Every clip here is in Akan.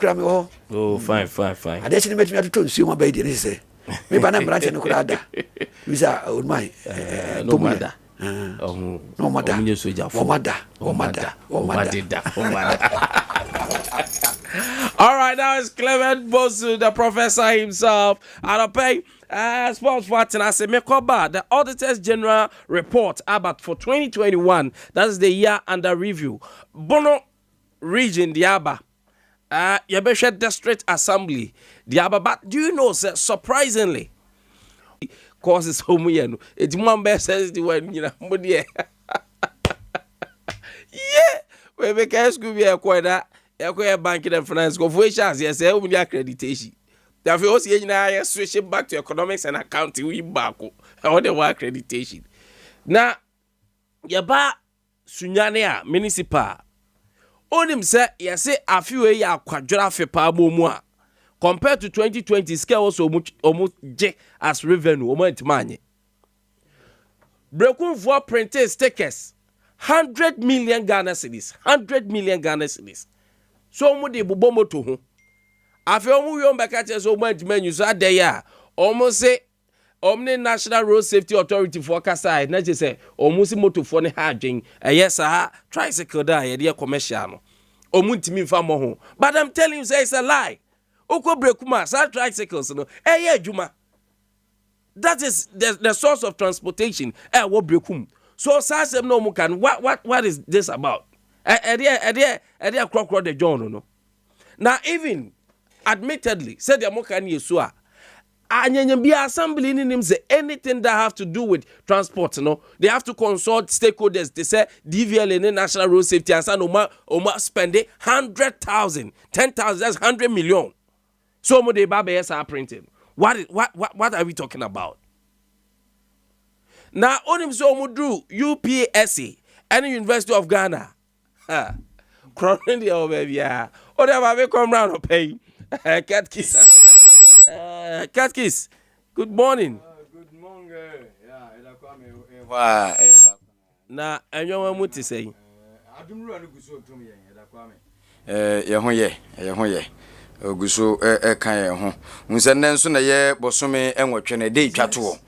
Cram oh, fine. I didn't make me to see my baby. He say, maybe I'm branching no crada. We say, oh my, no matter. No matter. All right, now it's Clement Bosu, the professor himself. And I'll pay sports for it. And I say, the Auditor's General Report about for 2021. That's the year under review. Bono region, the Abia. Yabesha District Assembly, the Abia. But do you know, sir, surprisingly, causes home, it's one best says the one, you know, yeah. We make a school be a quarter. Banking and finance corporations, yes, I will be accreditation. Therefore, also, switching back to economics and accounting, we back on the accreditation. Now, Yaba Sunyani municipal. On him say, yes, a few a year quadra for Pabo compared to 2020 scale also almost J as revenue, almost money. Broken for printed stickers 100 million Ghana cedis, 100 million Ghana cedis. So mudi bubomo to ho afi omu yo mbeka che so man menu so Adea almost say omni National Road Safety Authority for kasa na je say omu si moto for ne ha adwen yes tricycle da ye de commercial no omu ntimi mfa mo ho but I'm telling you say it's a lie okwo brekuma sa tricycles no adwuma that is the source of transportation wo brekum so sasem no mu kan what is this about? Adea crocodile the John no. Now even admittedly said the Amokan Yesua and be assembly in him say anything that have to do with transport, no, they have to consult stakeholders. They say DVL and National Road Safety and San Oma spend 100,000, 10,000, that's 100 million. So much the Babes are printing. What are we talking about? Now on him so do UPSC and University of Ghana. Crawling the old baby, or they come round or pay. Cat kiss. Cat kiss. Good morning. Good morning. Yeah, now, and you want what to say? I don't really go so to me. Yeah, Oguso kan ho nsen nso na ye bosome enwotwe na dey twato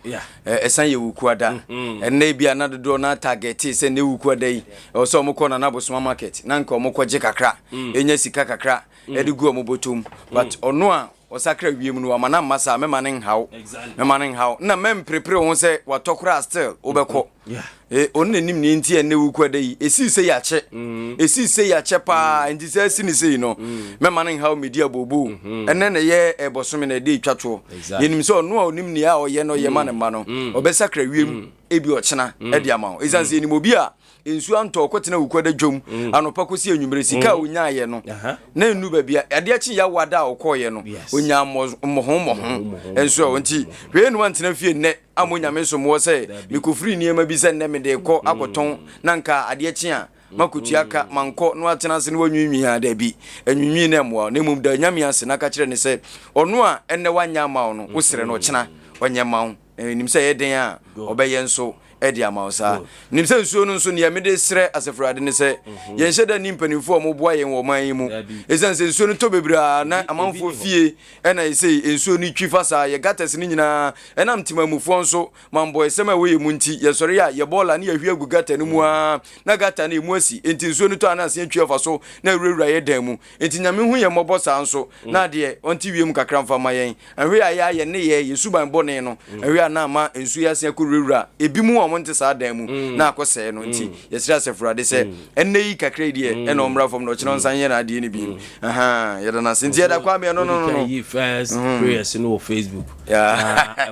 esan ye wukuada enne bia na dodo na target se ne wukuada yi o so mo kọ na bosoma market na nka mo kọ je kakra enya sika kakra edigu o mo botom but ono a osakra wiem no amana masa me manen hawo na mem prepare ho se watokra still obekọ on nim ni nti enne wukuada yi esi se ya che pa nti se si ni sei no me manen hawo media bobo enne na ye ebosome na dey twato yenim se ono a onim ni a oye no ye manen ma no obesakra wiem ebi ochena edi ama ezanse enim obi a ensu anto okotena wukuada dwom anopa kosi enwumere sika onya ye no na enu ba bia ade achi ya wada okoye no onya moho ensu onti we enu antena fie ne amonyame so mo se mikofri niema bi se ne me de kọ akoton na nka ade achi a makutuaka manko no atena se ne wanwinwi ha da bi enwinwi na mo na mum da nyame ase na ka kire ne se ono a enne wanya ma no wo sere no chena wanya ma nim se ye den a obeye nso edi amausa nim se nsuo no nso ne yamede sere asefrade ne se yen hyeda ni mpanimfo mo boa yen wo man yi mu esan se nsuo no to bebra na amanfo fie ena ise nsuo ni twifa sa ye gates ni nyina ena mtimamufo nso mambo esema we mu nti ye sori ya ye bola ne ye hwie agu gata no mu a na gata na emu asi enti nsuo no to anase twifa so na rewura ye dan mu enti nyame hu ye mobo sa nso na de onti wiem kakra mfa ma yen ahwe aya ye ne ye yesuban bone no ahwe na ma nsuo ya se ko rewura ebi mu monte sa damu na akose no nti yesira sefrade se enne yi kakra die ena omra fom no chino nsan ye na ade ni bi yeda na sinti yeda kwa me no you first prayers no Facebook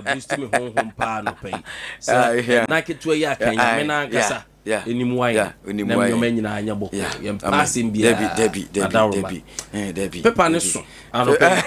boost me home pa no pay so na keto ya kan me na nkasa enimuai na me menyina anya boko yem passing bia debi pepa ne so ano pe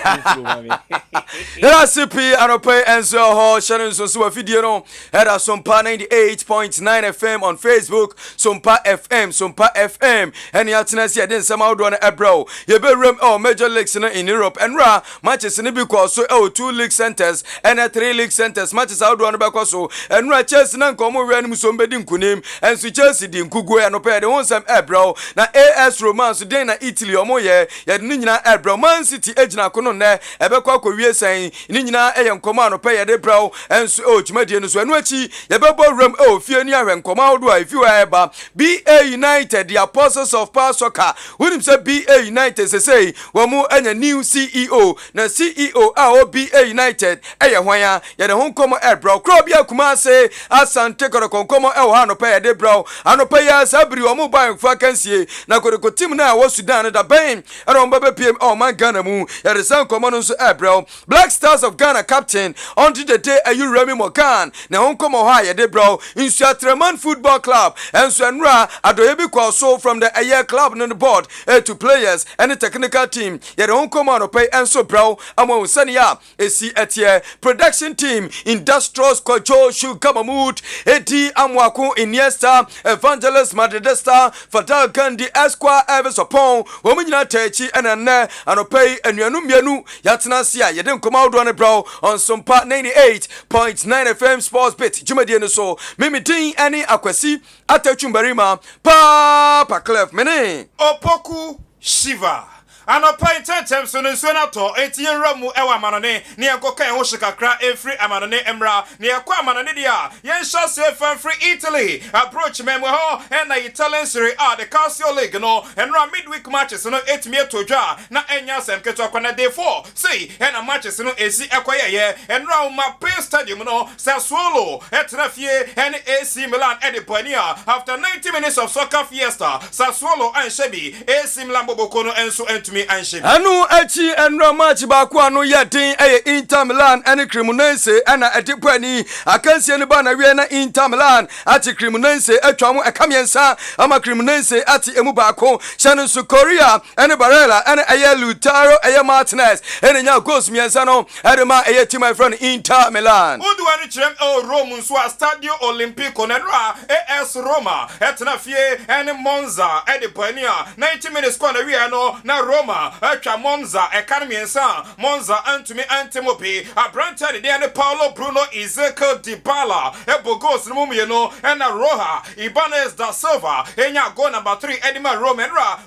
Recipe anope enso ho sharing so video no. Era Sompa 98.9 FM on Facebook, Sompa FM. Any attenance here den sama do na ebro. Ye be rem major leagues in Europe and matches ni bi ko so 2 league centers and 3 league centers matches out do na be ko so and Chelsea na nkomo we anim so mbedi nkunim enso Chelsea di nkugu anope de won sam ebro na AS Romance den na Italy omo ye de ni nyina ebro Man City ejina ko no ne ebe kwa wie san ni nyina eye nkomo anope ye de bro enso jumadie no so enu achi ye be bo rem fie ni ahwe nkomo awdo a if you eba BA United, the Apostles of Power Soccer. When him say BA United say we mu anya new CEO na CEO a BA United eye hwan ya de honkomo bro krobia kuma say asante kokomo ha no pay de bro anope ya sabri wo mu ban vacancy na kodoko team na wo Sudan da ben ero mba be PM man Ghana mu ya de san komo no so bro Black Stars of Ghana captain on the day ayu Remy Morgan na honkomo ha ya de bro in Suatreman Football Club and Suanra adoye bi kwa so from the air club no the board to players and the technical team ya de honkomo no pay and so bro amon sania esi etie production team Industrials Kojo Sugar Mahmood Edi Amwaku Iniesta Evangelist Madridesta Fatal Gandhi Esquire Evans upon womunyina tachi enane anopay anuanu mienu yatena sia ye de nkoma odo ne bro on Sompa 98.9 FM Sports Bit jumadie no so mimidin ani akwasi atachumbarima Papa Clef mene Opoku Shiva Anopa intentem so nso na to etien ramu ewa manone ne enkoka en ho shikakra efri amanone emra ne ekwa amanone dia yen sha se fan free Italy approach memwe ho and na Italian Serie A the Calcio League no enra midweek matches no etime to dwa na enya sem keto akwa na day 4 say and matches no esi ekwaye ye enra ma Pay Stadium no Sassuolo etna fie and AC Milan edipania after 90 minutes of soccer fiesta Sassuolo and Shebi AC Milan boboko no enso anu achi enra match ba ko anu yedin Inter Milan and Cremonese ana edipani akansie ne ba na wie na Inter Milan ati Cremonese atwa mu ekamiensa ama Cremonese ati emu ba ko hyane su Korea and Barella and Lutaro Martinez and nya goals miensa no edema team my friend Inter Milan udu anu chirem Rome so Stadio Olimpico nenra AS Roma etna fie and Monza edipania 90 minutes ko na wie no na Roma atwa Monza ekanmiensa Monza antumi antimopi abranta de ne Paulo Bruno Ezekiel Dybala ebogos no mumieno na Roja Ibanez da Silva enya go number 3 Edima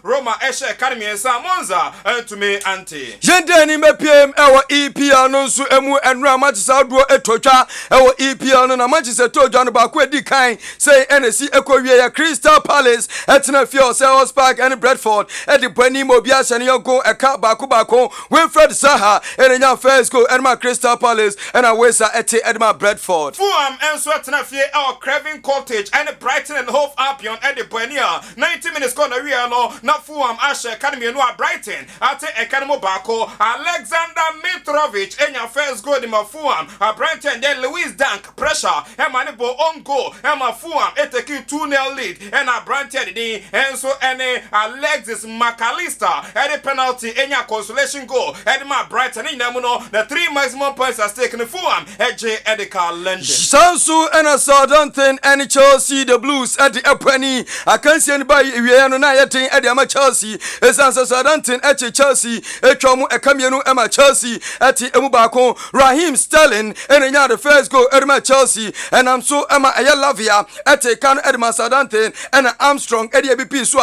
Roma eshe ekanmiensa Monza antumi anti yendeni mepiem ewo EPL no so emu enra matches aduo etotwa ewo EPL no na Manchester todwa no ba ko edi kan say NC ekowie ya Crystal Palace etna fie Selhurst Park and Bradford edipani mobia Yonko eka bako Wilfred Zaha enya first goal Edma Crystal Palace and Awesa ete Edma Bradford Fulham enso etna fie our Craven Cottage and Brighton and Hove Albion edipania 90 minutes ko na wi no na Fulham ashe academy no Brighton ate ekanimo bako Alexander Mitrovic enya first goal di Fulham Brighton then Louis Dunk pressure emanebo on goal ema Fulham eteki 2-0 lead and Brighton di enso ene Alexis McAllister the penalty enya consolation goal Edma Brighton in namuno the 3 maximum points are taken Fulham EJ Edeka London Sansu and Southampton and Chelsea the Blues at the Apani akansi by wiano na yetin at the Chelsea esanso Southampton at Chelsea etwamu ekamienu ema Chelsea at emubako Raheem Sterling and enya the first goal Edma Chelsea and I'm so ema Lavia at Kan Edma Southampton and Armstrong at the BP so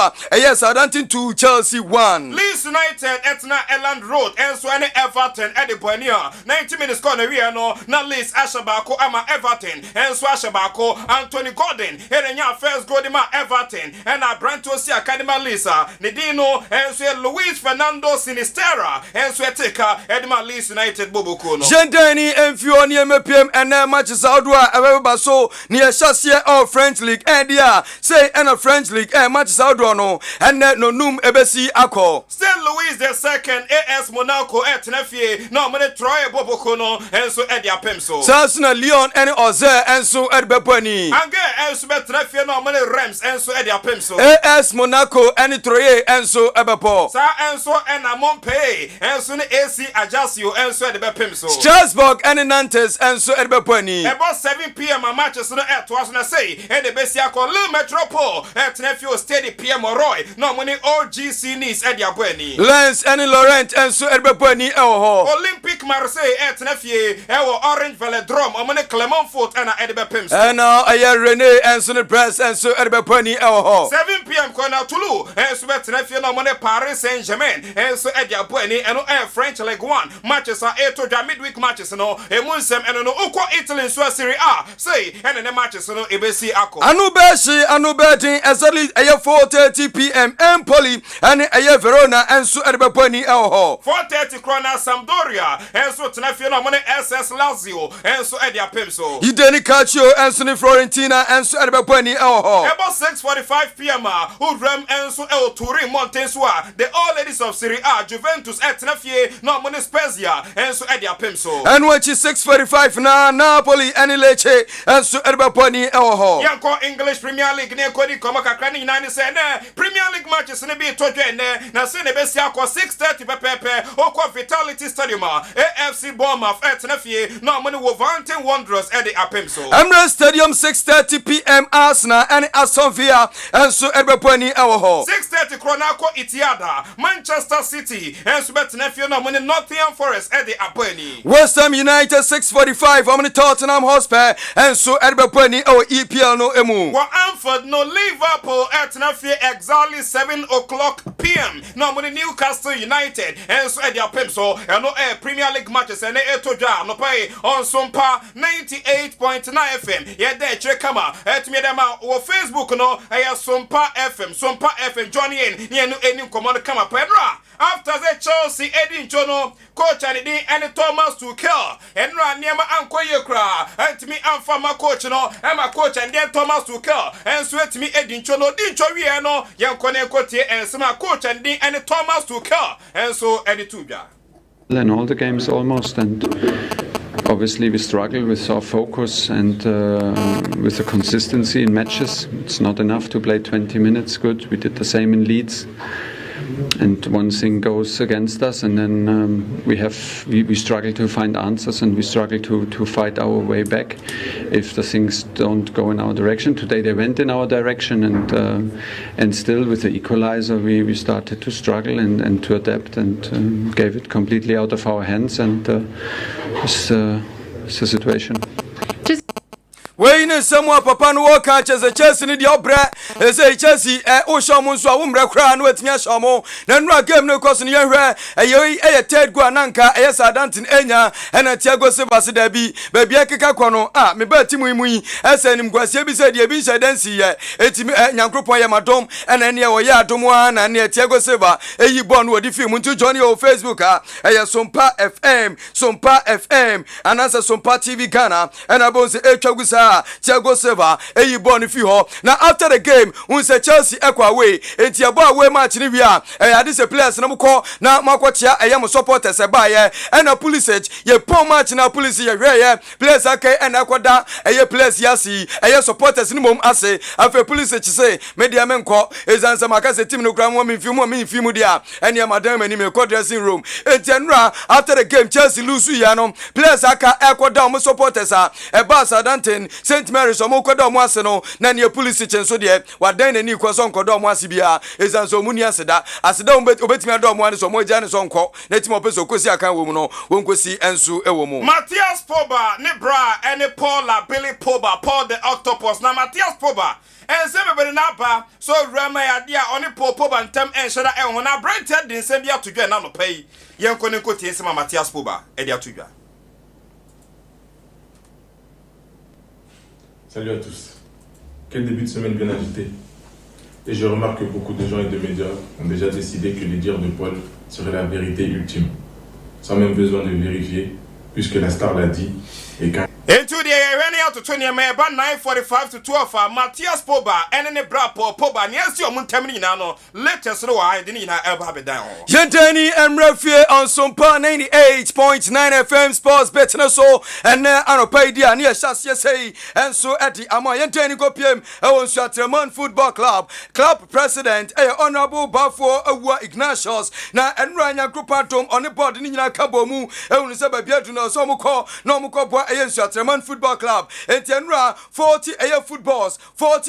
Southampton 2 Chelsea 1 Leeds United etna Elland Road enso ene Everton edipania 90 minutes ko na wi no na Leeds ashabako ama Everton enso ashabako Anthony Gordon enya first goal ma Everton and Branto si Academy Lisa Nedino enso Luis Fernando Sinistera enso eteka edma Leeds United boboko no Jendani enfioni emepiem ene matches outdoor ebeba so ni ehyasie of French League Adea say ena French League matches outdoor no ene no num ebesi akọ Louis II AS Monaco etnafie na omene Troy Boboko no enso edi apemso Sasna Leon ene Oze enso edbepani Ange enso betrafie na omene Reims enso edi apemso AS Monaco ene Troye enso ebepo Sa enso ena Montpellier enso ne AC Ajaccio enso edi bepemso Strasbourg ene Nantes enso edbepani About 7 p.m. a matches no etwas na say ede besia ko Le Metropole etnafie steady PM Roy na omene OGC Nice edi abani Lens ene Laurent enso edbepani ewo Olympic Marseille etnafie ewo Orange Velodrome omene Clermont-Foot ena edi bepemso Ena aye René enso ne Press enso edbepani ewo 7 p.m. Kona Toulouse enso betnafie na omene Paris Saint-Germain enso edi abani eno French League 1 matches are to the midweek matches no emunsem eno no uko Italy so Serie A say ene ne matches no ebesi ako Anu bedin exactly aye 4:30 p.m. Empoli ene aye Verona enso edbepani ewo 4:30 krona Sampdoria enso tenafie na omene SS Lazio enso edi apemso Ideni Calcio enso ne Florentina enso edbepani ewo About 6:45 p.m. Udrem enso Turin Montensua the all ladies of Serie A Juventus etnafie na omene Spezia enso edi apemso And when 6:45 na Napoli ene Lecce enso edbepani ewo Yanko English Premier League ne kodi koma kakra ni nyina ne se ne Premier League matches ne bi to dwen ne na se ne besi akọ 6:30 pepepe okọ Vitality Stadium AFC Bournemouth etnafie na omene Wolverhampton Wanderers edi apemso Emirates Stadium 6:30 p.m. Arsenal and Aston Villa enso edbepani ewo 6:30 krona ko Itiada Manchester City enso betnafie na omene Nottingham Forest edi apani West Ham United 6:45 omni Tottenham Hotspur enso edbepani ewo EPL no emu Wa Anfield no Liverpool etnafie exactly 7 o'clock p.m. na omene Newcastle United enso edi apemso eno Premier League matches ene etodwa no pay on Sompa 98.9 FM ye de chere kama etumi dem wo Facebook no Sompa FM Johnny in enu eni komo kama pedra after the Chelsea Edin Chono coach and the Thomas Tuchel enra niema ankoye kra etumi amfama coach no ema coach and then Thomas Tuchel enso etumi Edin Chono dincho wie no yankone kotie ensema coach and the Thomas Tuchel enso editubia in all the games almost, and obviously we struggle with our focus and with the consistency in matches. It's not enough to play 20 minutes good. We did the same in Leeds, and one thing goes against us, and then we struggle to find answers, and we struggle to fight our way back if the things don't go in our direction. Today they went in our direction, and still with the equalizer we started to struggle and to adapt, and gave it completely out of our hands, and it's the situation. We need someone papa no work catch as a Chelsea ni di obra say Chelsea o shomo nso a wo mra kra no atnya shomo na nra game no course no ye hwe e third goal nanka e Southampton enya na Thiago Silva se da bi akeka kono me ba timu imu yi ese nim gwase bi se de bi shedansi ye etimi nyankropon ye madom na ne wo ye adom na ne Thiago Silva eyi ball no odi film ntu join your Facebook Sompa FM anasa Sompa TV Ghana na bonse etwagusa Thiago Silva eyi ball no fi ho na after the game unse Chelsea ekwa away enti abo away match ni bia ade se players na mko na makotia mo supporters e ba ye na police ye pon match na police ye hwe ye players akai na akoda players yasi supporters ni mom ase afa police chi say media menko ezansa makase team no kra mo mfimu dia ene madam ani me call dressing room enti nra after the game Chelsea lose ya no players aka akoda mo supporters e ba Southampton St Mary's omo kodo mo ase no na ne police chenso de wadan na ni kwaso nkodo mo ase bia ezanso mu ni aseda obetimi ado mo ane so mo jane so nko na timo peso kosi aka wo mu no wonkosi ensu ewo mu Matthias Pogba ne bra ene Billy Pogba Paul the Octopus na Matthias Pogba ense bebe na ba so rema ya dia oni Pogba ntem enshara enho na Brentford din se bia todwa na no pai yenko ne nkoti ense ma Matthias Pogba e dia todwa. Salut à tous. Quel début de semaine bien agité. Et je remarque que beaucoup de gens et de médias ont déjà décidé que les dires de Paul seraient la vérité ultime, sans même besoin de vérifier, puisque la star l'a dit et qu'un Into the running out to 20 about 9:45 to 12. Matthias Poba and any Brapo Poba. Yes, your Muntaminano. Let us know I didn't ever be down. Gentani and Refie on Sompa 98.9 FM Sports Better so and Anopedia near Shasya say and so at the Amayantani Copium, our Shatterman Football Club President, Honorable Bafo Ignatius, now and Rania Grupatum on the board in Kabomu, and Sababiatuno Somuko, Nomuko Traman Football Club, and Tenra 40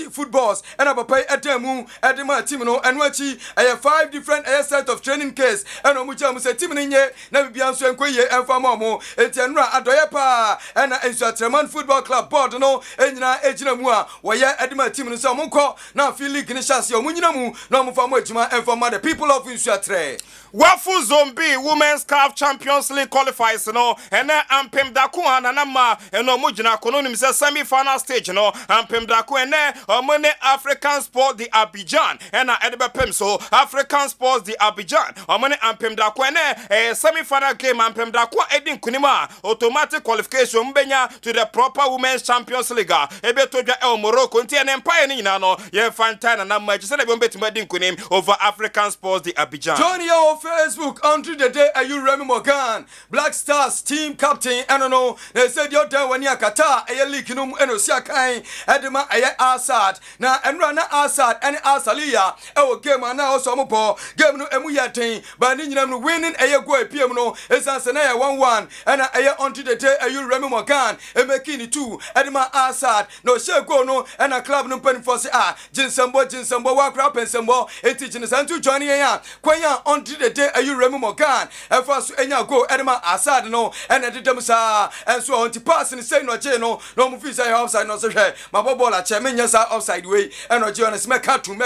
footballs, and I pay at Temu, at the Martimino, and Wachi. I have 5 different set of training case, and Omuchamu said Timinye, Nabianso and Quay and Famamo, and Tenra Adoyapa, and Traman Football Club, Bordono, and Ejinamua, where at the Martimino Samuko, now Philip Kinshasio, Muninamu, no Mufamojima, and for the people of Insuatre. Wafu Zombie Women's Cup Champions League qualifies, and Ampem Dakuan and Nama, and Omujina Kononim semi-final stage, Ampem Daku and Omone African Sport the Abidjan, and Edeba Pemso, African Sports the Abidjan, Omone Ampem Daku and a semi-final game, Ampem Daku Edin Kunima, automatic qualification Benya to the proper Women's Champions League, Ebetoja El Morocco, and Empire Nino, Fantana, and Nama, just a bit Medin Kunim over African Sports the Abidjan. Johnny Facebook until the day are you Remy Morgan, Black Stars team captain, I don't know. They said you're done when you're Qatar, a leakinum and Osiakai, Edema, a Assad, now and Rana Assad and Asalia, our game and now Somopo, game no Emuyate, but Ninjam winning a go PMO, is Ansanaya 1-1, and I until the day are you Remy Morgan, and Makini 2, Edema Assad, no Shego no, and a club no pen for Jinsambo, Wakrap and Sambo, a teaching and to Johnny Quaya until the day are you Remy Morgan, and first Enya go Edema Assad no, and Edidamusa, and so on to pass and say no channel, no movies I outside no such my bobola chairman yes outside way, and no Jonas Mekatum,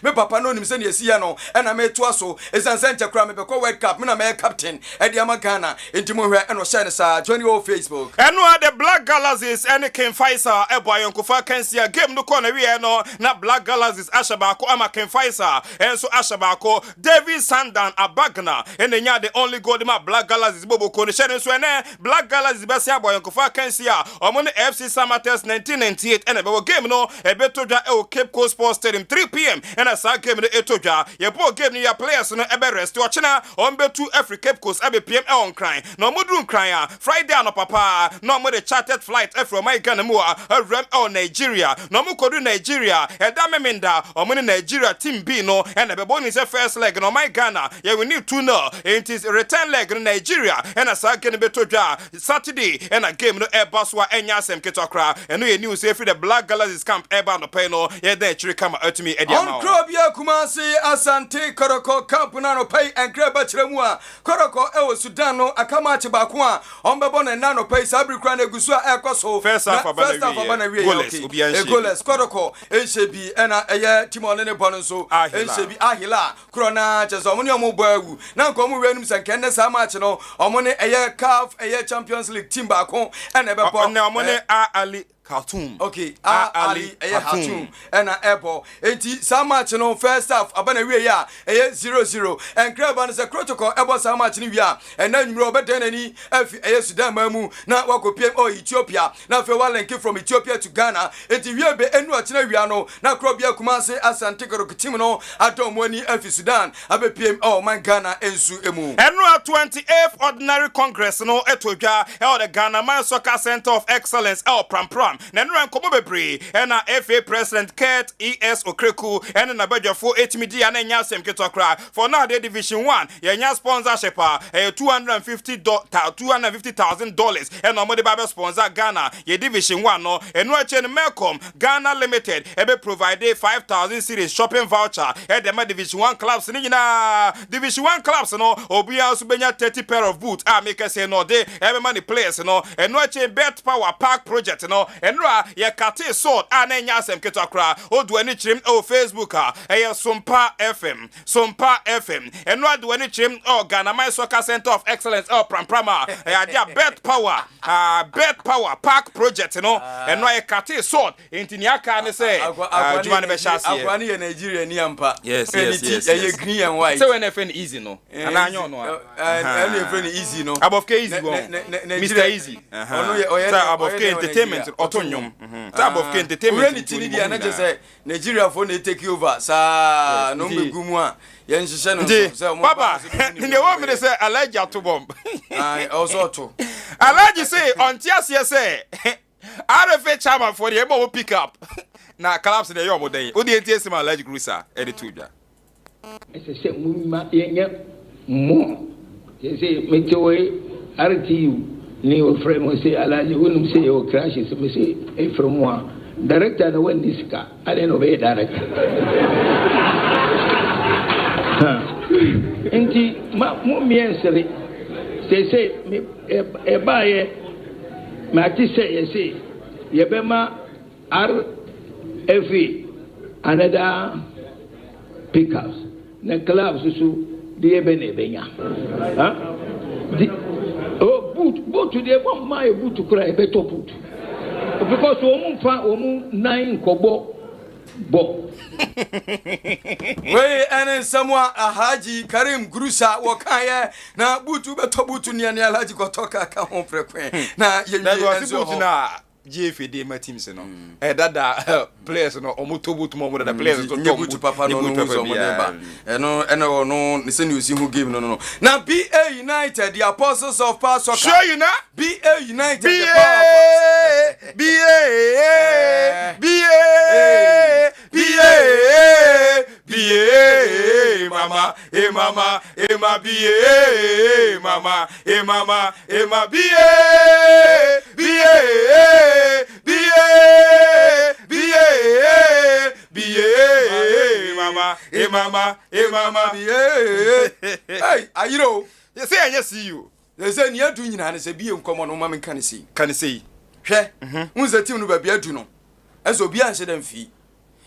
me papa no him send Yesiano, and I made Twaso, is an Santa Cram, because World Cup, Mina captain, Adea Magana, into Moore and Oshana, join your Facebook. And what the Black Galaxies and Ken Faisa, a boy on Kufa Kensia, game no corner, no, not Black Galaxies, Ashabako, Ama Ken Faisa, and so Ashabako, David Sandan, Abagna, and then the only goal the Black Galaxies, Bobo Condition, and so Black Galaxies, Bessia boy on Kufa Kensia, on the FC Samates 1998, and a game no, a Betoja Cape Coast Sports Stadium 3 p.m. and a side game the Etoja, your poor game near players no Eberes to China, on Betu every Cape Coast, every PM on crying, no Mudun crying, Friday no papa, no more the chartered flight from my Ganamua, a rem on Nigeria, no Mukodu Nigeria, a Damemenda, or Money Nigeria team B no, and a Babon is a first leg no my Ghana, yeah we need to know, it is a return leg in Nigeria, and a side game Betoja, Saturday, and a game no air Baswa and Yasem Ketokra, and we news if the Black Galaxies camp airbound no peno, yeah they actually come out to me Eddie on Krobia Kumasi Asante Koroko Campunano Pay and Greba Tremua Koroko El Sudano Akamachi Bakwa on Babon and Nano Pay Sabri Krane Gusua Ekoso first half of Goles Koroko HB and a Timon and Bonso HB Ahila Krona Jasomunio Mobu now come Renums and Kenneth Samachino or money a calf a Champions League team back home and ever now money Ali Khartoum. Okay, Ali Khartoum and airport. 80 some match no first half abana we ya 0-0 and Kraban is a protocol about some match ni wia and then Robert Denani F Sudan mamu na wakopiem o Ethiopia na fe walenke from Ethiopia to Ghana enti we be enu achina wia no na Krobia Kumase Asante Koroko team no adomwani F Sudan abepiem o man Ghana ensu emu enu 28th ordinary congress no etodwa e the Ghana Man Soccer Center of Excellence Prampram Nenran Komobebre, and FA President Kurt E.S. Okreku, and an Abia 8 media and Yasem Ketokra. For now, the Division 1, Yanya sponsorship, $250,000, and Omode Baba sponsor Ghana, ye Division 1, no, and Rochen Melcom, Ghana Limited, ebe provide 5,000 series shopping voucher, and the Division 1 clubs, Division 1 clubs, no, Obia Subenya 30 pair of boots, make us say no, they, every money players, no, and Rochen Bet Power Park project, no, enra ye kate sword ana nya asem keto kra odu ani chirim o Facebook Sompa FM enra do ani chirim o Ghana My Soccer Center of Excellence Pramprama Adea bet power park project no enra ye kate sword enti aka ne say adwuma ne be hyase akwani ye Nigeria ni ampa yes ye green and white so when FN easy no ana anyo no FN easy no above easy go Mr Easy above entertainment otonyom above entertainment reality dia na je say Nigeria for na take over sa no megumu a ye nhihye no so papa ne wo me say allergy to bomb also to allergy say on tiase say RFA chairman for the able pick up na collapse the yomo den o dey tie sima allergy cruiser e dey tuja say mumma ye mo say metewe RTU ni o frame say allergy wonum say o crash so me say e from moi director na when this car I don't know be director enti mo miensere say me e baye ma ti say ye say ye be ma RFA another pickups na clubs so dey be na benya boot to the one my boot to cry better boot because omu nine kobo bo we ene samwa Haji Karim Gurusa wakaye na butu beto butu ni Alhaji kotoka ka ho prekwen na ye enso na GFD my teams no dada players no omutobutu mo da players to butu papa no no so mo ba eno no ni se ni osi hu game no na BA United the Apostles of Power Soccer show you na BA United the mama hey ayiro you say I see you they say ni adu nyina ne say bie nkomo no mama kan sei hwe unza team no ba bia adu no ezo bia nse dem fi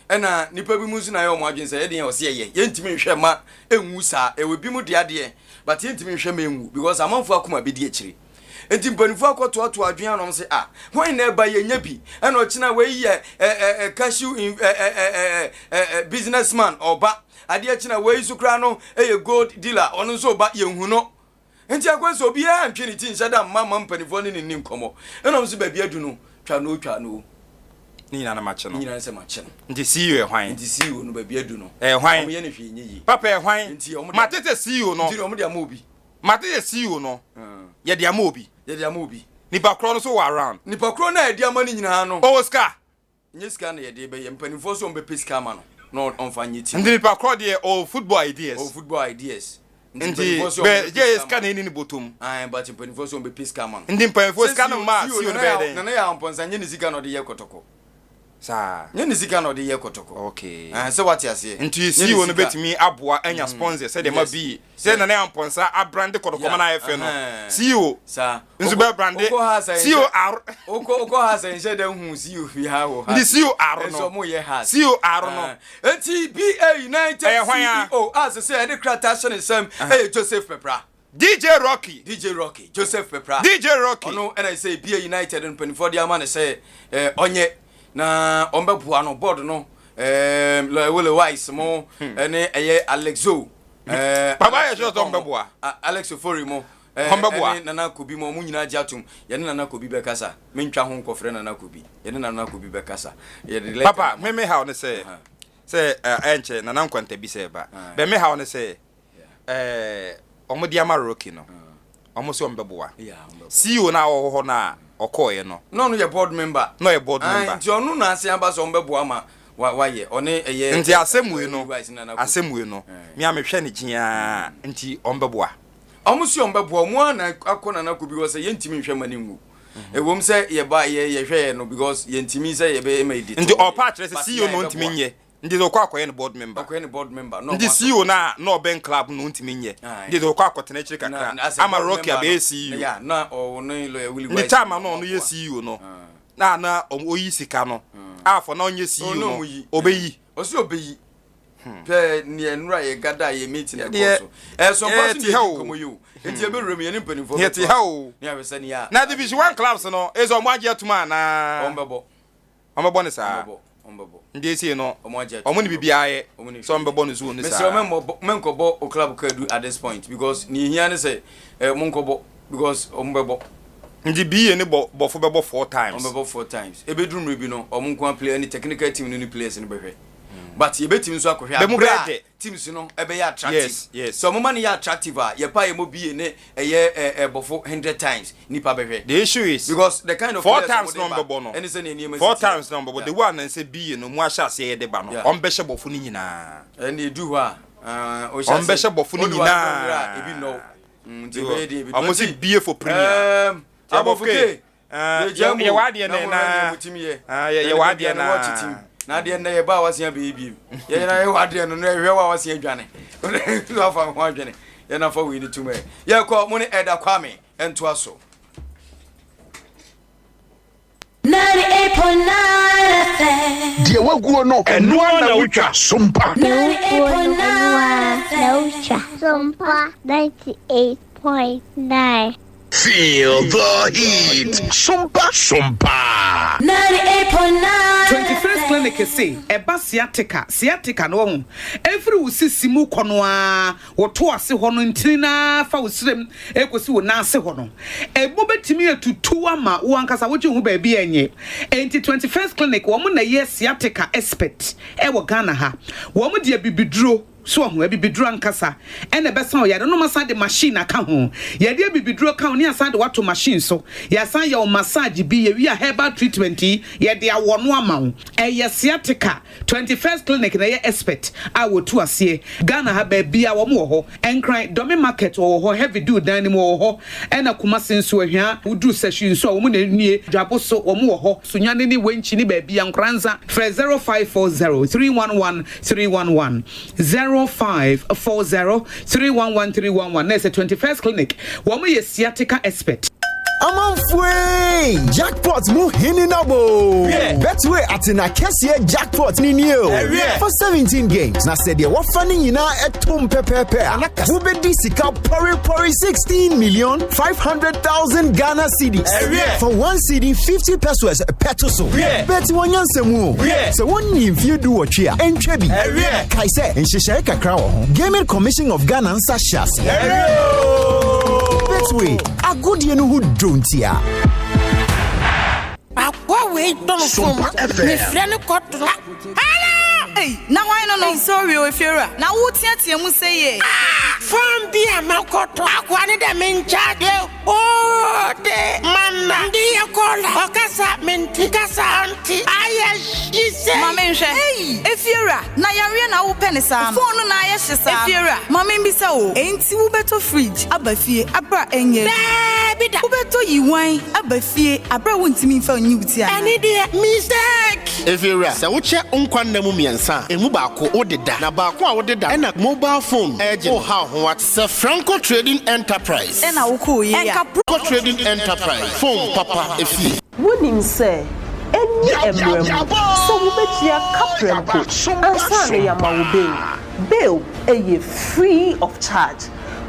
ena nipa bi musu na ye omo adwen say ye den ose ye ntimi nhwe ma enwu sa ewe bi mu de ade but ye ntimi nhwe ma enwu because amanfo akoma be di akire enti mpanifo akoto adwen anom say when na ba ye nya bi ena ochina we ye cashew businessman oba ade achina we isukra no eye gold dealer ono so ba ye hu no enti akwanso obi a ntwe ni tin shada mama mpanifo ni ni nkomo ena so ba bia du no twa no ni na mache no ni na se mache no nti see you hwan nti see you no ba bia du no hwan omo ye ne hwe nyi papa hwan nti omo matete see you no nti omo de amobi matete see you no ye de amobi nipa kro no so wa around nipa kro na edi amani nyina no Oscar nyeska na ye de be ye mpanifo so mbe peska ma no onfa nyeti ndi nipa kro de football ideas ndi be je ska na ni botom but mpanifo so mbe peska ma ndi mpanifo ska na ma see you no be den na ya mponsa nye ni sika no de ye kotoko sa nye ni sika no de ye kotoko okay so what you say nti see you no betimi aboa anya sponsor say de ma bi say na na mponsa a brand kotoko na efe no see you sa nzu be brand see you are oko ha say nse de hu see you fi ha wo ndi see you are no so mo ye ha see you are no enti BA United CEO as say de Taxation sam Joseph Pepra DJ Rocky Joseph Pepra DJ Rocky ono and I say BA United and 24 dia man say onye na ombepua no board no Lowell Wise mo ene eye Alexo baba ye just ombepua Alex Ofori mo ombepua nana kobi mo mu nyina ajatum ye nana kobi be kasa mentwa ho nkofre nana kobi ye nana kobi be kasa ye de papa me how ne say enche nana nkwanta bi say ba be me how ne say omodi ama Rocky no omo se ombepua CEO na ho na okoye no no ye board member nti onu na ase aba so ombepua ma waye one eye nti asemwe no mi amehwe ne gia nti ombepua omusi ombepua mu na akona na kubi wo se ye ntimi hwe mani ngu ewom se ye ba ye hwe no because ye ntimi se ye be edit nti opa kire se CEO no ntimi nye ndi do kwa akoye ne board member no ndi CEO na oben club no ntimi nye ndi do kwa akotena chiri kakra ama Rocky abe CEO ya na o no lo ya Willy Wise ni tama no ye CEO no na oyi sika no afọ na onye CEO no obeyi osi obeyi pe ni enura ye gada ye meeting e koso so pass me komo yo enti e be rem ye ni mpanifo yeti ha o ni awese ni ya na division 1 clubs no ezo mo age atuma na ombebo ne sa ombebo ndi esi no omo ni bibia ye so ombebo no zo ni sa Mr. Menkobo o club kadu at this point because ni hia ne say Menkobo because ombebo ndi biye ni bofo bebo 4 times ombebo 4 times e be drum rebi no omo nko play any technical team ni players ni behwe but ye be team so akohwe abra teams no e be attractive yes so mo man ya attractive ye pa ye mo biye ne eye bofo 100 times ni pa behwe the issue is because the kind of 4 times no ombebo no any say ni 4 times no ombebo the one and say biye no mu ahya se ye de ba no ombehye bofo ni nyina any do ha ombehye bofo ni nyina e bi no amo se biye for premier abofuke ye wade na ye wade na de na ye ba wasia bebi ye na ye wade no na hwe wa wasia dwane no afa ho adwane ye na fa wi ni tume ye ko mo ni eda kwame ento aso 98.9 Die waguo no eno na utwa Sompa 98.9 Sompa 98.9 Feel the heat. Sompa. 98.9 21st clinic say eba sciatica no every usisimu kono a woto ase ho no ntina fa usrem ekosi wo na ase ho no ebo betimi atutu ama wo ankasa wo hu ba bi enye enti 21st clinic wo mo na ye sciatica expert e wo Ghana ha wo mo de bibiduro so ho abibiduro ankasa ene besan ya no masa de machine aka ho ya de abibiduro ka oni asa de wato machine so ya san ya o massage bi ya wi a herbal treatment ya de awono ama e sciatica 21st clinic na ye expert a wotu ase Ghana ha ba bia wo mo ho enkran domi market wo ho heavy do dan ni mo ho ena kuma senso ahia uduru session so wo mo na nie dwabo so wo mo ho Sunyani ni wenchi ni ba bia nkranza 0540 311 311 0540-311-311. There's a 21st clinic. Woman is sciatica expert. Amanfwe jackpot mu hininabo betway atina kese jackpot ni new for 17 games na said what funny nyina etom pepepe wo be di sika pori 16,500,000 Ghana cedis for 1 cedi 50 pesos petoso bet wonyansemu so wonni mfie du wotwe a entwa bi kai se nhihye kakra wo ho Gaming Commission of Ghana nsa hyase betway a good ye no who don't ya akwa we don so me friend ko to hey na why no sorry o Fiora na wo tiatia mu say ye fam bia makoto akwa ne de men charge o de mama ndi akola okasa mentika santi aya shise mama nhwe hey Fiora na yare na wo pene sa phone na aye hisa Fiora mama mbisa o enti wo beto fridge abafie abra enye bida wo beto yiwan abafie abra wontimi mfa onyibuti a ani de mistake Fiora se wo che nkwan na mu miensa emu baako wo deda na baako a wo deda na mobile phone eje o ha ho what se Franco Trading Enterprise na wo ko ye ya Franco Trading Enterprise phone papa efi wonim se enyi emrem so wo betia kaprempo ansa ne yama wo bail eye free of charge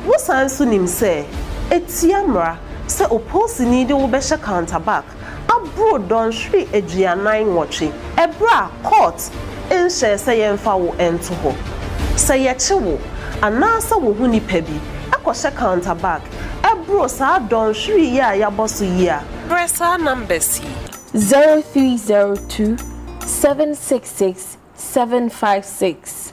wo sanso nim se etiamra se oposi ni de wo be hye counterback abro don hwe aduanan nwotwe ebra court enhye se yemfa wo ento ho se ye chewo anasa wo hu nipa bi akɔhye counterback ebro sa don hwe ye a yaboso yi a press our numbers 0302 766 756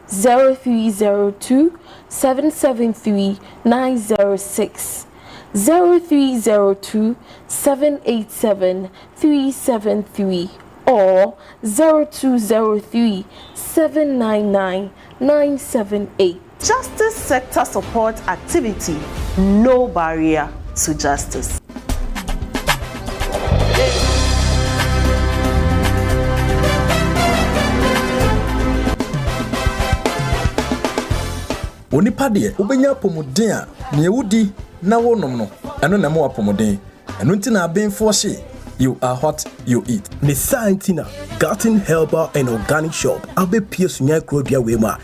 0302 773 906 0302 787 373 or 0203 799 978. Justice sector support activity, no barrier to justice. Onipa de obenya pomuden a ne ewudi na wonom no eno na mo apomuden eno nti na abenfo hye you are hot you eat. Ne Santina, Garten Herbal and Organic Shop. Abe Pia Sunyani Krobia Wema.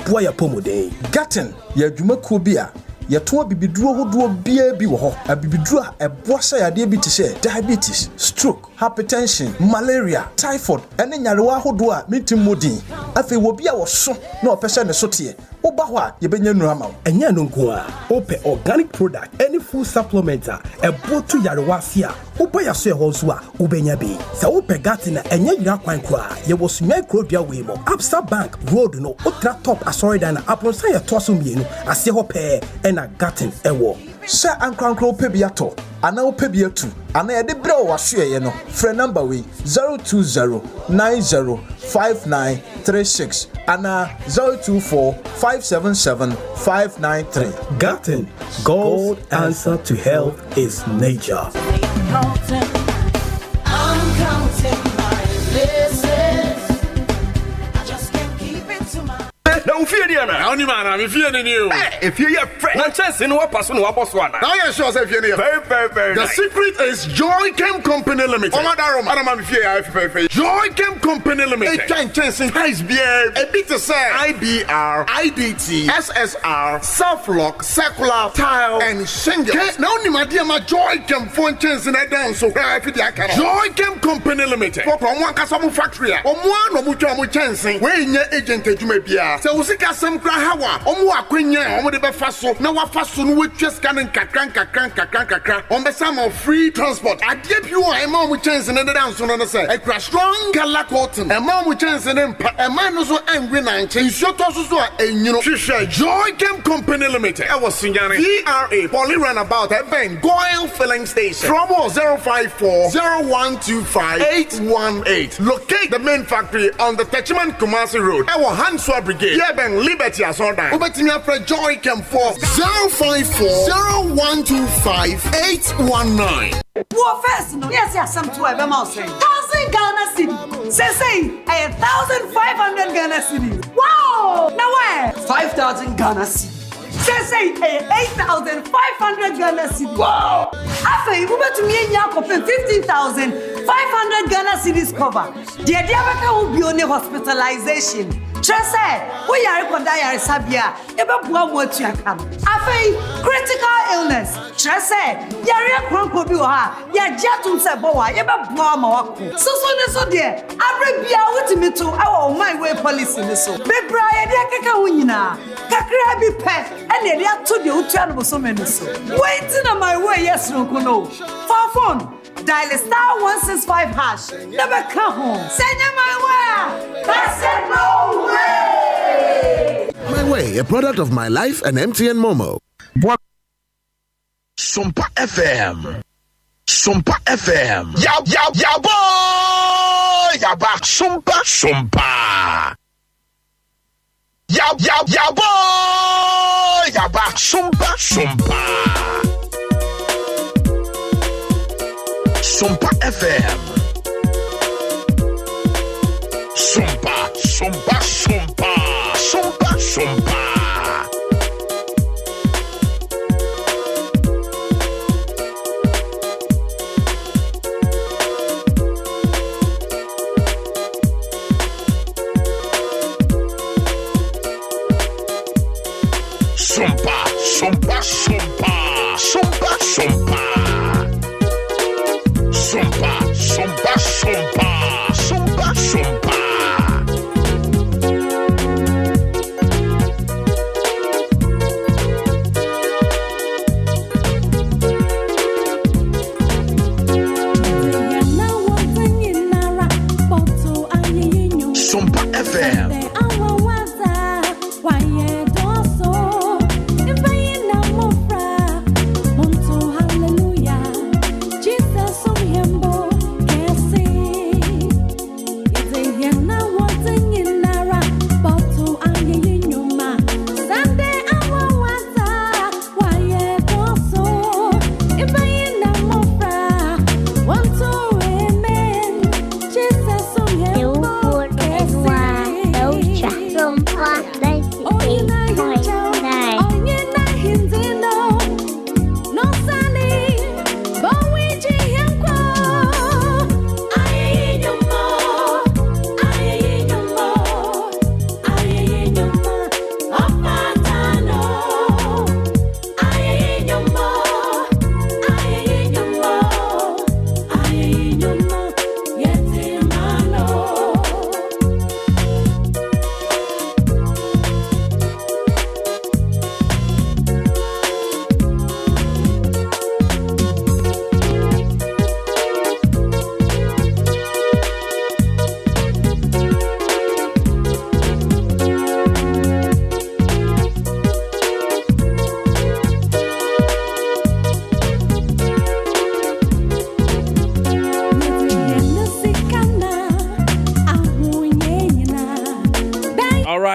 Boya Pomode. Garten, ya Juma Krobia. Yatoa bibiduro hodoɔ bia bi wɔ hɔ. Abibiduro a ɛboa sɛ yadeɛ bi te sɛ diabetes, stroke, hypertension, malaria, typhoid, ɛne nyarewa hodoɔ a metim modin. Afei wo bia wɔ so na ɔpɛ sɛ ne so teɛ. Oba hɔ a yɛbɛnya nnura ma wo. Ɛnyɛ no nko a, wopɛ organic product, any food supplement a ɛboa to yarewa afi a, woba yɛ so ɛhɔ nso a wobɛnya bi. Sɛ wopɛ Garten a ɛnyɛ yira kwan koraa, yɛwɔ Sunyani Krobia wei mo. Absa Bank Road no, Otra Top Asoridan na aponsa yɛtoa so mmienu, aseɛ hɔ pɛɛ ɛna Garten ɛwɔ. Sɛ ankrankro pɛ bi atɔ, ana wopɛ bi atu, ana yɛde brɛ wɔ wahwɛeɛ no, frɛ number we 020905936 ana 024577593. Garten, God's answer to health is nature. I'm counting my blessings. I just can't keep it to my. Now, if you're here, now, if you're new, if you're here, no chance in what person who was one. Now, you're sure if you're here. Very. The secret is Joy Chem Company Limited. Oh, madam, if you're Joy Chem Company Limited. A chance in price beer, a bit to say IBR, IDT, SSR, self lock, circular, tile, and shingle. Now, my dear, my Joy Chem phone chance in a dance. So, if you can, Joy Chem Company Limited. For one Casamu factory, or one of mutual chance, where in your agent you may be. So, usika sem kra hawa omo akwenya omo de be faso na wa faso no wetwa scan kakran on some free transport adie piwo e ma omo chance ne de dance no say e kra strong color cotton e ma omo chance ne mpa e ma no so angry na nche nsuo to so a enyiro hwehwe Joy Chem Company Limited e was Sunyani DRA Poly Runabout e ben Goil Filling Station Trouble 054-0125-818. Locate the main factory on the Techiman Kumasi Road e was Hanswa Brigade Ben Liberty as on that. Obetimia for Joy Chem for 054-0125-819. Poor first, no, yes, some 12 mouse. 1,000 Ghana city. Say, 1,500 Ghana city. Wow! Now where? 5,000 Ghana city. Say, 8,500 Ghana city. Wow! After you move to me and Yakob 15,500 Ghana cities cover. The idea will be only hospitalization. Just say, we are going to die Abia. Eba bua mo tuaka. Afei, critical illness. Just say, yare kronko bi ha. Ya jatum se bo wa. Eba bua ma wako. So there. Abia wutimi to our my way policy ni so. Be bra ye de keka ho nyina. Kakra bi pe. Ene de ato de utua no so me ni so. Waiting on my way yes no kono. For phone. Dial *165#. Never come home. Send my way. That's it, no way. My Way, a product of My Life and MTN Momo. Sompa FM. Sompa FM. Ya boy. Ya ba. Sompa. Ya boy. Ya ba. Sompa. Sompa FM. Sompa.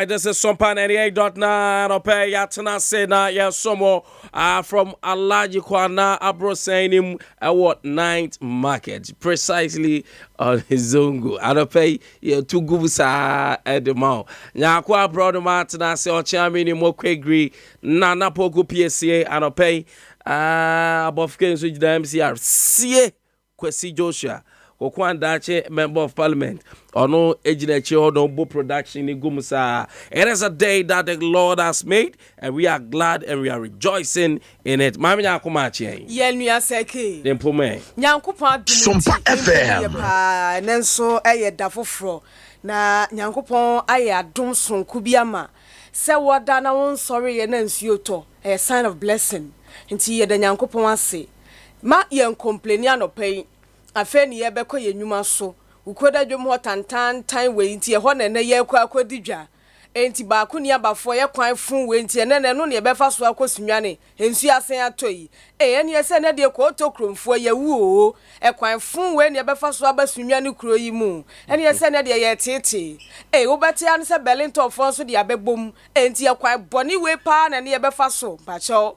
right, this is Sompa 98.9. Okay, Yatana Sena, yes, somo from Alaji Kwana Abro saying him what night market precisely on his zongo. I don't pay you two gubusa at the mall. Nyakwa brother Martina say or chamini mo kwegri na poku PSA I don't pay above games with the MCR. Sie Kwesi Joshua. Kokwandache, Member of Parliament, or no Ejinachi or no book production in Gumusa. It is a day that the Lord has made, and we are glad and we are rejoicing in it. Mami Nyakumachi. Yenua Seki. Dempume. Nyankupa Sompa FM. Nenso eye dafofro. Na Nyankupon aye adom sonku biama. Se wada na won sorry ye na nsuo to. A sign of blessing. Nti ye da Nyankupon ase. Ma yen complain anopai. Afeni ye beko ye nyuma so ukoda dwom ho tantan tan we nti ye ho na na ye kwa akodi dwa enti ba ko ni abafo ye kwan fun we nti ne no ne be fa so akosunyane ensu asen atoyi ene ye se ne de ko otokromfo ye wu o e kwan fun we ne be fa so abasunyane kuro yi mu ene ye se ne de ye tete wo bete an se Berlington fo so de abebom enti ye kwan boni we pa na ne ye be fa so ba cho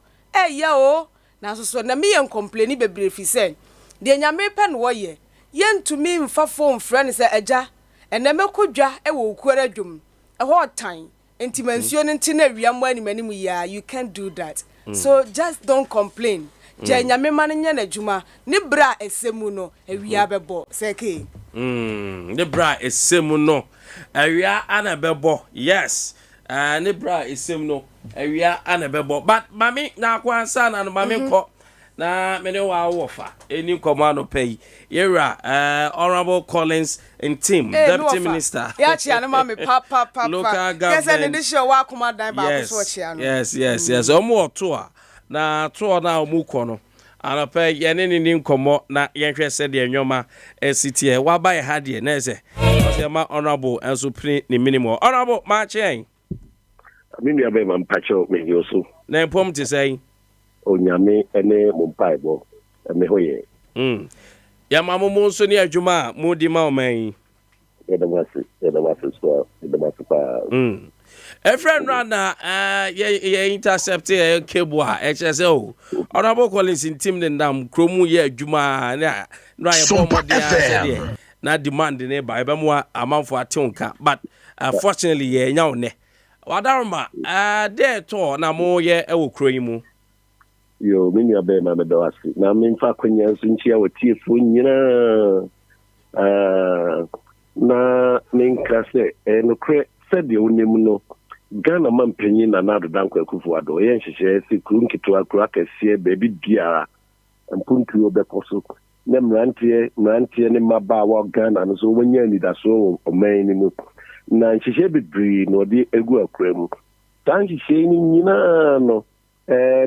ye o na so na me ye complain bebre fi se de nyame pen wo ye yentumi mfafo mfrɛ se agya ene mekodwa wo ukuara dwom ho tan enti mansuo no nti na wiam ani manim ya you can't do that. So just don't complain. Je nyame man nya na dwuma ne bra esemu no awia bebo seke ne bra esemu no awia ana bebo yes ne bra esemu no awia ana bebo but mami na akwansa na no mami ko na mene wa wofa eni komano pay yera Honorable Collins and team deputy minister ya chia na mami papa local government yes and this show wa kuma dan ba so chia no yes omo oto a na to na omu ko no ana pay ye ne ni nkomo na ye hwe se de nwoma city wa ba ye ha de na ese ma honorable enso pri ni minimum honorable ma chen mimi abe man pacho me yoso na empom ti say onyame ene mumpaibo me hoye ya mamumu so ni adwuma mudi ma o man edamasi so edamasi pa friend rana ye intercept cable HSL Honorable Collins in team den dam kromu ye adwuma na no aye bomb dia na demand ne ba ebe mo amanfo ationka but fortunately ye nya one wadarma there to na mo ye e wo kro yi mu yo mini abe ma do asi na me mfa kwanya nso nchia watiefo nyina na menka se no kre se de onim no Ghana mampanyin na nado danko akufu ado ye nhihye se kurunkitu akura kase baby biara mpuntu obekoso na mrantie ne maba wa Ghana no so wonya nidaso oman ni mu na nhihye bibri no de egu akura mu tanhihye ni nyina no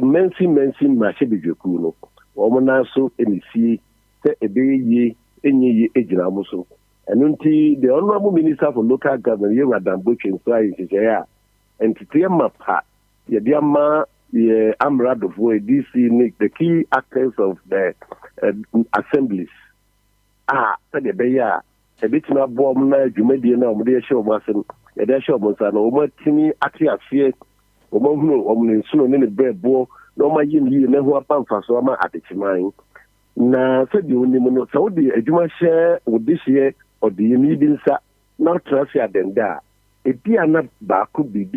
mensi mashe bijeku no omo na so emisi se ebeye enye ejina muso enunti the honorable minister for local government ye Radambo Chenso ya entity mapa ye diama ye amrado for DC the key actors of the assemblies the beya ebitina bom na dwumadi na omde show masem ye de show monsa no omatimi atiafie omahunu omnensuno ne brebo no mayin yi ne ho apamfa so ama adechiman na se di onim no so di adwuma hye odihye odiyemi bi nsa na trasi adenda ebia na baako bi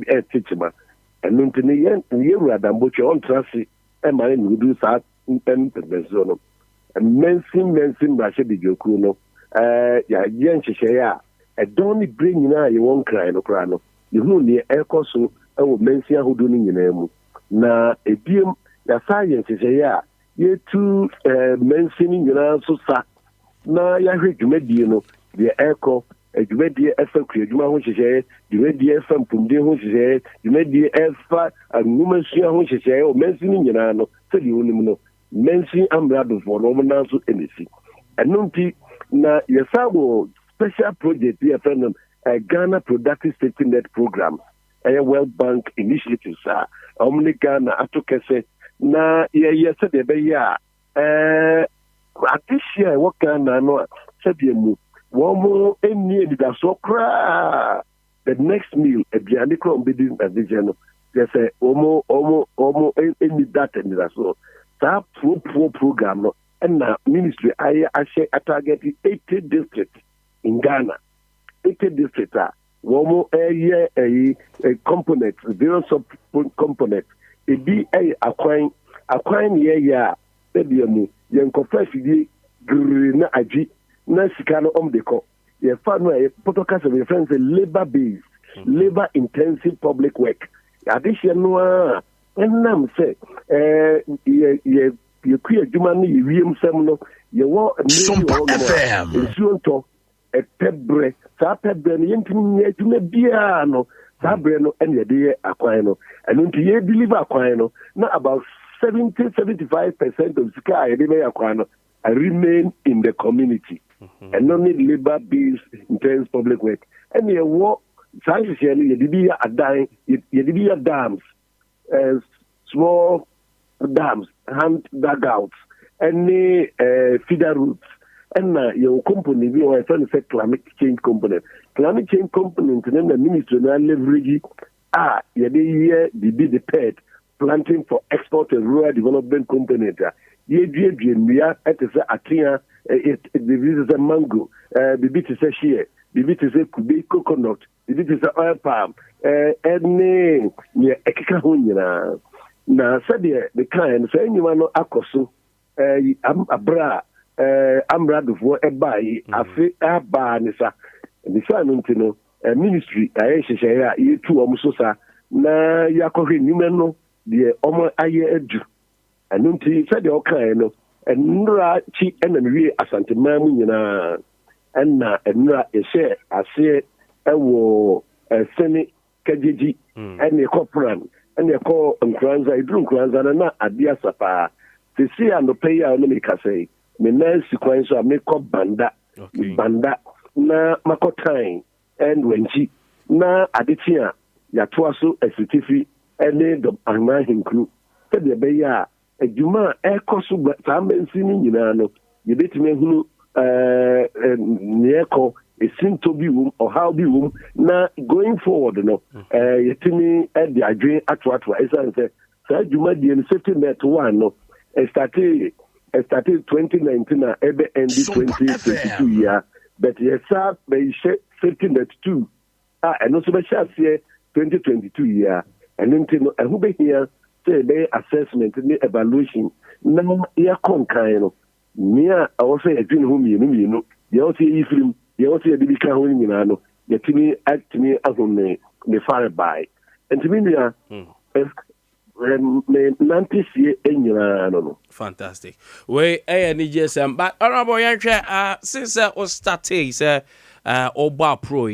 etichima enu ntine ye Radambo che on trasi e mare nudu sa bezo no mensin brashe di joku no ya ye nhihye ya edon ni bre nyina ye won kran no kra no yehu ne ekoso ewo mensi ahodo ni nyina mu na ebiem ya science ya yetu mensi ni nyina so sa na ya hwe dwumadie no de eko dwumadie efa kredwuma ho hyehyɛ dwumadie efa mpumde ho hyehyɛ dwumadie efa anumasua ho hyehyɛ o mensi ni nyina no se de onim no mensi amrado for no na so emesi enumpi na yesabo special project ya friend Ghana Productive Safety Net Program a World Bank initiative omni Ghana atokese na ye se de be ya atishia wo Ghana no se de mu wo mo eni edidaso kra the next meal aduane kra ombedi na de no they say omo any that and that so that program no and na ministry I target 80 districts in Ghana. 80 districts are womo a component zero sub component e bi akwan ya ebiamu yenkofa fidi gri na aji na sika no omdeko ye fa no e protocol of friends labor based labor intensive public work addition no enam say ye kuya juma no ye wiem sem no ye wo Sompa FM nsuonto e pebre sa pebre no yentimi adwuma bia no sa bre no ene de akwan no eno nti ye deliver akwan no na about 70-75% of sika ye de akwan no remain in the community and not need labor based intense public work and ye wo science ye dibia adan ye dibia dams small dams hand dugouts any feeder routes and your company we are trying to say climate change component in the ministry na leverage ye de the pet planting for export and rural development component ye we are at the Akye this is a mango bibi to say share bibi to say kubi coconut bibi to say oil palm any ye ekeka ho nyina na said the kind say anyone no akoso abra amradofo ebai afi aba nisa nisa no ntino ministry ayehyehe ya yetu omuso sa na yakohwe nyume no de omo aye adu anunti said the okay no enra chi enamwie asantema mu nyina enra ehye ase ewo sene kajeji ene corporan ene ko nkranza idru nkranza na Adea sapa sisi anope ya no mikasei me nansi kwanso ameko banda na makotan and wenchi na adetia ya toaso esitifi ene do amahinkru te de be ya adwuma ekoso samensi ni nyina no yebetime hunu nieko esinto bi wum or how bi wum na going forward no yetimi e de adwen atoato esa say sa adwuma die no safety net one no started 2019 na ebe end 2022 year but yes sir be safety net 2 and also be share 2022 year and then who be here say be assessment ni evaluation na ya konkan no mia also edwin ho mienu ye also ifrim ye also de bika ho nyina no yetimi actimi ahome ne far by and to me mia fantastic. We any GSM, but honorable Yancha, since we started, say, Oba Pro,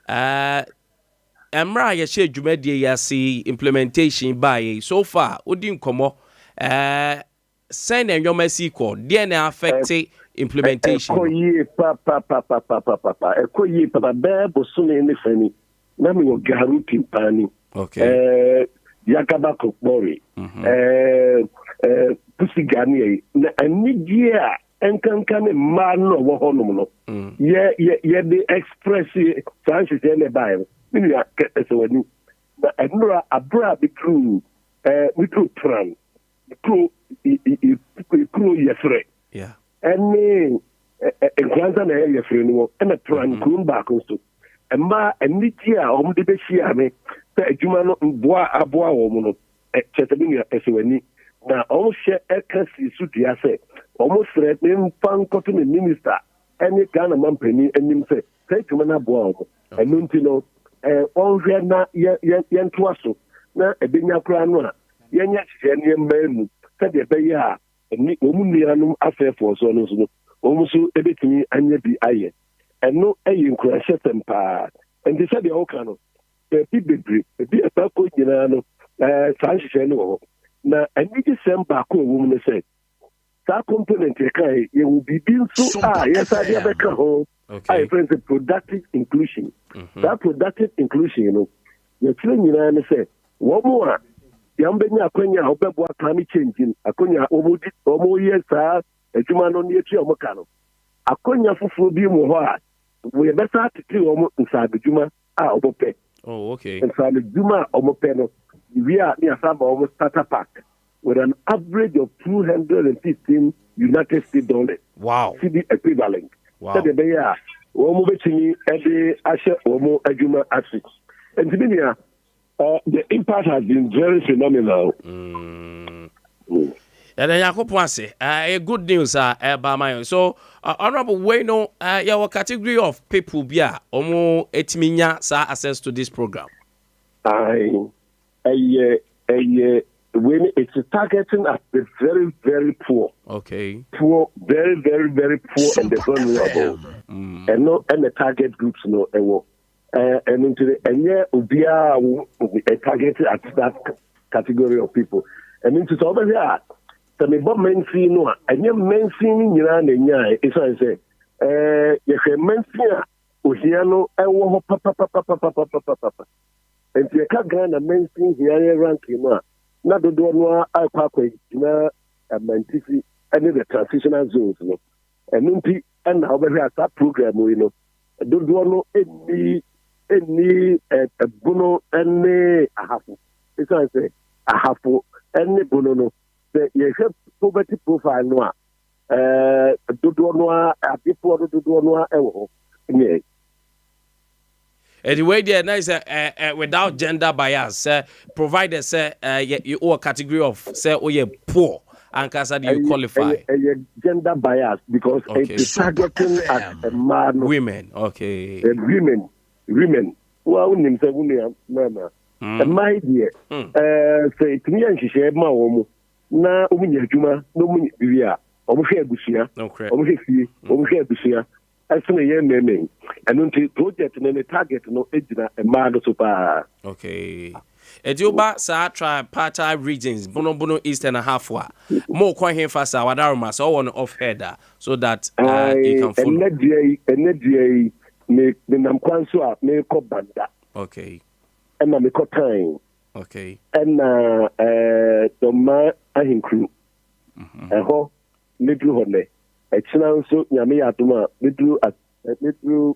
Emra, you share Jumedi, you see implementation by so far, Udin Komo, send them your messy code, DNA affected implementation. Papa, okay. Yakaba Kokbori, Pussy Gani, and Nigia, and can man no wohono. Yeah, the express Francis in the Bible. Maybe I get as a wedding. And Nora Abra be true, we true tran, true, yefre. Yeah. And me, a grandson, a friend, and a tran, coon back also. And ma, and Nigia, the Beshiame. Adwuma no boa aboa wo mu no chetabini eseweni na o hye ekasi sudia se o mo sre mfa nkoto ne minister ene Ghana mampani anim se adwuma na boa wo enunti no o hwe na ye ntoa so na ebenya kura no a yenya hye ne mbaamu se de be ya ni o mu nuanum afefo so no so o mu so ebetimi anya bi aye eno eyi nkura hye tempa enti se de o ka no Bibri, be a bako Yano, Sanshano. Now, I need to send back a woman said. That component, you will be built so yes, I have a home. I friends a productive inclusion. That productive inclusion, you know, you're telling you, say, one more. Yambenya Akonya, Obeba climate changing, Akonya Omo years, a human on the Chiomokano. Akonya for Fubi Moha. We better to kill almost inside the Juma. omope. Oh, okay. And so the Juma omope no, we are near some almost starter pack with an average of 215 United States dollars. Wow. CD equivalent. Wow. So the year, Omo Betini, Ede, Asha, Omo, Ajuma, Axis. And to me, the impact has been very phenomenal. And then Yakopon say, good news, Bama. So, Honorable Wayno, your category of people, Bia, Omo, etiminya, sa access to this program. When it's targeting at the very, very poor. Okay. Poor, very, very, very poor and the vulnerable. And the target groups, no, and into the Abia targeted at that category of people. And into over here, so me bomb men see no, and your men see me in it's I say, if a men see Ohiano, I will papa. And you can't grant a men see here ranking. Na do no akwa na amantisi ene the transitional zones no enu nti na obehwe asa program we no do no eni bono ene ahafu eso I say ahafu ene bono no the ye poverty profile no do no people do no ewo nye. Anyway, there nice without gender bias, provided you are a category of say you poor and you qualify. Gender bias because it's targeting at a man. Women, okay. Women. Well, name say women, mama. My dear, say to me and she share my home. Na umunya juma no muni bia. Omo hwe abusia. Omo hwe fie. Omo hwe abusia. Asuna ye meme and until project no target no ejina e ma do so pa. Okay. Edioba sa tripartite regions bono east and a half wa more kwan here fast wadaroma so one off header so that you can follow. Energy me nam kwan so a me ko banda. Okay. And na me ko time. Okay. And doma ahinkru. Eho nedru hone. Echina nso nyame yadoma nedru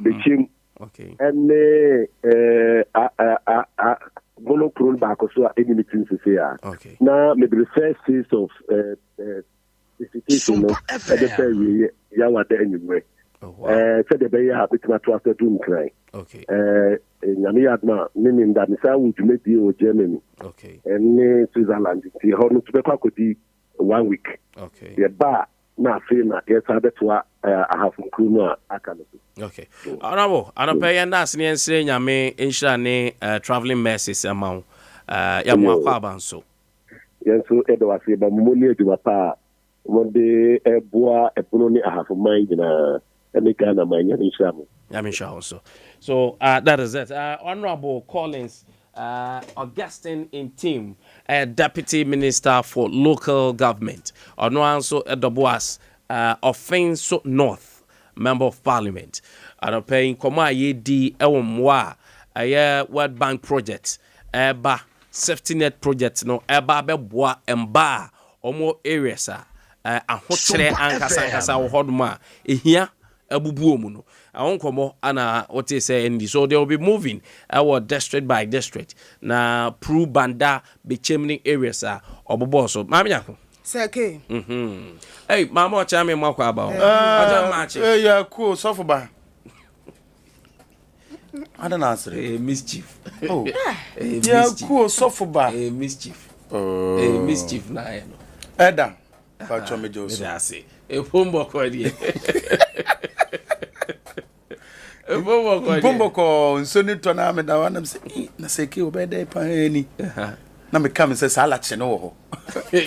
bechem okay and bono kron back so any meeting se ya okay na me the first phase of visitation no the fair ya wada anywhere said the bear bit na to after doom cry okay nyame yadoma meaning that sa would make the Germany okay and Switzerland the hono to be kwakodi 1 week. Okay. The bar na feel na yes abetwa ahafo nkunu aka no. Okay. Honorable, anope yanda asene nsre nyame enhira ne traveling mercies amount ya mo akwa banso. Yenso edo ase ba mumoni eduwa pa wonde eboa epono ni ahafo man gina ene kana man enhira mo. Nyame sha also. So that is it. Honorable Collins Augustine in team, Deputy Minister for Local Government. Ono also Edoboas Offense North Member of Parliament. Ano paying koma yedi ewomwa World Bank project eba safety net project no eba beboa emba omo areas ahokyere ankasa wo hoduma ehia abubuo mu no awonkomo ana what you say in so they will be moving our district by district na Pru Banda be chimney areas obobo so mama yako seke hey mama ocha me makwa aba yeah cool so for ba I don't answer mischief oh yeah cool so for ba mischief mischief na no eda pa chome joso say e pombo ko die Bombo ko nsoni to na me da wanam se na seke obeda pa ani na me kam se sala che no ho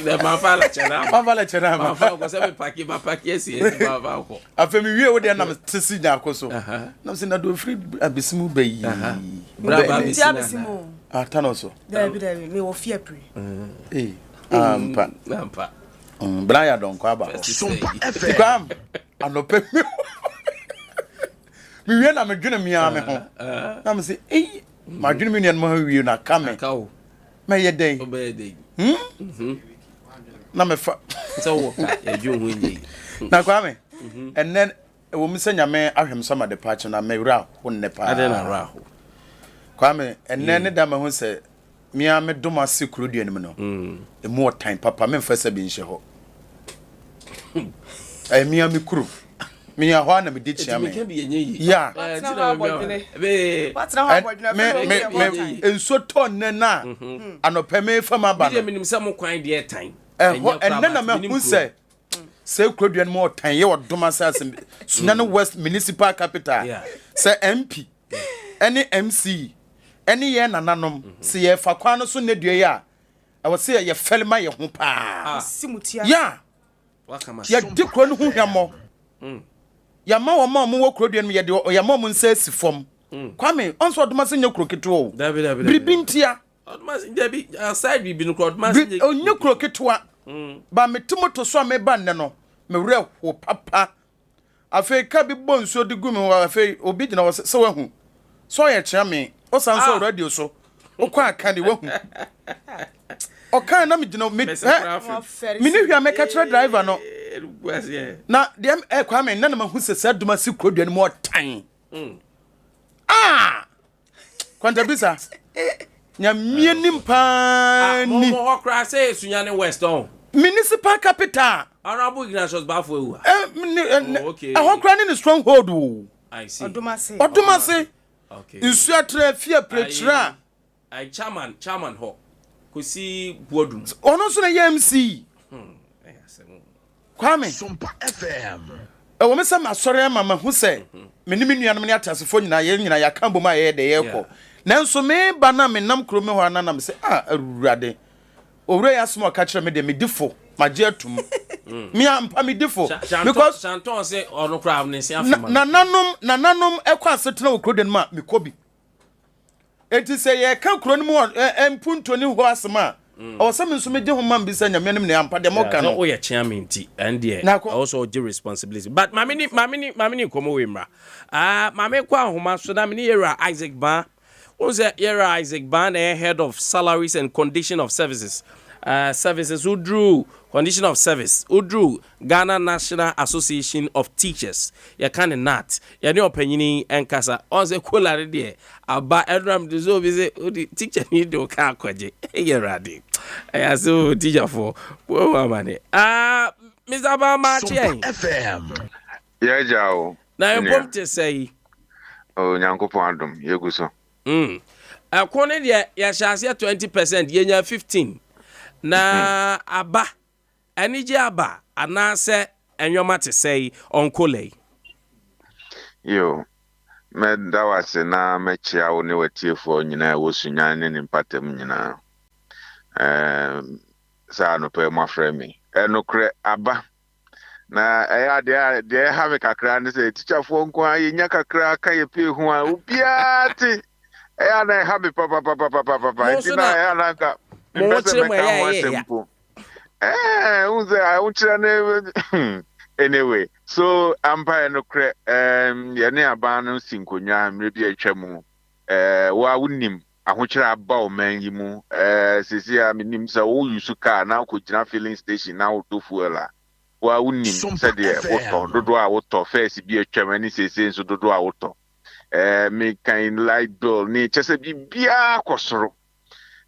na ma fa la che na ma fa ko se me paki esi ba ba ko afemi wie wo de na me tisi nya ko so na se na do free abisimu bayi bra ba abisimu tano so David me wo fie pre ampa bra ya don ko aba kwam anope mi wie na me dwene mi ame ho na me se ma dwene mi ne ma wie na kame me ye den na me fa so wo ka ya dwene ho nyi na kwame and then wo mu sɛ nyame ahwem sama de patch na mewura ho ne pa ade na ra ho kwame enne ne da ma ho sɛ mia me dom ase kurodua nim no emu otan papa me mfa sɛ bi nhye ho ai mia me kuru mia ho na me de chia me ya enso ton ne na anɔpɛ me fama ba no minim sɛ mo kwan de tan enne na me hu sɛ sɛ kurodua no mo otan ye wodom ase asem Sunyani West Municipal Capital sɛ MP any MC any ye nananom se ye fa kwan no so ne dua ya I was say ye felma ye ho pa simutia ya wakama ye di kro no ho hwamo ya ma wo ma mo wo kro dua no ye de ya ma mo nsa si fom kwame onso odoma se nya kro keto bribintia odoma se debi aside bibi no kro odoma se onye kro keto ba metimoto so me ba ne no me wure ho papa afei ka bi bonso de gumi wa afei obi gina wo se wahu so ye kya me o san so radio so o kwa aka de wahu o kan na me gina me ni hwa me ka kire driver no na dem kwa me na na mahu se saduma si kodua no mo tan kwanta bisa nya mie nimpa ni mo okra say Sunyani West on municipal capital honorable Ignatius Bafo ewu okay ahokra ni stronghold o I see odumase okay nsu atra fia prechira I chairman ho kosi bodum ono so na MC kwame Sompa FM wo me sam asore mama hu se me ni nuanom ne atasefo nyina ye nyina ya kambo ma ye de ye ko nanso me ba na me nam kro me ho ananam se awurade owure ya smo ka kire me de me difo maje atum me ampa me difo because Chanton say ono kra amnesi afama nanom ekwa setena okroden ma me kobi enti se ye ka kro no mu empunto ni ho asema o se me nso me de ho mam bisa nyame nim ne ampa de mo ka no o ye chairman ti and there also the responsibility but mamini komo we mra mame kwa homa so da me ni era Isaac Ban who's era Isaac Ban head of salaries and condition of services services who drew condition of service who drew Ghana National Association of Teachers ya kan nat ya ne opanyini enkasa on se kolare de aba edram de so be say teacher ni do ka akwaje ye rade ya so teacher for wo mane Mr. Bama FM ya jawo na yom te say o nyankopon adom yeguso akone de ya shase 20% yenya 15 na aba anije aba anase enwoma te say onkole yo me dawase na mechia wo ne watiefo nyina wo Sunyani ne mpatam nyina sa no pe mo frame enokre aba na de have kakra ne say teacher fo nko ayenya kakra ka ye pe hu a obiati na have papa ntina ya na ka anyway, so empire no cre yene abanu sinkonya mrebi atwamu wa wunim ahokyere aba o man yi mu sisi a minim sa wo yusu car na ko gina filling station na wo to fuela wa wunim se de woto dodo a woto first bi atwam ani sisi nso dodo a woto me kind light bill ni chese bibia kosoro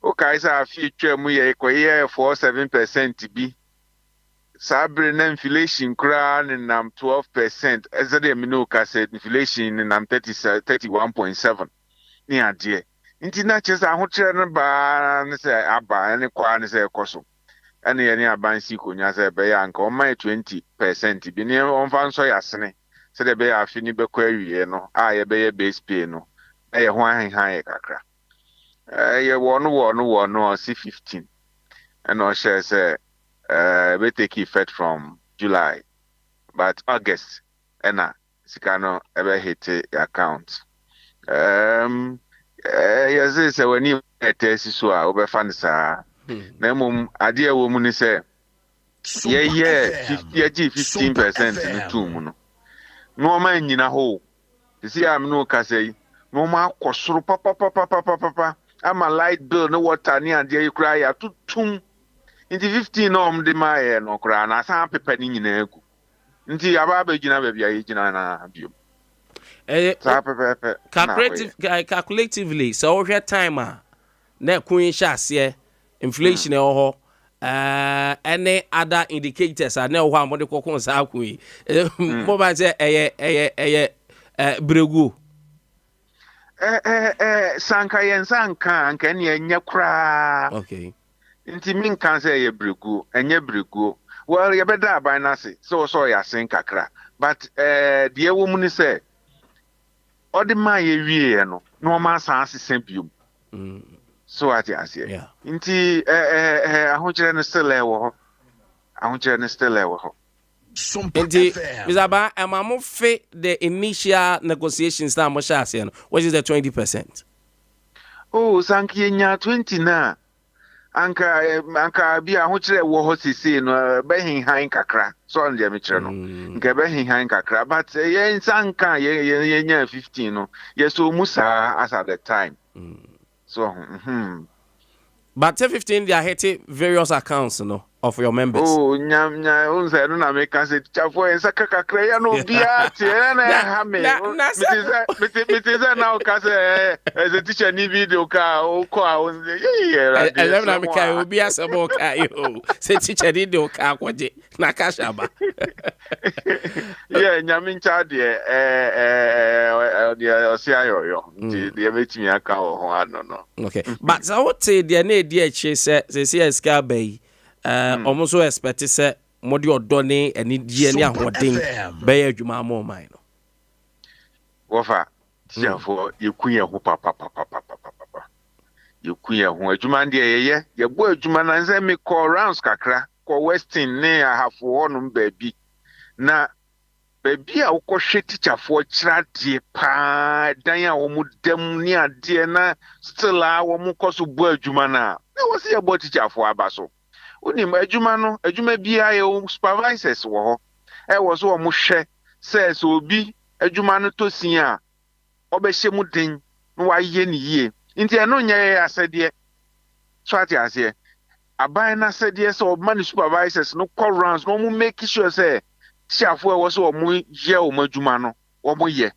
okay sa fi twam ye koye 47% bi sabre na inflation kra nam 12% ezede me no ka said inflation nam 31.7 ni ade nti na chese ahokyere no ba ne se aba ne kwa ne se koso ene ye ne aban si konya se be ya nka o mai 20% bi ne on fa nso yasene se de be ya afi ni be kwa awie no a ye be ye base pay no e ye ho ahenhan ye kakra ye wono si 15 and no share say we take effect from July but August ena sikano ebe hit account yes say when you test so a obe fan sa na mum Adea wo mu ni say ye 15% ni tu mu no no ma nyina ho see am no ka say no ma kwosoro papa ama light bill no water ni Adea kura ya tutum into 15 no de ma no kura na san pepa ni nyina egu nti aba ba gina ba bia ye gina na bio calculatively so we time na kun hye inflation e ho any other indicators are now one mode kokon sa kun mo ba say bregu sanka yen sanka anka ne enya kra okay nti min kan say ye bregu enye bregu well ye beda aban na se so ya sen kakra but the woman ni say odi ma ye wie no no ma san asesen biom so ati asie nti ahonkyere no still ewo ho Indeed, Mr. Amamu fit the initial negotiations that much as which is the 20%. Oh, sanki nya 20 na. Anka bi ahonkyere wo ho sisi no be hinhan kakra. So on the metre no. Nka be hinhan kakra, but ye sanka ye nya 15 no. Ye so musa as at the time. So But 15 they are hitting various accounts, of your members. Oh, nya unse no na make say chafo en saka kakra ya no bia te na ha me. It is now ka say as a teacher ni video ka o ko a on yeah. Ele na me kai obi asebo kai o. Say teacher ni do ka kwaje na ka shaba. Yeah, nyame ncha de osiayo. The betimi aka ho ano no. Okay. But so what say the na di eche say ska bay almost expect say modi odone ani die ani ahoden be adwuma mo man no wofa tiafo yekuye ho papa yekuye ho adwuma de ye bo adwuma na nse me call rounds kakra ko western ne ahafo honum baabi na baabi a wokɔhwe tichafo kyira de pa dan a wo mu dam ni ade na still a wo mu kɔso bo adwuma na wo se ye bo tichafo aba so unim adwuma bia ye supervisors wo ho wo so wo mo hwɛ sɛ obi adwuma no to sin a obɛhye mu den no wa ye ne yie nti ɛno nyɛ asɛdeɛ so ate ase aban na asɛdeɛ sɛ obma ne supervisors no call rounds no mo make sure sɛ tiafo wo so wo mo ye wo adwuma no wo mo ye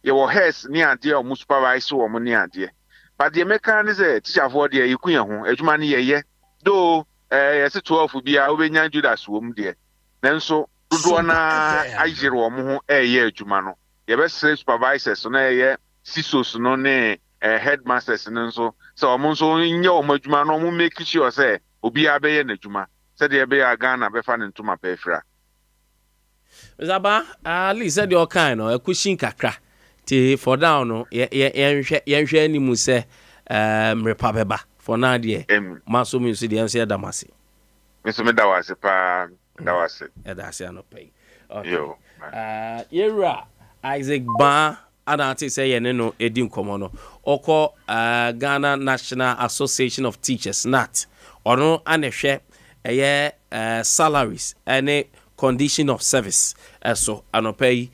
wo heads ne ade wo mo supervise wo mo ne ade but the mechanic sɛ tiafo de yekunya ho adwuma ne ye do yes 12 bia obenya Judas wom de nanso dodo na ayire wo mo ho ye adwuma no ye be supervisors no ye sisos no ne headmasters no so o mo so nye o adwuma no mo make sure say obi abeye na adwuma say de be ya Ghana be fa ne ntoma pa afira Zaba ali said your kind no ekushin kakra ti for down no ye hwe ani mu say repabeba for now there maso mi so dey answer damase me so me dawase pa dawase dawase no pay okay yo yera Isaac Ba anati say ye no edi nkomo no okọ Ghana National Association of Teachers NAT ono anehwe eye salaries and condition of service so anopay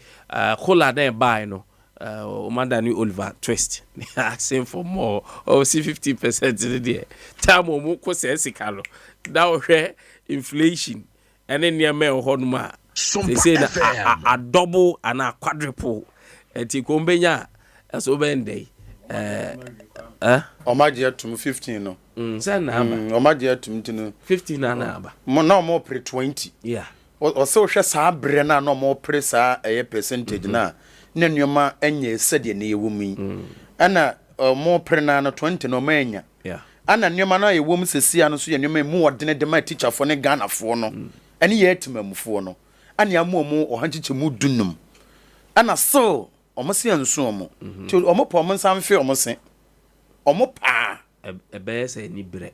kola den buy no Madani Oliver Twist asking for more see 50% there time mo ko sensika no that we inflation and then near me honuma they say a double and a quadruple enti kombenya so bende omaje atum 15 no say na aba omaje atum tinu 15 na aba mo na mo pre 20 yeah o se o hwe sa bre na no mo pre sa percentage na na nneoma enye sede na yewumi ana mo pre na 20 no manya yeah ana nneoma na yewum sesia no so ye nneoma mu odene de ma teacher fo ne Ghana fo no ene ye etimamufo no ana amu ohanchiche mu dunum ana so omo se anso omo ti omo po omo nsamfe omo se omo pa ebese ni bre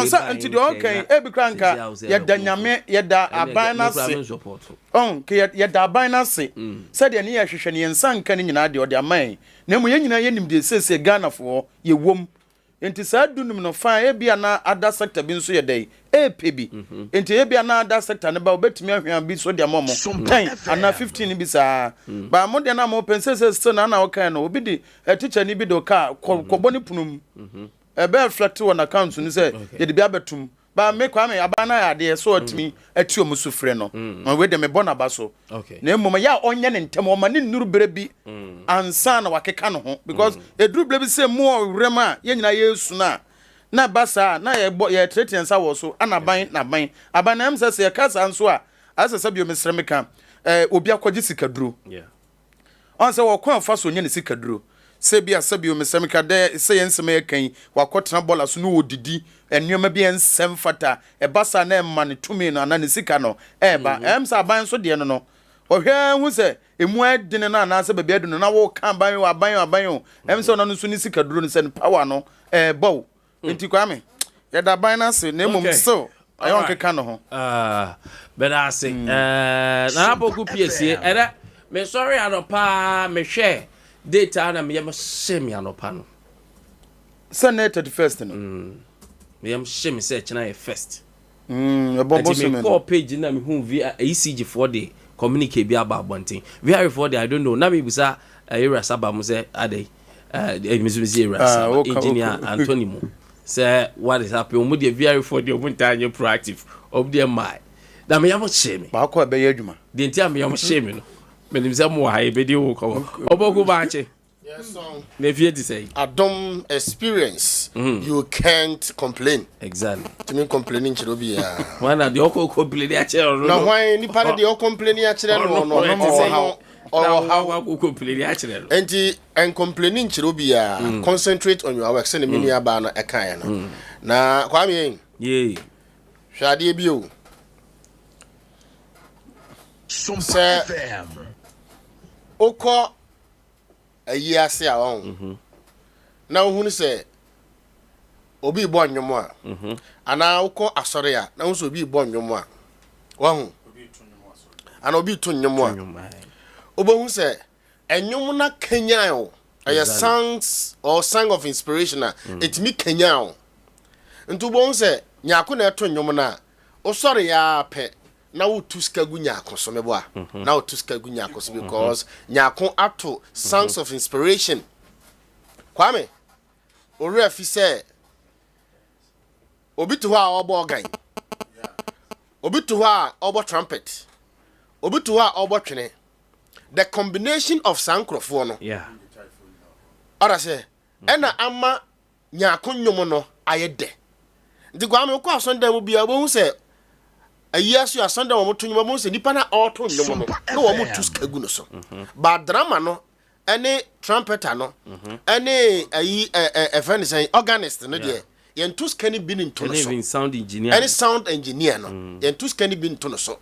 sa anti de okay ebi kranka ye da nyame ye da aban na se ke ye da aban na se se de ne ye hwehwe ne nsanka ne nyina de ode aman na mu ye nyina ye nim de sese Ghana fo ye wom enti sa dunum no fa ebia na ada sector bi nso ye dai epebi enti ebia na ada sector ne ba obetimi ahwan bi so de amomo 10 ana 15 bi sa ba mo de na mo pensese so na na okay no obi di teacher ni bi do ka koboni punum ebe reflect on account ni say ye de bia betum ba me kwa me aba na ade so otimi ati omusu frɛ no we de me bona ba so na emom ya onye ne ntem o ma ne nuru bere bi ansa na wakeka no ho because eduru bere bi se mu owrem a ye nyina yesu na basa na ye tretiensa wo so anaban na ban aba na em se ye kasa nso a asese bi o mesrɛ me ka obi akɔgye sikaduro on se wo kwan fa so nya ne sikaduro se bia o mesrɛ me ka de se ye nsɛm ye kan wakɔtena bola so no odidi enwema bi ensɛm fata basa na emma ne tumi no na ne sika no ba em sa ban so de no ohwɛ hu se emu adine na na se baabi adune na wo kan ban o em se no no so ne sikaduro no se ne power no bow enti kwa me ye da ban na se na emom so ayon keka no ho but I say na apoku piesie era me sorry anopa me hwɛ data na me yam shame anopa no senated first no me yam shame say china first me call page na me hu via ECG for the communicate bi about bonting via for the I don't know na me busa era saba mo say ade mizumisi era engineer Antonimo say what is happening omo de via for the omo tanye proactive of the my na me yam shame ba ko be yadwuma de ntia me yam shame no me nim say mo ha e be di wo ko oboku ba che yes so me fie di say adom experience you can't complain exactly to me complaining chiro bi ya when na the oko complain a chero no na why ni para the complaining a chero no how complain a chero and complaining chiro bi ya concentrate on your work send me ni aba na ekan no na kwa me ye hwade bi o Sompa FM oko ayi ase a won na ohunu se obi bo nwom a ana oko asore a na so obi bo nwom a won ana obi to nwom a obohu se enwom na kenyan o songs or song of inspiration a etimi kenyan o ntu bo hu se nyako na eto nwom na osore ya pe na wo tuska gu nyako so mebo a na wo tuska gu nyako so because nyako ato songs of inspiration kwame ori afi se obi to ha obo organ obi to ha obo trumpet obi to ha obo twene the combination of sankrofo no ora se ena ama nyako nyomo no ayede ndi kwame ko asonda mu bia bo hu se ayesu asonda wo moto nyuma mo se nipa na auto nyomo no na wo moto skagu no so ba drama no ene trumpeter no ene ayi evangelist organist no de yen to skani bi nto no so ene sound engineer ene sound engineer no yen to skani bi nto no so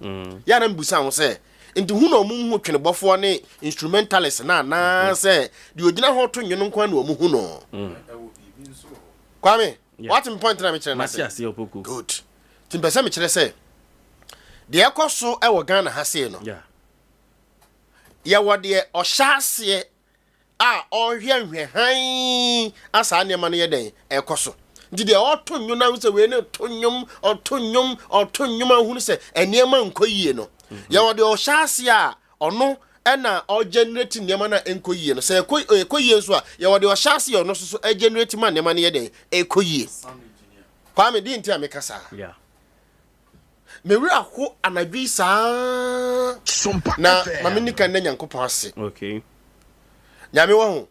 ya na mbusa ho se nti hu no mu hu twene bofo ne instrumentalist na se de ogina ho to nyono kwa na mu hu no kwame what point na me kire na se good timpesa me kire se de ekoso e wo Ghana ha se no ya wo de ohyase a ohwe han asa ne ma no ye den ekoso ndi de oto nyu na se we ne to nyum ahunu se enema nkoyie no ya wo de ohyase a ono ena o generate nema na enkoyie no se ekoyie nso a ya wo de ohyase ono so e generate ma nema no ye den ekoyie kwa me di nti amekasa mewi aho anadwi saa na mamenika na nyankopon ase okay nyame wo ho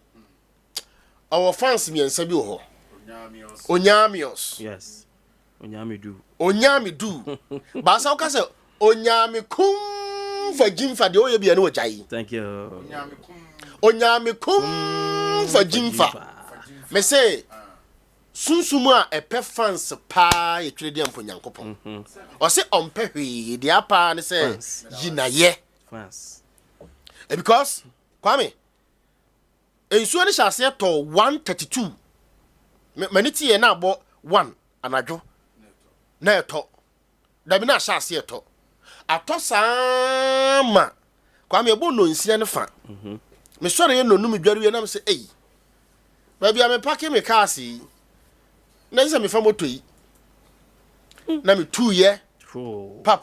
our fans miensa bi wo ho onyamios yes onyamidu ba sa o ka se onyamikum fa jimfa de oye bia ne wajai thank you onyamikum fa jimfa me say sunsumu a epe fans pa yetwere dia mpo nyankopon o se ompe hwe dia pa ne se yinaye fans because kwame ensuo ne hyase to 132 maniti ye na abo 1 anadwo na eto da bi na hyase eto ato sama kwame ebo no nsia ne fa me sore ye no num dware ye na me se ei ba bia me pake me kaasi na isa me fa moto yi na me tu ye pa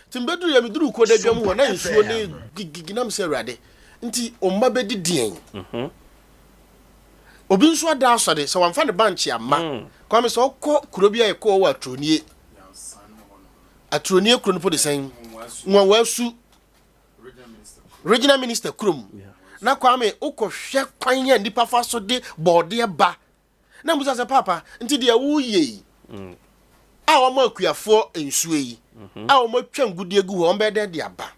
timbedu ya me duru ko da dwam ho na nsuo ne giginam se rade nti omma bedi dien obi nso ada asɔre sɛ wɔmfa ne bank ama kwame sɛ ɔkɔ kuro bi a yɛkɔ wɔ atronie kuro no po de sɛn nwa wasu regional minister krom na kwame ukɔhwɛ kwan ya nipa fa so de bɔɔde ba na musa sɛ papa nti de wo ye a wɔn akuafo nsuo yi a wɔn atwa ngudie gu hɔ wɔn bɛda de aba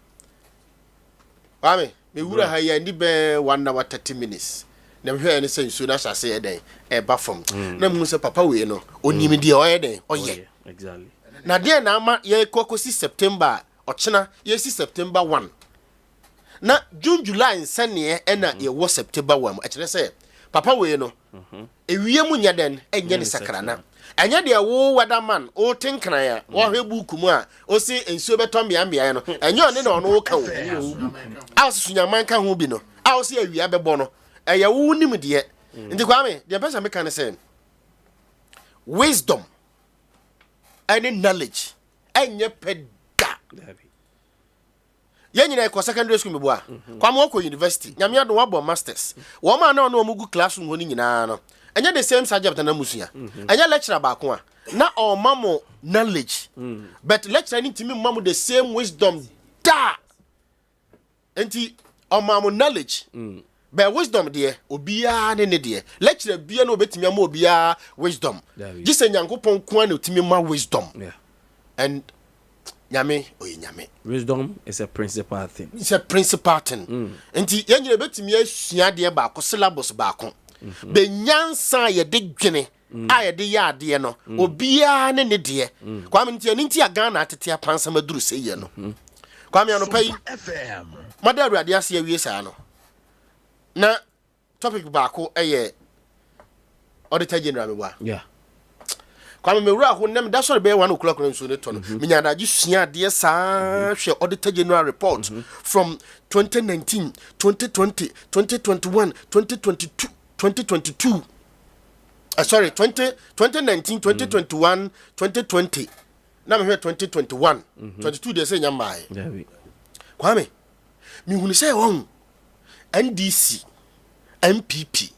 kwame me wura ha ya ndi bɛ 1 hour 30 minutes na hwɛ ne sɛ nsuo na hyase yɛ den ɛba fam na mu sɛ papa wei no onim de ɔyɛ den ɔyɛ exactly na de na ama yɛ kɔkɔsi September ɔkyena yɛsi September 1 na June July nsɛneɛ ɛna yɛwɔ September 1 ɛkyerɛ sɛ papa wei no ewie mu nya den ɛnyɛ ne sakrana ɛnyɛ de wo weatherman o tenkran ya wo hwɛ buku mu a o si nsuo bɛtɔ mbea no ɛnyɛ ɔne na ɔno wo ka wo a Sunyaman ka ho bi no a o si awia bɛbɔ no ɛyɛ wo nim deɛ nti kwame deɛ pɛsɛ meka ne sɛ wisdom and knowledge ɛnyɛ pɛda yɛn nyina ɛkɔ secondary school meboa kwame wɔkɔ university nyame ado wabɔ masters wɔn ma na ɔno ɔmo gu classroom hɔ ni nyinaa no ɛnyɛ the same subject na musua ɛnyɛ lecturer baako a na ɔma mo knowledge but lecturer ni ntimi ma mo the same wisdom da enti ɔma mo knowledge but wisdom deɛ obiara ne deɛ lecturer bia na obetimi ama obiara wisdom gise nyankopɔn koa na otimi ma wisdom and nyame oye nyame wisdom is a principal thing enti yɛnyina betimi asua deɛ baako syllabus baako be nyansa ye de dwene a ye de ya ade no obiara ne ne de kwame nti agana atete apansa maduru sɛ ye no kwame anopai madaru ade ase awie saa no na topic baako ɛyɛ auditor general mewa kwame mewura ho nem da sɔre bɛyɛ 1 o'clock na nso ne to no menya adagye sua ade saa hwɛ auditor general report from 2019 2020 2021 2022 2019 2021 2020 na me 2021 22 de say nyambae kwame mi hunu say won NDC MPP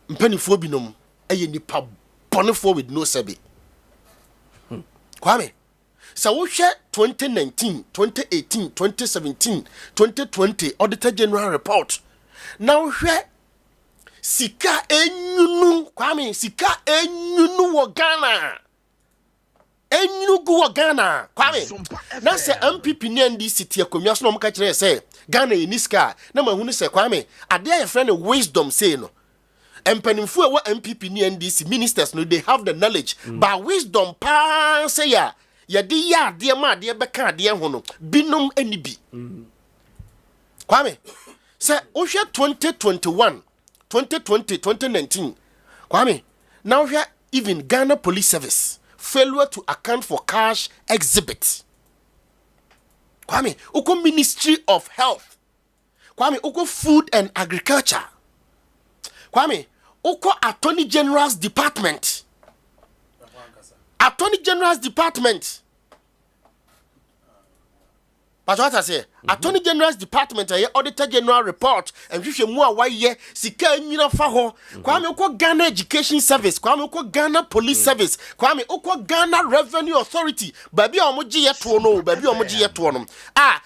mpanifo binom eye nipa bonefo with no sabi kwame so wo hwɛ 2019 2018 2017 2020 auditor general report now hwɛ sika enyunu kwame sika enyunu wo Ghana enyunu gu wo Ghana kwame na se MPP ni NDC tie komia so no mka kire se Ghana yiniska na mahunu se kwame Adea your friend wisdom say no empanimfu ewa MPP ni NDC ministers no they have the knowledge but wisdom pa say ya di ya de ma de beka de ho no binom anibi kwame say ohwe 2021 2020 2019 kwame now here even Ghana Police Service failure to account for cash exhibit kwame uko Ministry of Health kwame uko Food and Agriculture kwame uko Attorney General's Department but what I say Attorney General's Department Auditor General report and hwehwe mu a waye sika nyina fa ho kwame uko Ghana Education Service kwame uko Ghana Police Service kwame uko Ghana Revenue Authority baby omoji yeto no baby omoji yeto no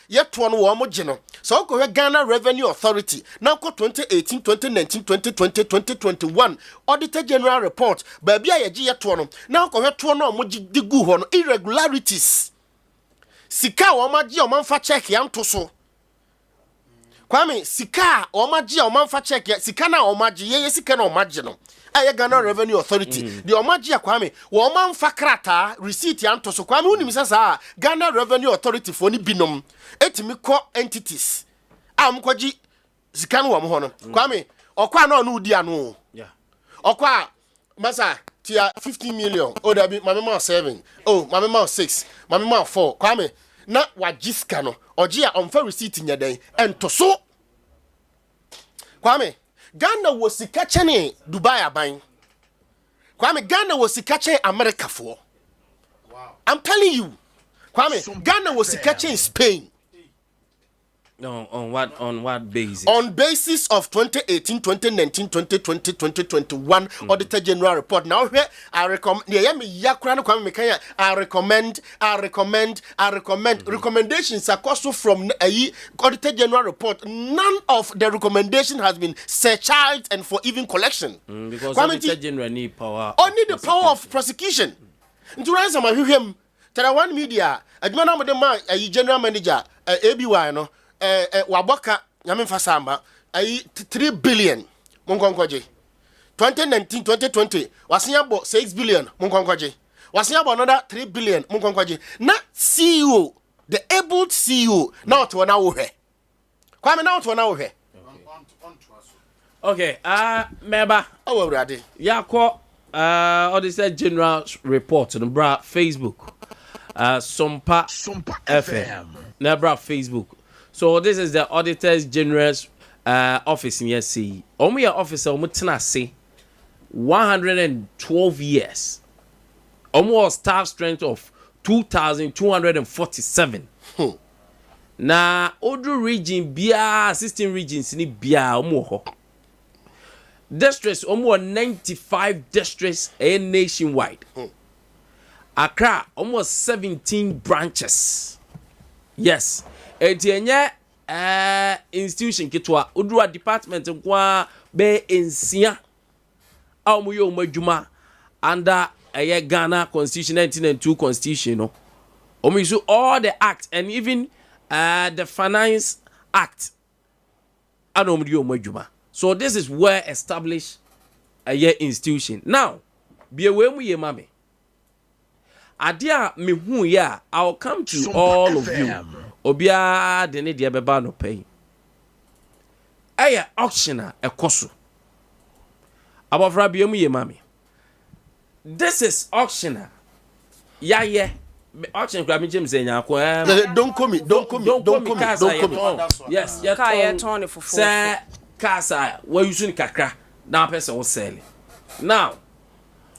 yeto no wo omoji no so uko Ghana Revenue Authority na uko 2018 2019 2020 2021 Auditor General report baby ayeji yeto no na uko yeto no omoji digu ho no irregularities sika omaji omanfa check ya ntoso kwame sika omaji omanfa check ya sika na omaji ye sika na omaji no aye Ghana Revenue Authority the omaji ya kwame wo omanfa krata receipt ya ntoso kwame unim sasa Ghana Revenue Authority for ni binom etimi ko entities amkwaji sika no wo ho no kwame okwa na onu udi anu okwa masa tia 15 million o da bi mama ma 7 mama ma 6 mama ma 4 kwame na wajiska no oji a onfa receipt nyadan entoso kwame Ghana was sika chene Dubai aban kwame Ghana was sika chene America for I'm telling you kwame Ghana was sika chene Spain No, on what basis? On basis of 2018, 2019, 2020, 2021 Auditor General report. Now here I recommend. I recommend. Recommendations are also from a Auditor General report. None of the recommendation has been surcharged and for even collection. Because Auditor General need power. Only the power of prosecution. To answer my him, Tarawan Media, a general manager, ABY, no. Waboka Yamin Fasamba 3 billion Munkonkwaji 2019 2020 wasiabo 6 billion Munkonkwaji wasiabo another 3 billion Munkonkwaji na CEO the able CEO now to na wo hwe kwame now to na wo hwe okay meba awurade yakọ Auditor General report no bra Facebook Sompa FM na bra Facebook. So this is the Auditor's General's office in YC. Omu officer omu tena se 112 years. Omu staff strength of 2,247. Na Odu region bia assisting regions ni bia omu ho. Districts omu 95 districts nationwide. Accra omu 17 branches. Yes. Etienye institution kitwa udua department kwa be ensia amuyo madwuma under Ghana Constitution 1902 Constitution no omisu all the act and even the Finance Act anomuyo madwuma. So this is where established a institution. Now be we mu ye mame Adea me hu ya I'll come to all of you. Obia de ne de beba no pay. Aya auctioner ekoso. Abofra biemu ye mami. This is auctioner. Yeah. Auction grab me James enya ko. Don't call me. Yes, yeah. Ka turn for say casa where you soon kakra. Now person will sell it. Now,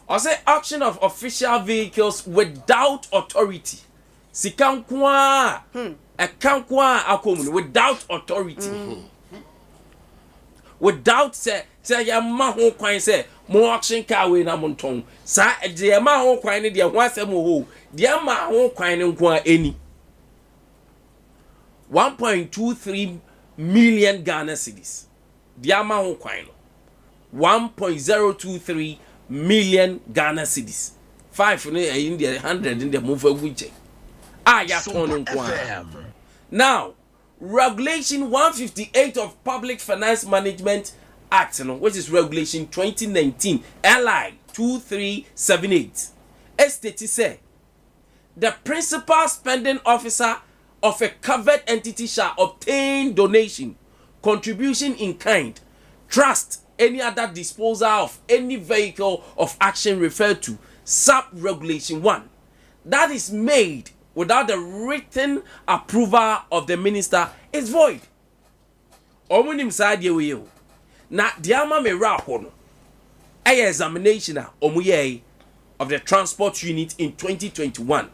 I say auction of official vehicles without authority. Sikankwa. A kankwa akomun without authority. Without say ya ma ho kwan say mo auction car we na monton. Sa de ma ho kwan ne de ho asem ho. De ma ho kwan ne nko any. 1.23 million Ghana cedis. De ma ho kwan no. 1.023 million Ghana cedis. 5 in the 100 in the move of Now, Regulation 158 of Public Finance Management Act, which is Regulation 2019 LI 2378, states say the principal spending officer of a covered entity shall obtain donation, contribution in kind, trust, any other disposal of any vehicle of action referred to sub-regulation 1 that is made without the written approval of the minister is void. Omunim side ye na diama me ra ho no examination omuye of the transport unit in 2021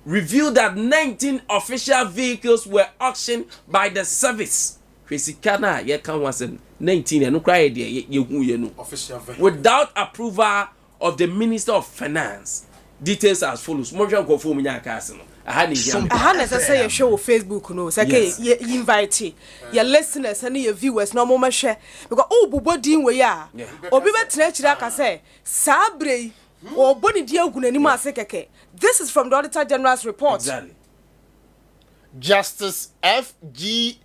revealed that 19 official vehicles were auctioned by the service. Kwesikana ye kan wasen 19 no cry ye hu ye no official vehicle without approval of the minister of finance. Details as follows. Motion confirm nya kase no. Aha say show Facebook no. Say ye invite your listeners and your viewers no mo ma hwe because obubo din we ya. Obi betra kira ka say sabre oboni dia ogunani ma ase keke. This is from the Auditor General's report. Exactly. Justice F.G.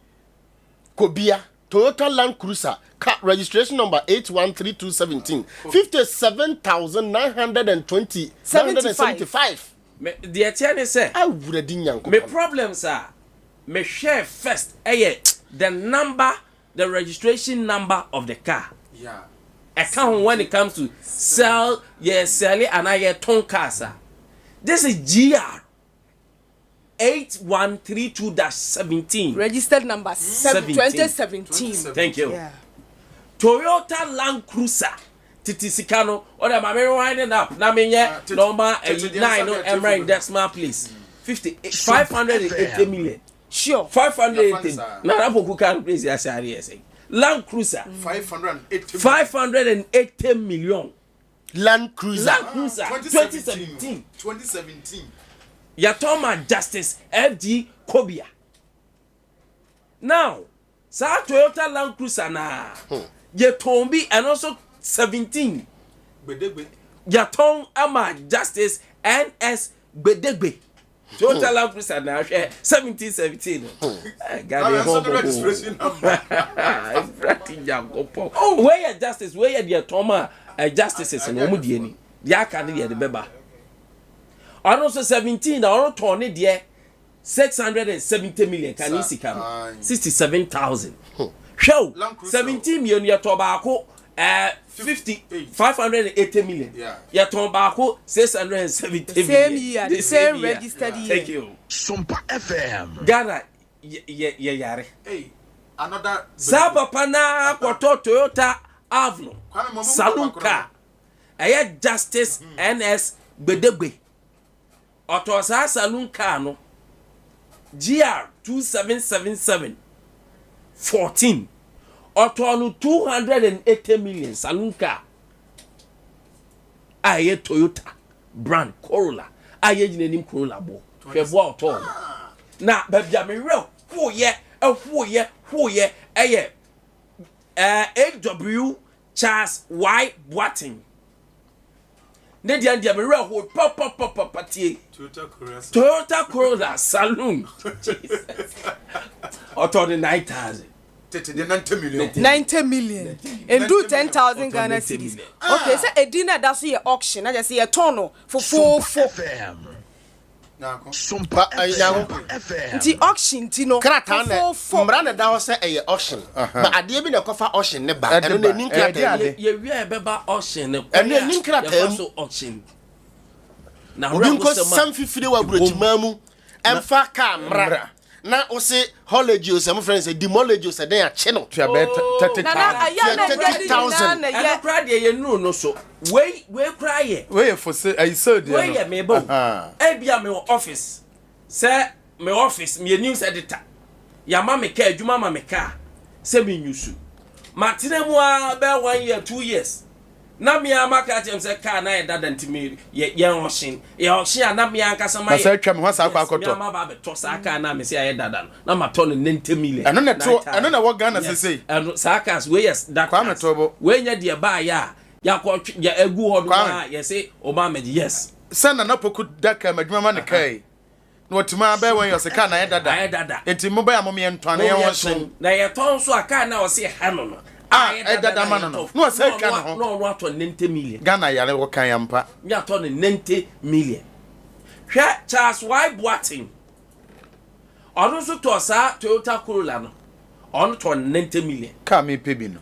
Kobia, Toyota Land Cruiser, car registration number 813217, 57,920, 775. The attorney say, I would have done my problems are, me share first, the number, the registration number of the car. Yeah. Account when it comes to sell, sell it, and I ton cars. This is GR 8132-17. Registered number 2017. Thank you. Yeah. Toyota Land Cruiser. Titi Sikano, or the Mammy winding up. Namenya, number 89, no Emra in Dexma, please. 580 million. Sure. 580. Na rapoku kan place ya share say. Land Cruiser 580 million. Land Cruiser 2017. 2017. Yatoma Justice FG Kobia. Now, sa Toyota Land Cruiser na Yatombi and also 17. Yatom Ama Justice NS Bedegbe. Toyota Land Cruiser na 1717. Where Justice, where the Yatoma Justices and Omudieni. Yaka ni the beba. And also 17, I want to turn it there 670 million. Can you see? 67,000. Show 17 million. Your tobacco 580 million. Your tobacco 670 million. Same year, the same registered year. Thank you. Sompa FM. Ghana, yare. Hey, another. Saba pana koto Toyota Avno. Saloon car. Aya Justice NS Bedegbe. Otosa saloon car no. GR 2777 14. Otonu 280 million saloon car. Aye Toyota brand Corolla. Aye jinenim Corolla bo. Febo auto. Na babia me real who ye aye AW Charles Y Boating. Ne dia me real who pop tie. Toyota Corolla saloon. Auto the 9,000. 90 million. And do 10,000 Ghana cedis. Okay, so a dinner that's your auction. I just see a tono for 4 Sompa FM. The auction, Tino. Kratane. Mbrana da wo say e auction. But ade bi na kofa auction ne ba. Eno na nin krata. Ye wi e beba auction ne. Eno nin krata so auction. Na obi nko sam fifire wa burochimamu. Emfa camera. Na o say holiday some friends say demology say den a che no. 30,000. Na cry dey ye no so. We cry ye. We for say I said we ye me bo. E bia me office. Say me office me news editor. Ya ma me ka adwuma ma me ka. Say me nyusu. Matenemu a be 1 year 2 years. Na me amaka chem say ka na e dada ntimi ye hoshin. Ye hoshin na me anka sama ye. Na say twam ho sa akwa akoto. Me ma ba be to sa ka na me say ye dada no. Na ma to no 90 million. Eno na wo Ghana say. Eno sa ka we yes that. Kwa me tobo. We nya de ba ya. Ya ko ya egu ho no ye say o ma me yes. Send na poku daka madwuma ma ne kai. No tima ba wen yo se ka na ye dada. Enti mo ba ya mo me ntwane ye hoshin. Na ye ton so aka na o say ha no. Dada man no. No say ka no. No to 90 million. Ghana yare wo kan yampa. Ya to 90 million. Hwa Charles Y Boating. Ono so to sa Toyota Corolla no. Ono to 90 million. Ka me pebi no.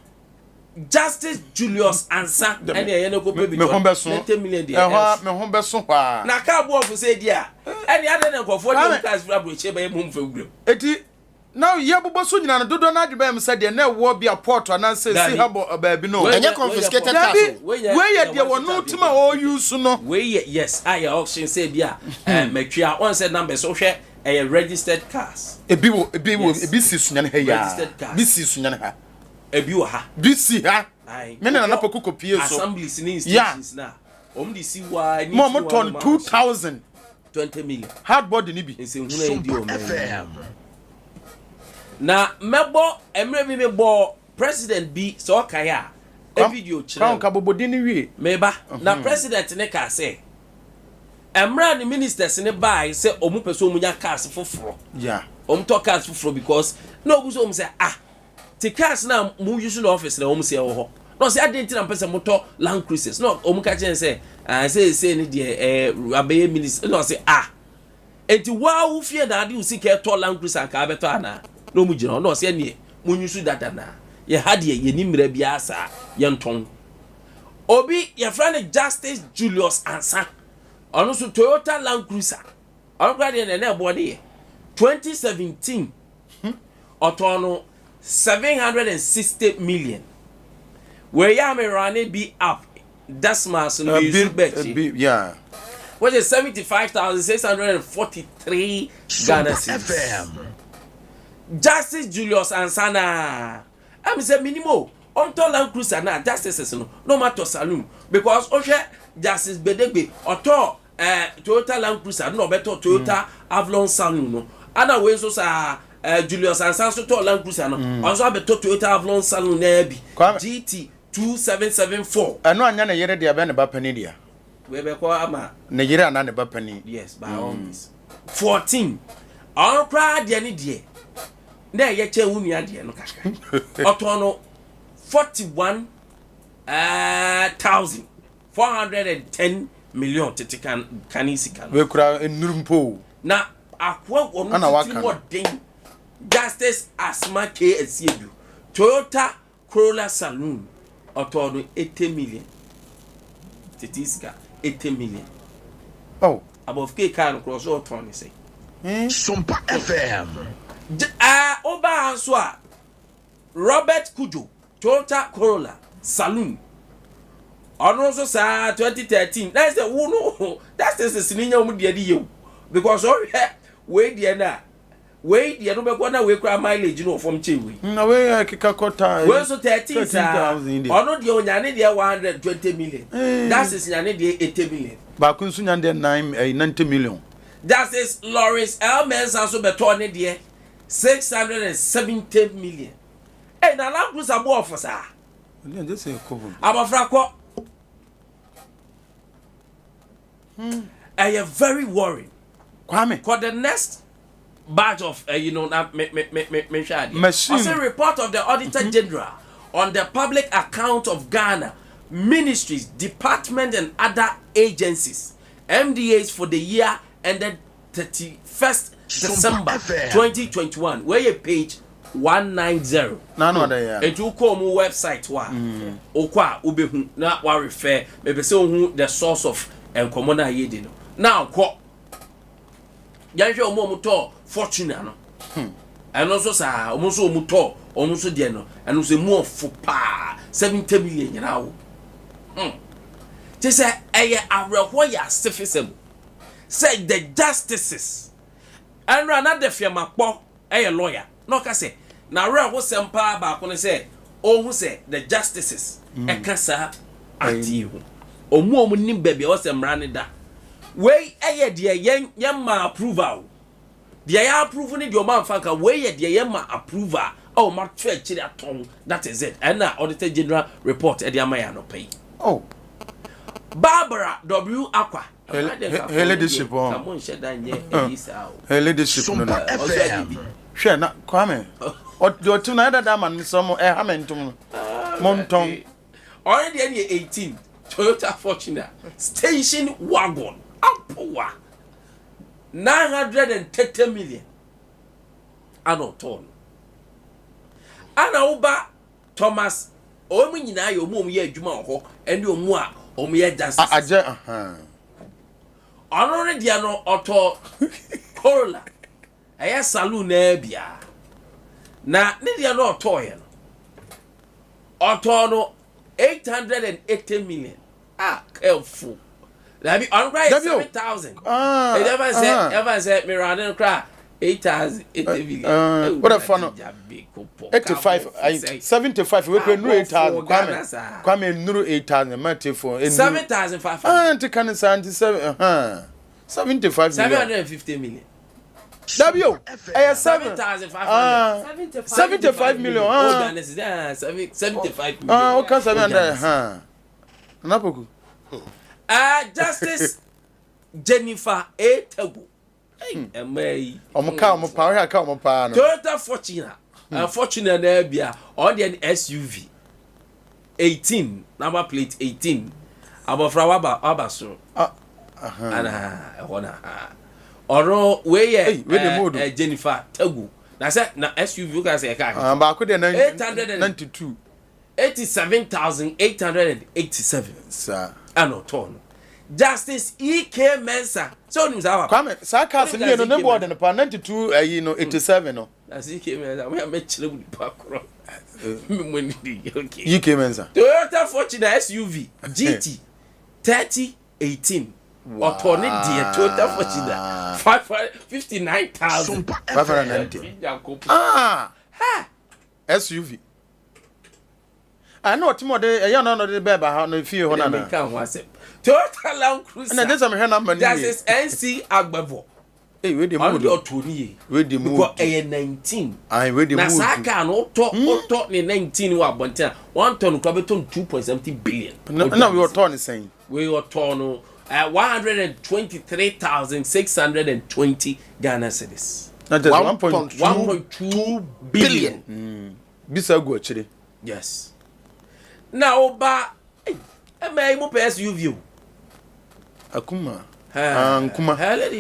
Justice Julius Ansa ene ye no ko pebi. Me hombe so 90 million dey. Me hombe so pa. Na ka bo of say dia. Ene ade na ko for dem cars fra broche ba mu mfa gurem. Eti now ye bobo so nyina no dodo na adwe am say de na wo bia port na say see habo baabi no. Enye confiscated cars. We ye de wo no tima o use no. We yes, I auction say bia metwa on say number so hwe registered cars. Ebi si Sunyani ha ya. Bi si Sunyani ha. Ebi wo ha. Bi si ha. Me na poku kopie so. Assemblies in stations na. Di si wa ni. Mo ton 2000 20 million. Hardboard ni bi. FM. Na mebo emre bi me bo president bi so kaya e video chire ka bobodi ni wie meba na president ne ka say emra ni ministers ne buy say omu peso omu nya cars foforo to cars foforo because no ogu so omu say the cars na mu use no office na omu say ho no say identity na person motor Land Cruisers no omu ka chen say say ni de Abia minister no say enti wa wo fie na ade usika to Land Cruiser ka beto ana no mu gina no se ne munyusu data na ye hade ye ni mra bia asa ye nton obi ye friend Justice Julius Ansa ono so Toyota Land Cruiser ono grade ne ebo de 2017 otono 760 million where ya me run be up that's mass no use betchi yeah which is 75,643 Ghana cedis. Justice Julius Ansana. I'm say minimum on to Land Cruiser na justices no matter saloon because Justice Bedegbe or to Toyota Land Cruiser no better Toyota Avalon saloon no. Other ways also Julius Ansana to Land Cruiser no. Also better Toyota Avalon saloon na bi GT 2774. I know anya na yere dia be ne ba pani dia. We be ko ama na yere ana ne ba pani. Yes, by all means. 14. On cry dia ni die. Na ye che wu nua die no kakra. Otono 41,410 million tete kanisika. We kura enurumpo. Na akwa onu titi Justice Asma K Esiedu. Toyota Corolla Saloon otono 80 million. Tetiska 80 million. Oh, above K car cross all turn say. Sompa FM. Oba Answa Robert Kujo Toyota Corolla Saloon. Also sa 2013. That's the one. That's the senior you because we there na we there no be go na we cry mileage no from Chewi. Na we kika kota. We so 13,000. Ono de onyane de 120 million. That is nyane de 80 million. Ba kun so nyane de 90 million. That is Lawrence L. Mensa so beto ne de 670 million. Eh na Land Cruiser bo for sa. Just say cover. Abafra ko. I am very worried. Kwame. For the next batch of machine. Machine. A report of the Auditor General on the public account of Ghana, ministries, departments, and other agencies, MDAs for the year ended 31st December 2021. Where you page 190. No, there. And you call my website wa. Okwa ubehu na wa refer. Maybe say the source of enkomona yedi no. Now ko. Yanhwe omo muto fortune no. And also sa omo so muto omo so de no. And also more for pa 70 million nyina wo. They say eye awreho ya sefisem. Say the justices. And another firma kpo eye lawyer. No ka say na re ho sempa ba ko ne say ohun say the justices e kasa ati ho omu nim baabi o semra ne da we eye de yen ma approval de ya approve ne de o ma fanka we ye de yen ma approval o ma twa chiri aton. That is it. And na Auditor General report e de amaya no pay. Oh, Barbara W Akwa her leadership on. Come on, shed that ye her leadership no. Hwe na Kwame. O tu na da man some hamentum monton. Already any 18 Toyota Fortuner station wagon apowa 930 million anoton. Ana uba Thomas omu nyina ye omu ye adwuma ho ene omu a omu ye justice aje Honorary dia no auto Corolla aya saloon na bia na ne dia no auto ye no auto no 880 million careful that be on right 7,000 ever said me running cry 8,080 million what a fun 85 75 we can 8,000 Kwame nuru 8,000 mate for 7,500 and can 77 75 750 million W 7,500 75 million 75 million okay 700 napoku Justice Jennifer A. Tegu. Hey, Omuka no. Toyota Fortuner. Fortuner na bia on the SUV. 18, number plate 18. Abofra waba so. Ana hona. Oro we ye Jennifer Tegu. Na say na SUV ka say ka. Ba ko de 892. 87,887. Sir. Ano ton. Justice E.K. Mensa. So ni mzawa. Kwame, saka se ni no ne board no pa 92 87 no. That's E.K. Mensa. We am chile mu pa kro. Okay. E.K. Mensa. Toyota Fortuner SUV GT 3018 Ɔtɔ ne deɛ Toyota Fortuner 559,000. 590. SUV. I know Timo de no de beba ha no fie ho na na. Toyota Land Cruiser. Na just me hwe number ni. That is NC Agbavo. We the mood. We the mood. Because 19. We the mood. Na saka no to ne 19 wa bonten. One ton kwa beton 2.70 billion. No we were torn saying. We were torn 123,620 Ghana cedis. Not just 1.2 billion. Bisa go chire. Yes. Now ba may mo SUV. Akuma. Nkuma. Hello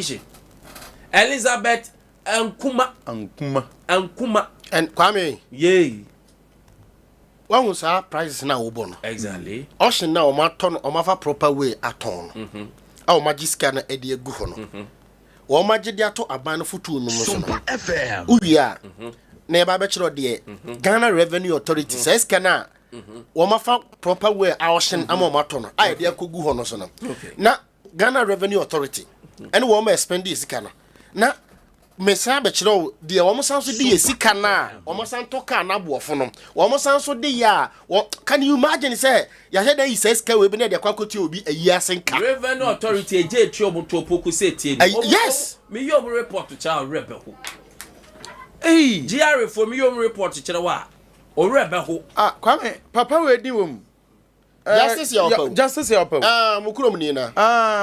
Elizabeth Nkuma. And Kwame. Yay. One was our prices now obono. Exactly. Ocean now ma ton o ma fa proper way aton. Our magiska na Adea gu ho no. Wo ma gide ato aban no futu no so no. FM. Uya. Na e ba be kiro de Ghana Revenue Authority says kana wo ma fa proper way ocean ama ma to no. Ai de akogu ho no so no. Na Ghana Revenue Authority and wo ma spend this kana. Na mesa be kiro de wo mo san so de sika na wo mo san to ka na boofo no wo mo san so de ya can you imagine say ya he dey says ka we be na de kwakoti obi ayi asenka Revenue Authority eje trio mo to poku say tie yes me yom report to child rebel ho GR for me yom report to child wa o rebel ho Kwame papa we di wom Justice Yopo. Mukurom ni na.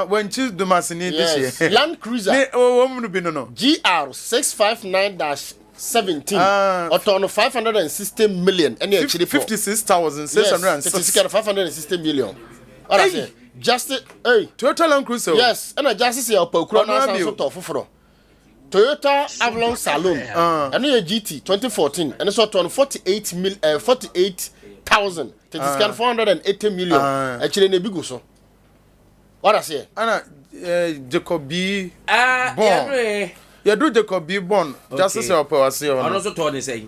When choose the Masini this year. Land Cruiser. Ne o mu bi no no. GR 659-17. Otono 560 million. Any actually 56,660. 560 million. What I say? Justice Toyota Land Cruiser. Yes, and a Justice Yopo kuro na so to foforo. Toyota Avalon Saloon. And a GT 2014 and so to 48,000. It is 480 million. Actually, ne bigu so. What I say? Ana Jacobi Bon. You do Jacobi Bon. Justice Yopo was here. I also told you say.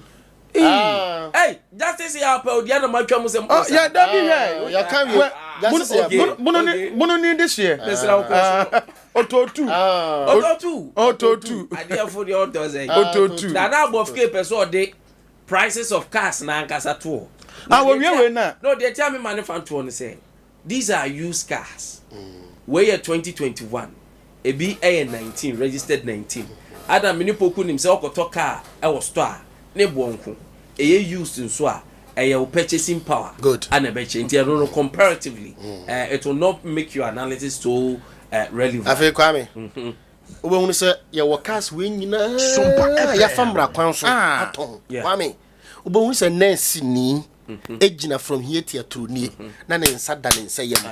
Hey, Justice Yopo, the other man come say. Oh, yeah, that be here. You can Bono this year. Oto 2. Idea for the authors. Oto 2. Na na bof ke person dey prices of cars na ankasa to. We na. No, they tell me manufacturer say these are used cars. We are 2021. Ebi A19 registered 19. Adam mini poku nim say okoto car e wo store ne bonko. Eye used nso a eye purchasing power. Good. And be change no comparatively. It will not make your analysis so relevant. Afi Kwame. Obo hunu say your workers we nyina. Sompa ya famra kwan so aton. Kwame. Obo hunu say nurse ni ejina from here to Truni na ne nsa da ne nsa yam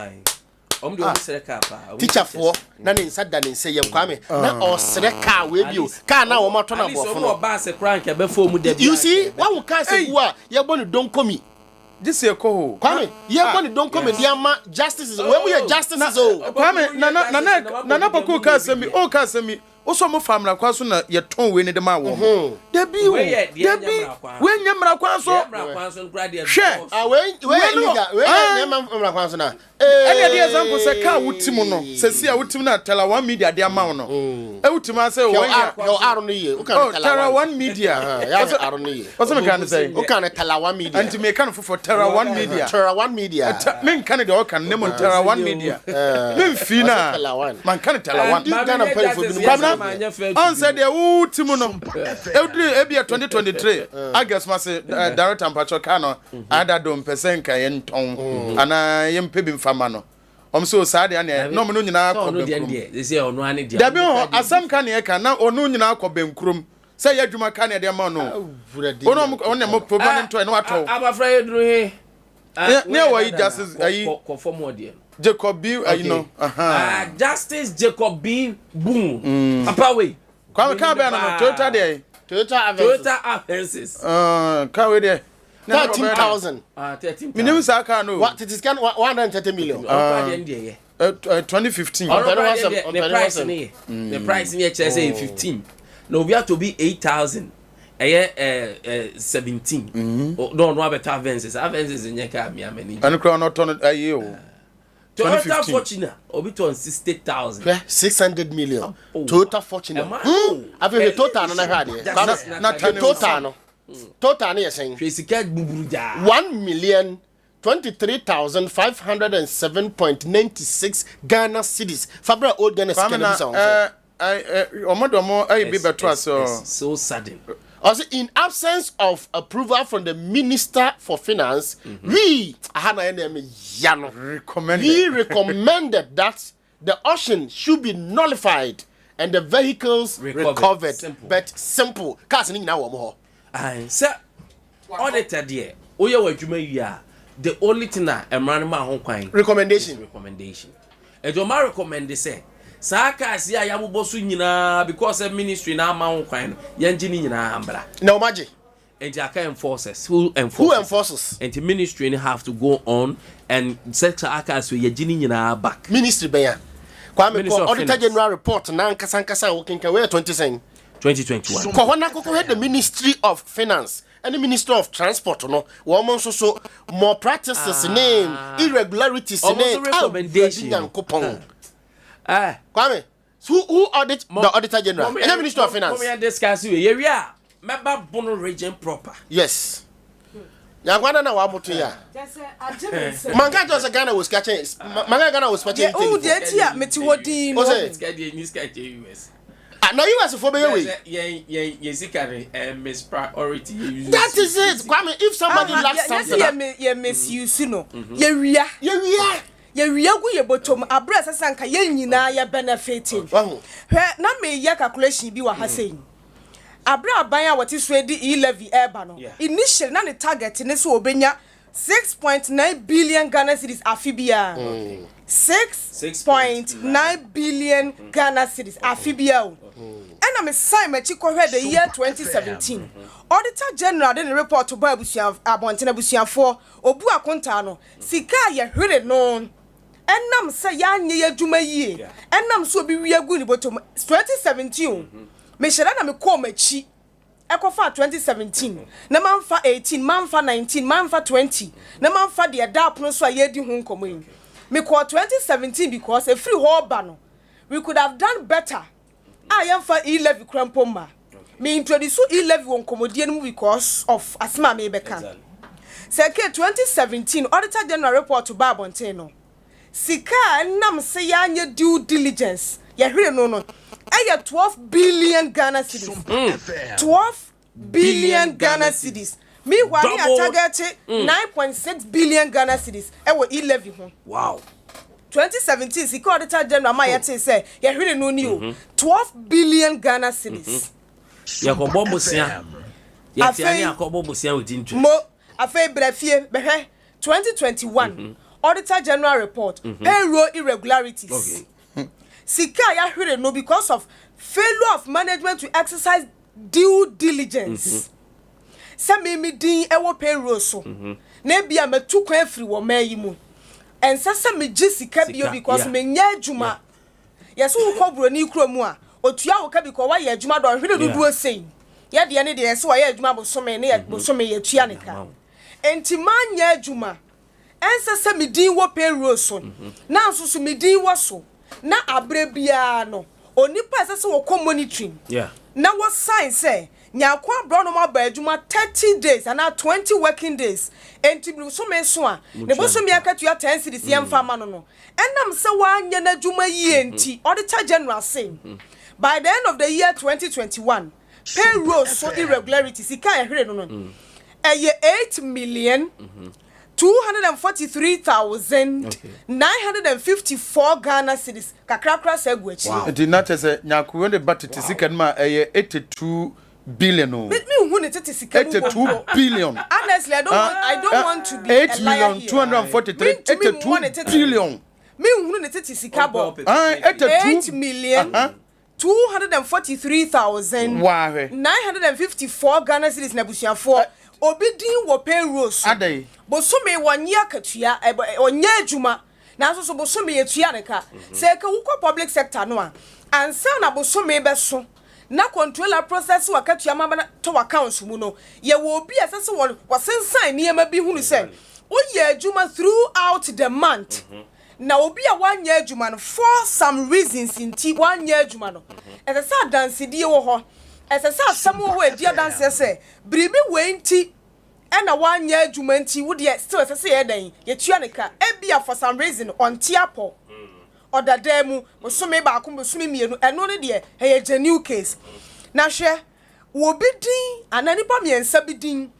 teacher for na ne nsa da ne nsa yam Kwame na osere ka we bio ka na wo mato na bofo no you see what we can say wa ye bonu don komi this year ko Kwame ye bonu don komi dia ma justice when we are justice so Kwame na poko ka semi o ka semi oso mo famra kwa so na ye ton we ne de ma wo da bi wo da bi we nyamra kwa so hwe we nyamra kwa so na any the example say ka wutim no sesi a wutim na tell one media de ma wo no e wutim a say wo ya yo aro no ye o kan tell one media ya aro no ye what's me can say o kan tell one media anti me kan for tell one media men kan de o kan nemo tell one media men fi na man kan tell one Ghana pay for bi on said the wutim no Abia 2023 August ma say director Mpacho Kano ada dom percent kan yen ton ana yem pebi mano so sad no me no nyina ko benkum they say ono ane dia da bi asam kan e kan na ono nyina ko benkum say ya dwuma kan e de ma no ono mo problem to e no ato abafra ye duru he ne wa justice ayi ko form odie Jacobi ayi no justice Jacobi boom papa we kwa ka be na Toyota de Toyota Avensis ka we de 13,000 13,000 minimum saka no what it is can 130 million 2015 the price near say 15 no we have to be 8,000 17 no better Avensis in your car me amani and crown not on ayo Toyota Fortuner obi to 60,000. 600 million. Toyota Fortuner. Have you total no na hwa de? Na total no. Total no saying. 1,023,507.96 Ghana cedis. Fabra old Ghana cedis. So sudden. Also, in absence of approval from the Minister for Finance, we recommended that the auction should be nullified and the vehicles recovered. But simple. Sir, auditor dear, the only thing that recommendation. And your recommend say. Saka si ayabubo su nyina because the ministry na ma ho kwan yanjini nyina ambra. No magic. And aka enforces who enforces and the ministry have to go on and set aka so yanjini nyina back. Ministry beya. Kwame ko Auditor General report na nkasa working ka we 2021. Ko wana ko head the Ministry of Finance and the Ministry of Transport no wo so more practices name irregularities name recommendation. Kwame, who audit the Auditor General? And the Minister of Finance. We discuss you. Yeah, member Bono region proper. Yes. Yangwana na wabutu ya. Manga just Ghana was catching. Manga Ghana was catching. Oh, dear, tia, metiwodi. Now you as a phobia way. Miss priority. That is it. Kwame, if somebody lacks something, you misuse no. Yeah. Ye wiagu ye bottom abra sasanka ye nyina ye benefiting hwe na me ye calculation bi wa ha sei abra aban a wote so edi e-levy eba no initially na ne target ne so obenya 6.9 billion Ghana cedis afibia 6.9 billion Ghana cedis afibia ena me sign machi ko hwe the year 2017 Auditor General den report to ba abusia abonten abusiafo obu akonta no sika ye hwere no enam se ya nye adwuma yie enam so obi wiagu ni bottom 2017 me hyera na me call machi ekofa 2017 na manfa 18 manfa 19 manfa 20 na manfa de dap no so ayedi hu nkomo yi me call 2017 because a free ho ba no we could have done better I am for e-levy krampoma me introduce e-levy won komodie no because of asma me beka Second 2017 Auditor General report to Babonte no sika nam se ya anye due diligence ya hwere no aya 12 billion Ghana cedis 12 billion Ghana cedis me wari target 9.6 billion Ghana cedis e wo e-levy ho wow 2017 sika Auditor General ma yete say ya hwere no ni o 12 billion Ghana cedis ya ko bombo sia ya ti ani akobo bosia odintu mo afei brafie behwe 2021 Auditor General report payroll irregularities sika ya hwere no because of failure of management to exercise due diligence some me din ewo payroll so na bia matu kwan free wo mayi mu ensasa me sika bio because me nya adwuma yeso wo kobro ni kromu a otua wo ka because wa ya adwuma do hwere dudu osei ya de ne de yeso wa ya adwuma bosome ne ya bosome ya tua ne ka enti manya adwuma ensasa me din wo payroll so na nso me din wo so na abre bia no onipa esese wo monitoring na wo sign say nyakwa bro no ma ba adwuma 30 days and 20 working days enti bi so me so a ne bo so me akatu ya 10 cedis ye mfa ma no enam se wa anya na adwuma yi enti Auditor General say by the end of the year 2021 payroll so irregularities sika ya hwere no eye 8,243,954 Ghana cedis kakrakra seguachi enti na tese nyakuwe ne batete sika ma eye 82 billion no me hu ne tete sika 82 billion honestly I don't want to be 8,243,82 billion me hu ne tete sika bo 8,243,954 Ghana cedis na busuafo obidin wo payroll so bosome wonye akatua onye adwuma na so bosome yetua ne ka se ka wukọ public sector no a ansa na bosome beso na controller process wakatua mama to accounts mu no ye wo obi asese wo sensan niema bi hunu se oye adwuma throughout the month na obi a wanya adwuma no for some reasons nti wanya adwuma no ese sa dansedie wo ho ese sa asem wo edi danse se biribi we nti na wanya adwuma nti wo de still ese se ye dan ye tua ne ka ebia for some reason on tiapo odademu bosome ba akom bosome mienu eno ne de ye genuine case na hwe wo bidin anani pa miensa bidin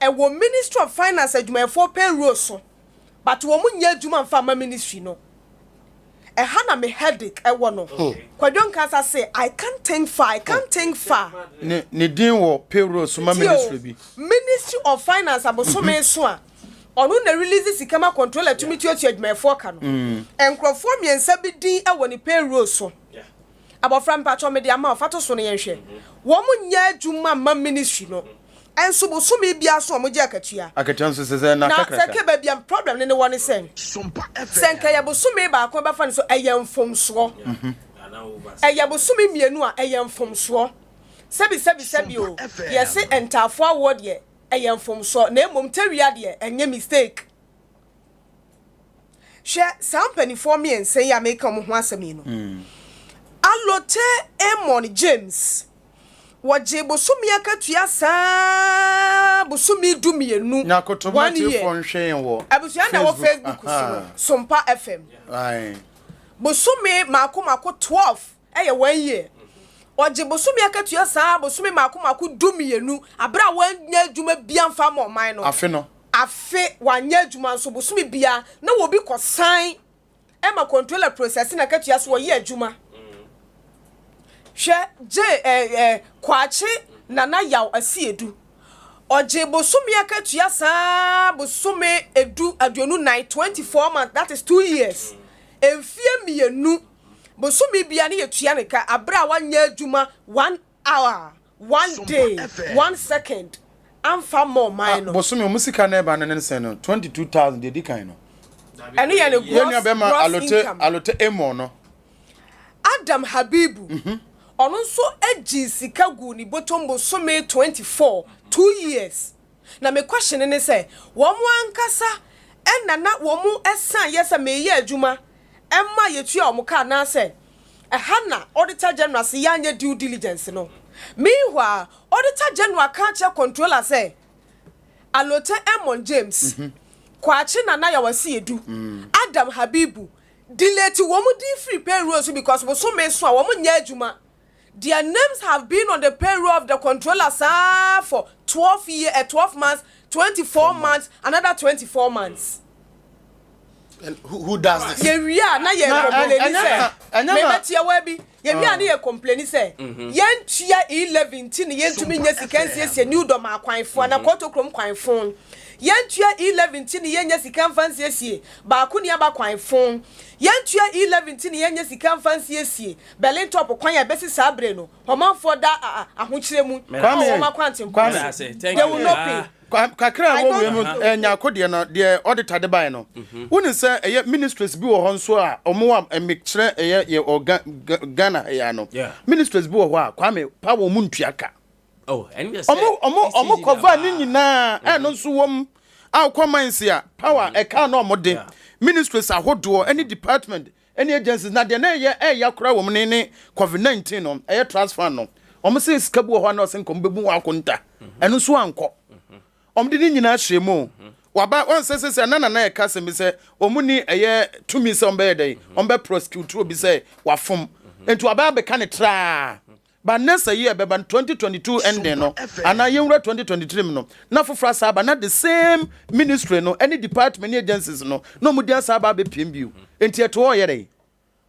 e wo Ministry of Finance adwuma for payroll so but wo munya adwuma mfa ma ministry no e hana me headache e wo no kwadon kasa say I can't think far ne din wo payroll so ma ministry bi Ministry of Finance abosome so a ono na release sikama controller to meet you adwuma for ka no enkrofo miensa bidin e wo ni payroll so abofra mpacho me de ama ofato so no yenhwe wo munya adwuma ma ministry no enso bo so me bia so mo je akatua so se na kakra na se ke ba bia problem ne woni sen Sompa FM senka ya bo so me ba ko ba fa so eyemfomso eya bo so me mienu a eyemfomso sebi o yes entafo award ye eyemfomso na emom tawia de enye mistake she sampani for me en say ya make am ho asemi no Alote Emon James waje bosumi akatua saa bosumi dumienu na kotomati fo nhwen wo abusia na wo Facebook so Sompa FM ai bosumi mako 12 eye 1 year waje bosumi akatua saa bosumi mako dumienu abra wanya adwuma bia mfa mo man no afe wanya adwuma so bosumi bia na wo bi kosan ema controller process na akatua so wo ye adwuma hwe kwachi nana yaw asiedu oje bosumi akatua saa bosumi edu aduonu 24 months that is 2 years emfie mienu bosumi bia ne yetua ne ka abra wanya adwuma 1 hour 1 day 1 second amfa mo mine no bosumi omusika na eba ne nsen no 22000 de dikan no eno ye ne gross alote emo no Adam Habibu ono nso agi sika gu ni botombo so me 24 2 years na me question ne say wo mu ankasa enna wo mu esan yesa me ye adwuma emma yetua wo ka na say ehana auditor general se yanye due diligence no meanwhile auditor general ka che controller say Alote Emon James kwachi na ya wasi edu Adam Habibu delete wo mu di free payroll so because wo so me so a wo mu nya adwuma. Their names have been on the payroll of the controller for 12 months, 24 months, another 24 months. And who does this? Yeah, na ye complain say. Me betia webi. Yeah, na ye complain say. Yen tua 11 tin yen tumi nya sika nsie new dom akwanfo na kotokrom kwanfo. Yen tua 11 tin yen nya sika mfansie sie. Ba ko ne aba kwanfo. Yen tua 11 tin yen nya sika mfansie sie. Berlin top kwan ya besi sabre no. Homanfo da ahokyere mu. Homa kwantim. They will not pay. Kakra wo we mu nya akode no de auditor de bai no woni se eye ministries bi wo ho nso a omo mekire eye Ghana ya no ministries bi wo ho a kwame pa wo mu ntuaka and yes omo cover ni nyina no nso wom a kwamansi a power e ka no omode ministries ahodo any department any agencies na de na eye akora wo ne COVID-19 no eye transfer no omo se skabu wo ho na se nkombebu wa akonta eno nso anko omdi ni nyina hwemu waba on sese na e ka se mi se omuni eye tumi se ombe dey ombe prosecute obi se wafom enti waba be ka ne tra ba nessa year be ban 2022 ending no ana yewura 2023 no na fofra saba na the same ministry no any department agencies no no mudi asaba be pmbu enti eto yere.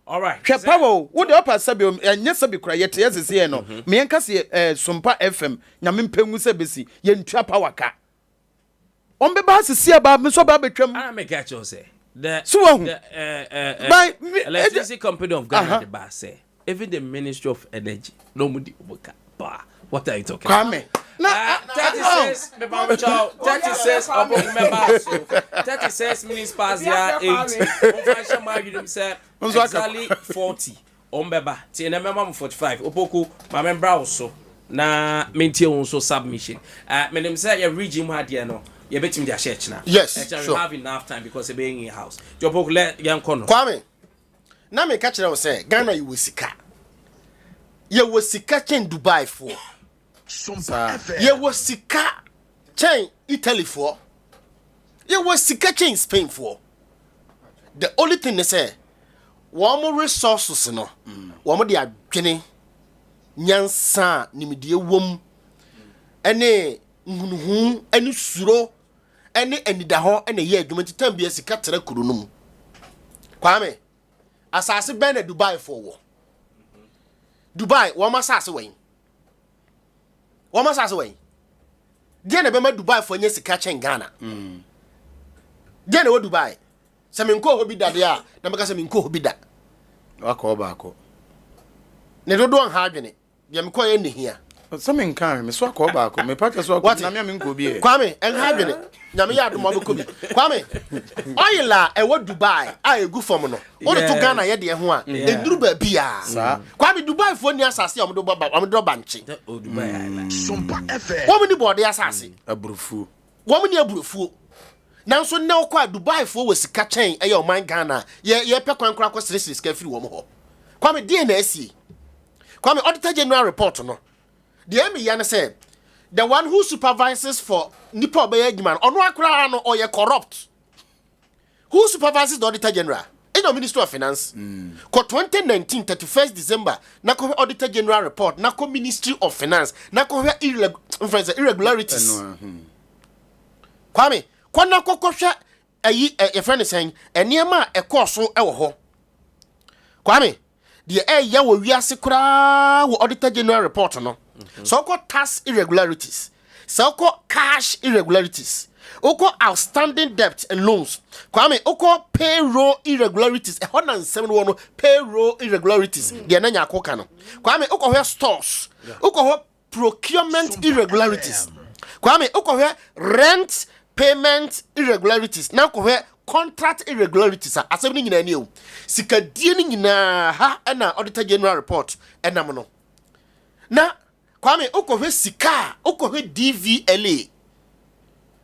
All right. Chepawo, wo de opa sabi enye sabi kura yete yesese no me enka se Sompa FM nyame mpengu se besi ye ntua power ka ombe ba sisi aba me so ba betwam I make catch you say the electricity company of Ghana the bar say even the Ministry of Energy no mudi oboka ba what are you talking about? Na 36 obo member so 36 minutes past ya 8 financial margin say exactly 40 ombeba ti na member 45 opoku ma member also na maintain so submission menim say your regime had here no you bet him their church now. Yes, we sure. have enough time because they're being in house. Your book let young corner. Kwame, now me catch them say Ghana you will sika. You will sika chain Dubai for. You will sika chain Italy for. You will sika chain Spain for. The only thing they say, one more resources no, one more they are getting. Nyansa nimidie wom ene nhunhu ene suro ene enida ho ene ye adwuma titam bia sika tere kurunum Kwame asase ben na Dubai for wo Dubai wo ma asase wen die na be ma Dubai for nya sika chen Ghana die na wo Dubai se me nko ho bi dade a na me ka se me nko ho bi da wako ba ko ne dodo an ha adwene bia me ko ye ne hia some in can me so ko ba ko me pacha so ko na me nko bi e Kwame en ha adwene na me ya do mo be ko bi Kwame oila e wo Dubai a egu fom no o to Ghana ye de ho a eduru ba bia Kwame Dubai fo ni asase o mo do ba nche o Dubai Sompa FM wo mo ni bode asase aburufu wo mo ni aburufu nanso ne o kwa Dubai fo we sika chen e ye o man Ghana ye pe kwankra ko sere sika firi wo mo ho Kwame die na asi Kwame Auditor General report no the emi ya say the one who supervises for nipa obey adwuma ono akra no or ye corrupt who supervises the Auditor General in the Ministry of Finance ko 2019 31st December na ko Auditor General report na ko Ministry of Finance na ko irregularities Kwame kwana kokosha ayi e friend saying eniema e course e wo ho Kwame the ya wo wiase kura wo Auditor General report no so ko tax irregularities so ko cash irregularities oko outstanding debt and loans Kwame oko payroll irregularities e honan nsem no payroll irregularities de na nya akoka no Kwame oko hwe stores oko hwe procurement irregularities Kwame oko hwe rent payment irregularities na ko hwe contract irregularities asem ni nyina ni o sikadie ni nyina ha na Auditor General report enam no na Kwame okohwe sika okohwe DVLA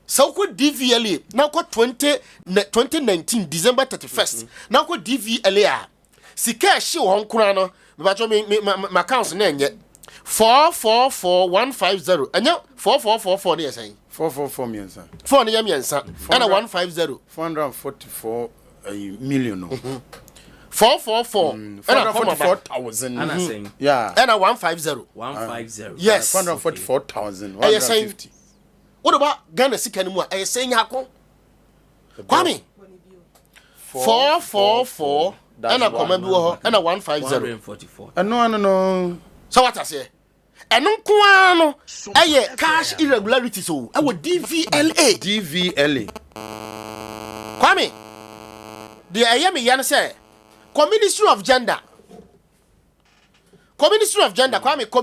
so ko DVLA na ko 2019 December 31st na ko DVLA sika hye wo nkura no ba cho me accounts na enye 444150 anya 4444 ne yesen 444 miensa 4 ne miensa na 150 444 million no 444 444,000 ana saying yeah and 150 yes 444,000 150 what about Ghana sika ni mu a saying hako Kwame 444 and a comma bi wo ho and a 150 no so what I say eno kwa no eye cash irregularities o e wo DVLA Kwame the eye me yan say Ministry of Gender Kwame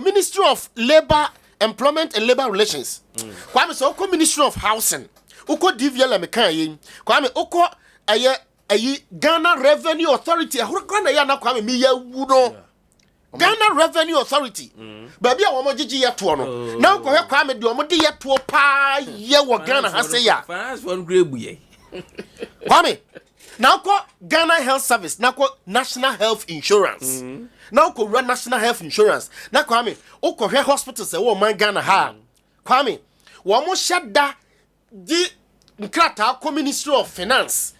Ministry of Labor Employment and Labor Relations Kwame so Ministry of Housing uko DVLA me kan yin Kwame uko aye Ghana Revenue Authority Ghana ya na Kwame me ya wudo Ghana Revenue Authority baby a wo mo gigi ye to no na uko hwe Kwame de wo mo de ye to pa ye wo Ghana ha se ya finance for grebu ye Kwame now ko Ghana Health Service now ko National Health Insurance now ko run National Health Insurance now Kwame o ko hwe hospitals e wo man Ghana ha Kwame wo mo shada di nkrata ko Ministry of Finance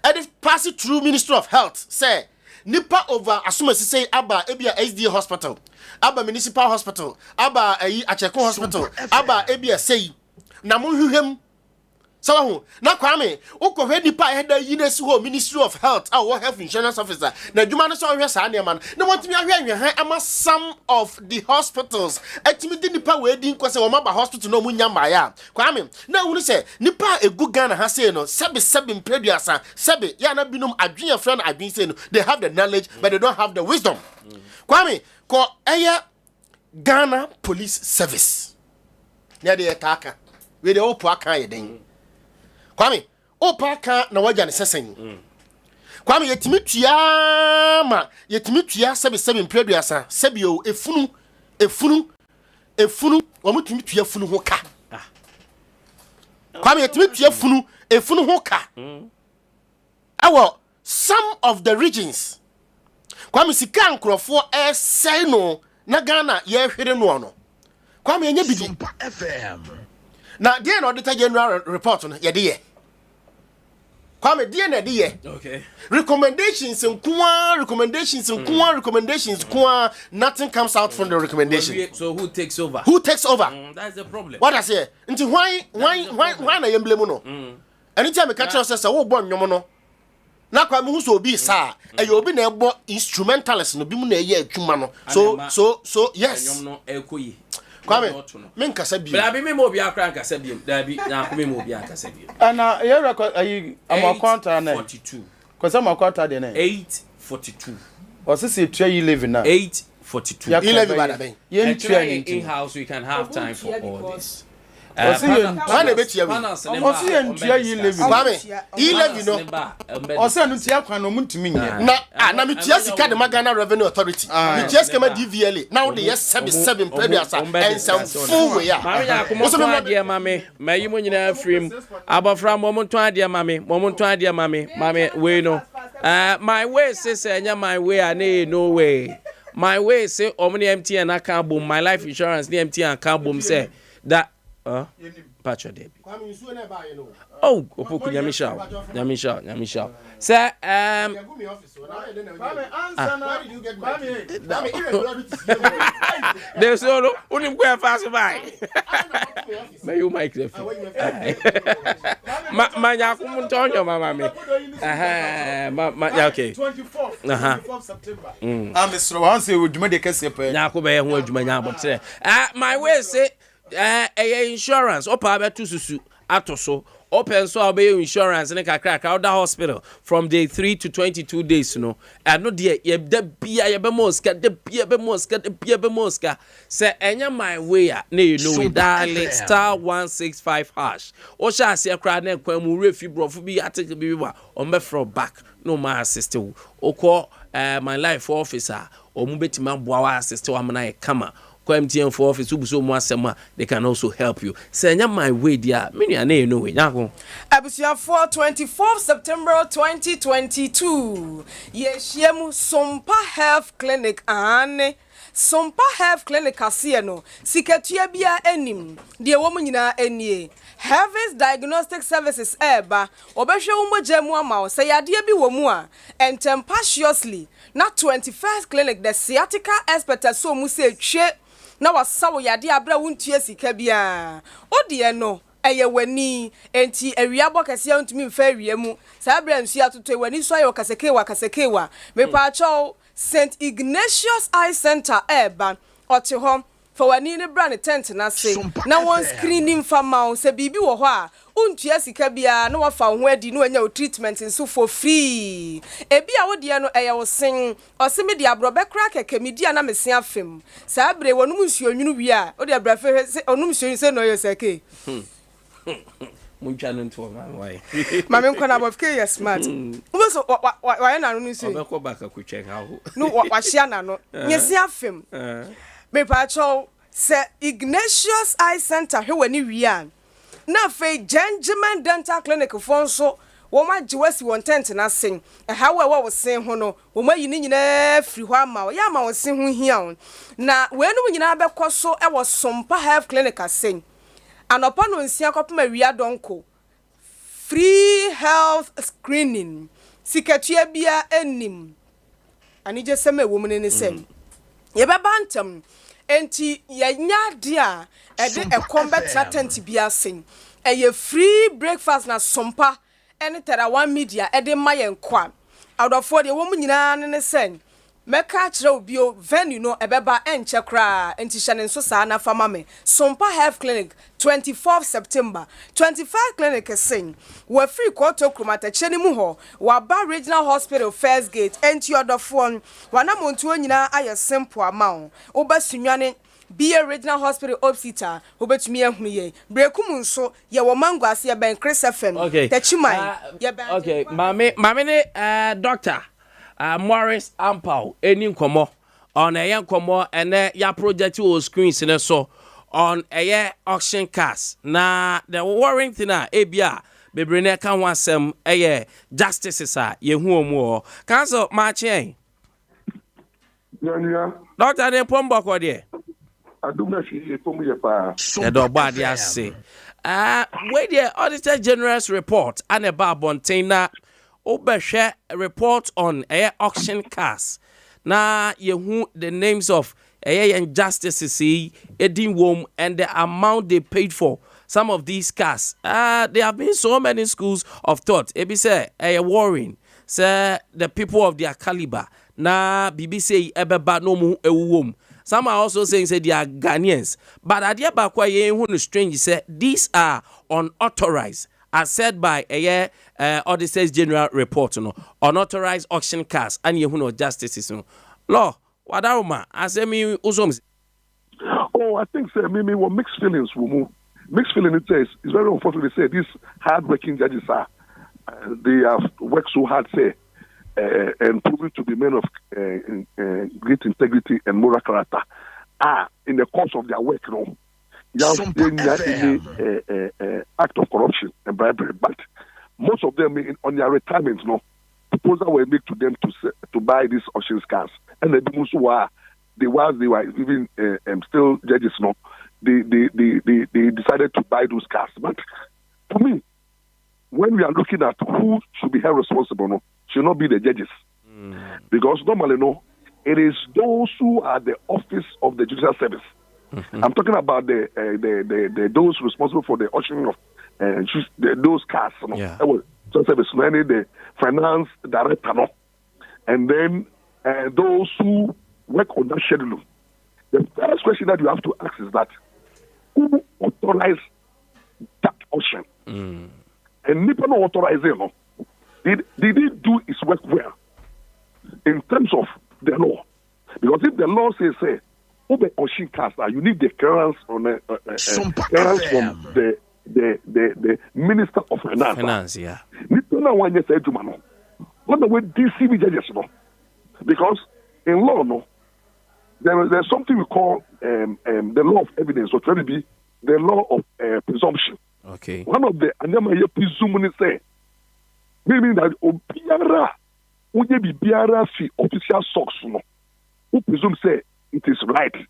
and if pass it through Ministry of Health say nipa over asumasi say aba ebia SD hospital aba municipal hospital aba Akye hospital aba ebia say na mo hwehwem so na Kwame uko hwe nipa head yinesi ho Ministry of Health our health insurance officer na dwuma no so hwe sa na man na wontimi ahwe ama some of the hospitals atimi di nipa we di nkwase wo maba hospital no munya mbaya Kwame na wunu se nipa egu Ghana ha say no sebe mpreduasa sebe ya na binum adwen friend adwen say no they have the knowledge but they don't have the wisdom Kwame ko Ghana Police Service na de taka we de opo aka ye den Kwame opaka na waja ne sesen Kwame yetimi tua sebe mpreduasa sebe o efunu wo mutimi tua funu ho ka kwame yetimi tua funu efunu ho ka awo some of the regions kwame sika nkrofo say no na Ghana ye hwere no kwame enye bidi Sompa FM na dey na auditor general report no ye dey kwame dey na dey okay recommendations kwa nothing comes out from the recommendation. So who takes over? That's the problem. What I say nti why na yemblem no anytime me catch us say wo bo nwom no na kwa me hu so obi sa e ye obi na ebo instrumentalist no bi mu na ye adwuma no so yes nwom no ekoyi kwame me nkasa bi bla bi me mo bi akra nkasa bi da bi na ko me mo bi akasa bi ana ye record ayi amakwanta na 42 kwasa amakwanta de na 842 osisi tua yi live na 842 11 bada ben ye tua in house we can have time for all this. Osi ye ntua yi live kwame 11 no osi anu tia kwan no muntimi nye na me tia sika de Ghana Revenue Authority me tia sika ma DVLA now the yes 77 previous and some full way mami ya ko mo to ade mami mayi mo nyina frame abofra mo to ade mami we no my way say enya my way and no way my way say omni MTN account boom my life insurance the MTN account boom say that Pacho Debi. Oh, opoku nyamisha. Sir, there's no unim go fast by. May you make the ma yakum tonyo mama me. Okay. 24th September. Mr. Wanse woduma de kese pe. Yakum be ho adwuma nya botre. My way say insurance opa betu susu atoso open so obey insurance ne kakra the hospital from day 3 to 22 days no and no dey ye da bia ye be moska say enya my way na you know dial star 165 hash o sha se kra na kwa mu refi brofo bi atike bi wa o me from back no ma assist o call my life officer o mu betima boa wa assist o amna e kama MTN for office ubuso mu asema they can also help you senya my way dia menu na you know we nyako abusia for 24th September 2022 yeshiemu Sompa Health Clinic ane Sompa Health Clinic asie no sikatua bia enim de wo mu nyina enie Harvest Diagnostic Services eba obehwe wo mogyamu ama say yade bi wo mu a tempestuously na 21st clinic the sciatica expert so mu se twe na wasawo yade abra wuntua sika bia odie no eye wani enti awia bokase ntumi mfa awia mu sa abra nsu atoto wani so ayo kasekewa me pa cho St Ignatius Eye Center eba ote hom for wani ne bra ne tent na se na one screening farm se bibi wo ho a untua sika bia na wafa ho adi na anya treatment nso for free ebi a wodie no eye wo sen oseme dia brobe kra keke media na mesen afem sa bre wonum nsuo nwunu wi a odi abra fe onum nsuo se no yo seke muncha no nto ma why mame nkona abofke yes smart wo so wa na no nsuo obekọ baka ku check how no wa hia na no nyesi afem me pa cho se Ignatius Eye Center he wani wi a na fe Gentleman Dental Clinic for so wo ma jiwasi won tent na sen ha wo sen ho no wo ma yini nyina firi ho ama ya ma wo sen ho hia na we no nyina be koso e wo Sompa Health Clinic asen anopa no nsia kopma wi adonko free health screening sikatua bia enim ani je sema wo mu ne sem ye be bantam enti ye nya dia e de combat tent bia sen eye free breakfast na Sompa ene tera one media e de mayen kwa awdofo de wo mu nyina ne sen meka kire obio venue no ebeba enche kra enti hyane nso saa na fama me Sompa Health Clinic 24th September 25 clinic sen wa free quarter kromatache ni mu ho wa ba regional hospital first gate enti odofo wana montuo nyina aye simple amount oba Sunyani Abia Regional Hospital Obstetra obetumi ehunu ye brekum nso ye wo mango ase ye ben Chris FM tachimai ye ben okay mame ne doctor Morris Ampao eni nkomo on e nkomo ene ya project o screens ne so on a auction cars. Na the worrying thing Abia bebrene kan wasem justices yehu omu council marching. Doctor de pombo ko de. Aduma fi pomu ye pa. The dogba dia say. Where the Auditor General's report and about Bontaina Obeshe report on auction cars. Na yehu the names of injustices Edin Wom and the amount they paid for some of these cars. There have been so many schools of thought. Ebi say worrying. Say the people of their caliber. Na BBC ebeba no mu ewuwom. Some are also saying say they are Ghanaians. But Adea bakwa ye strange say these are unauthorized, as said by Auditor General report no unauthorized auction cars and ye justices no. Law, wadaruma asemi usom. Oh, I think say me what mixed feelings will move. Mixed feeling it says it's very unfortunate to say these hard-working judges are they have worked so hard say and proven to be men of great integrity and moral character in the course of their work, act of corruption and bribery. But most of them on their retirement, proposals were made to them to buy these auction cars, and the ones who are they were even still judges, they decided to buy those cars. But for me, when we are looking at who should be held responsible, should not be the judges. Because normally, it is those who are the office of the judicial service. I'm talking about the those responsible for the auctioning of those cars. Service, the finance director, and then those who work on that schedule. The first question that you have to ask is that who authorized that auction? And Nippon authorizing, did he do his work well in terms of the law? Because if the law says, say, over auction cars, you need the clearance on clearance from the Minister of Finance. Finance, yeah. Nippon one year said to man, what the way DCB judges because in law, there's something we call the law of evidence, or trying to be the law of presumption. Okay. One of the Anyama presuming say, meaning that Obiara, Uye Biara fi official source, who presume say it is right.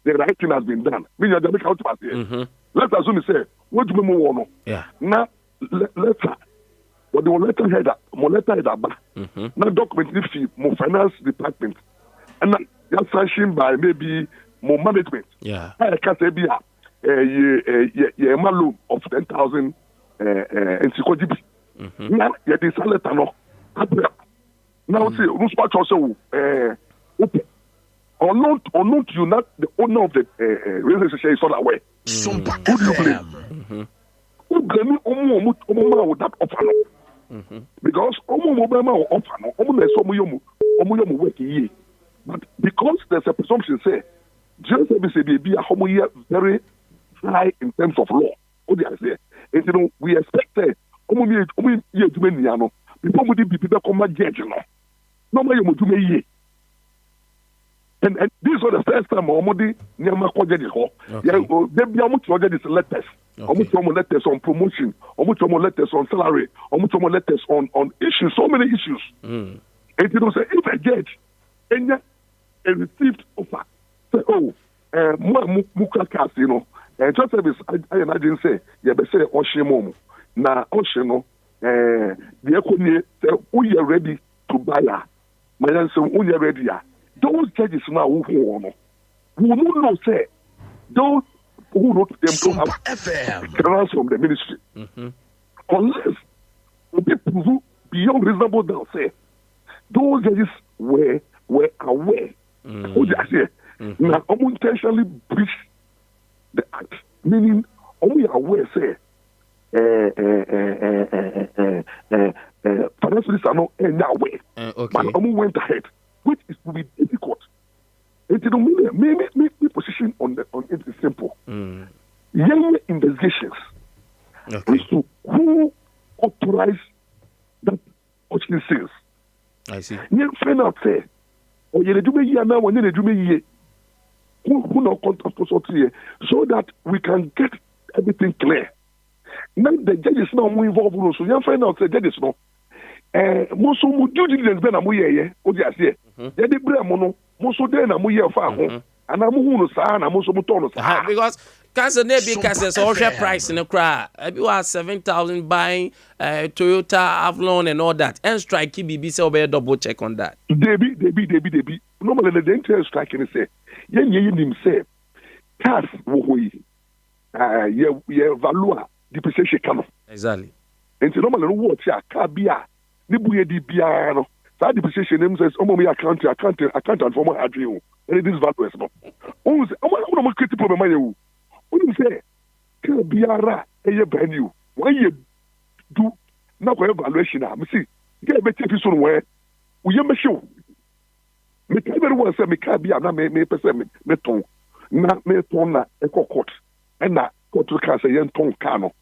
The right thing has been done. Meaning that out of here. Let's assume he say, what do we want? Yeah. Now, letter, but the letter head about. Now, document if more finance department, and that's sanctioned by maybe more management. Yeah. I can't say be a loan of 10,000 and Sikodibi. Now, yet this letter no. Now, see, Ruspach also open. Unknown to you, not the owner of the relationship is not aware. Who do you blame? Who blame Omo with that offer? Because Omo Obama offer Omo work here. But because there's a presumption, say, jail service be a homo here very high in terms of law. What do I say? And we expect Omo here to be niano. Before we be people come judge no more you do me. And this was the first time Omodi Nyama judge ho. Yeah, they be almost judge letters. Almost letters on promotion, almost letters on salary, almost letters on issues, so many issues. And say if a judge and a received offer. Say, Muka cast, just service, I imagine say, be say, Oshimom. Now, Oshino, the Econia, say, we are ready to buy her. My answer, we are ready. Those judges now who know, say, those who wrote them to have clearance from the ministry. Unless we prove beyond reasonable doubt, say, those judges were aware. What did I say? Now, intentionally breach the act, meaning only aware say, financially are not in that way. But went ahead, which is to be difficult. It didn't make position on it is simple. Young investigations as to who authorized that auction sales. I see. You find out say, or you do me here now, when you do me here. Who no contact here so that we can get everything clear. Now the judges now more involved so you find out the judges no most of due diligence be na mo ye o di ase ye de bre mo no most of dey na mo ye fa ho and am hu no sa na most of mo to no sa because cancer na be cancer so share price in the cry you are 7,000 buying Toyota Avalon and all that and strike BB say obey double check on that debi normally the interest strike ni say ye nim say cars wo ho yi ye value depreciation kano exactly and normally no watch a car bia ni buye di bia no that depreciation name says omo account and former adrian and this value is no o say omo no create problem ayewu o ni say car biara eye brand new why you do na ko evaluation am see get be take so where we ye me show me tell everyone say me car bia na me person me ton na e court and na court can say yen ton car no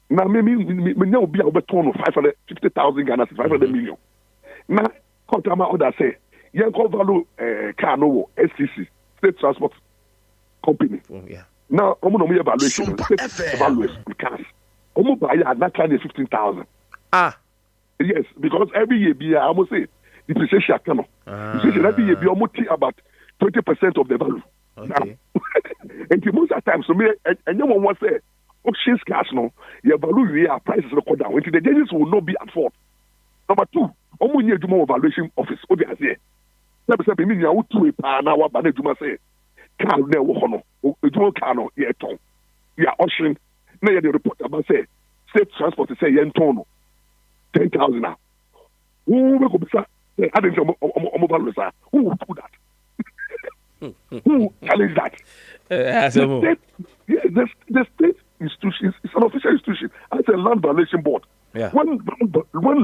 na me now be about 550,000 Ghana 500 million. Na contama order say yen call value car no STC State Transport Company. Now omo no evaluation evaluation cars. Omo buy that car is 15,000. Yes, because every year be almost say depreciation no. Depreciation every year be almost about 20% of the value. Okay. And most of the time so me and no one want say auctions cash no, your value your prices record down. Until the judges will not be at fault. Number two, omo nye juma evaluation office. Obi azie. Na be say me nya wotu e pa na wa ba na juma say car na wo ho no. Juma car no ye ton. Ya auction na ye the report about say state transport say ye ton no 10,000 now. Who we go be say I didn't say omo value say who would do that? Who challenge that? The state institution is an official institution. As a land valuation board. Yeah. When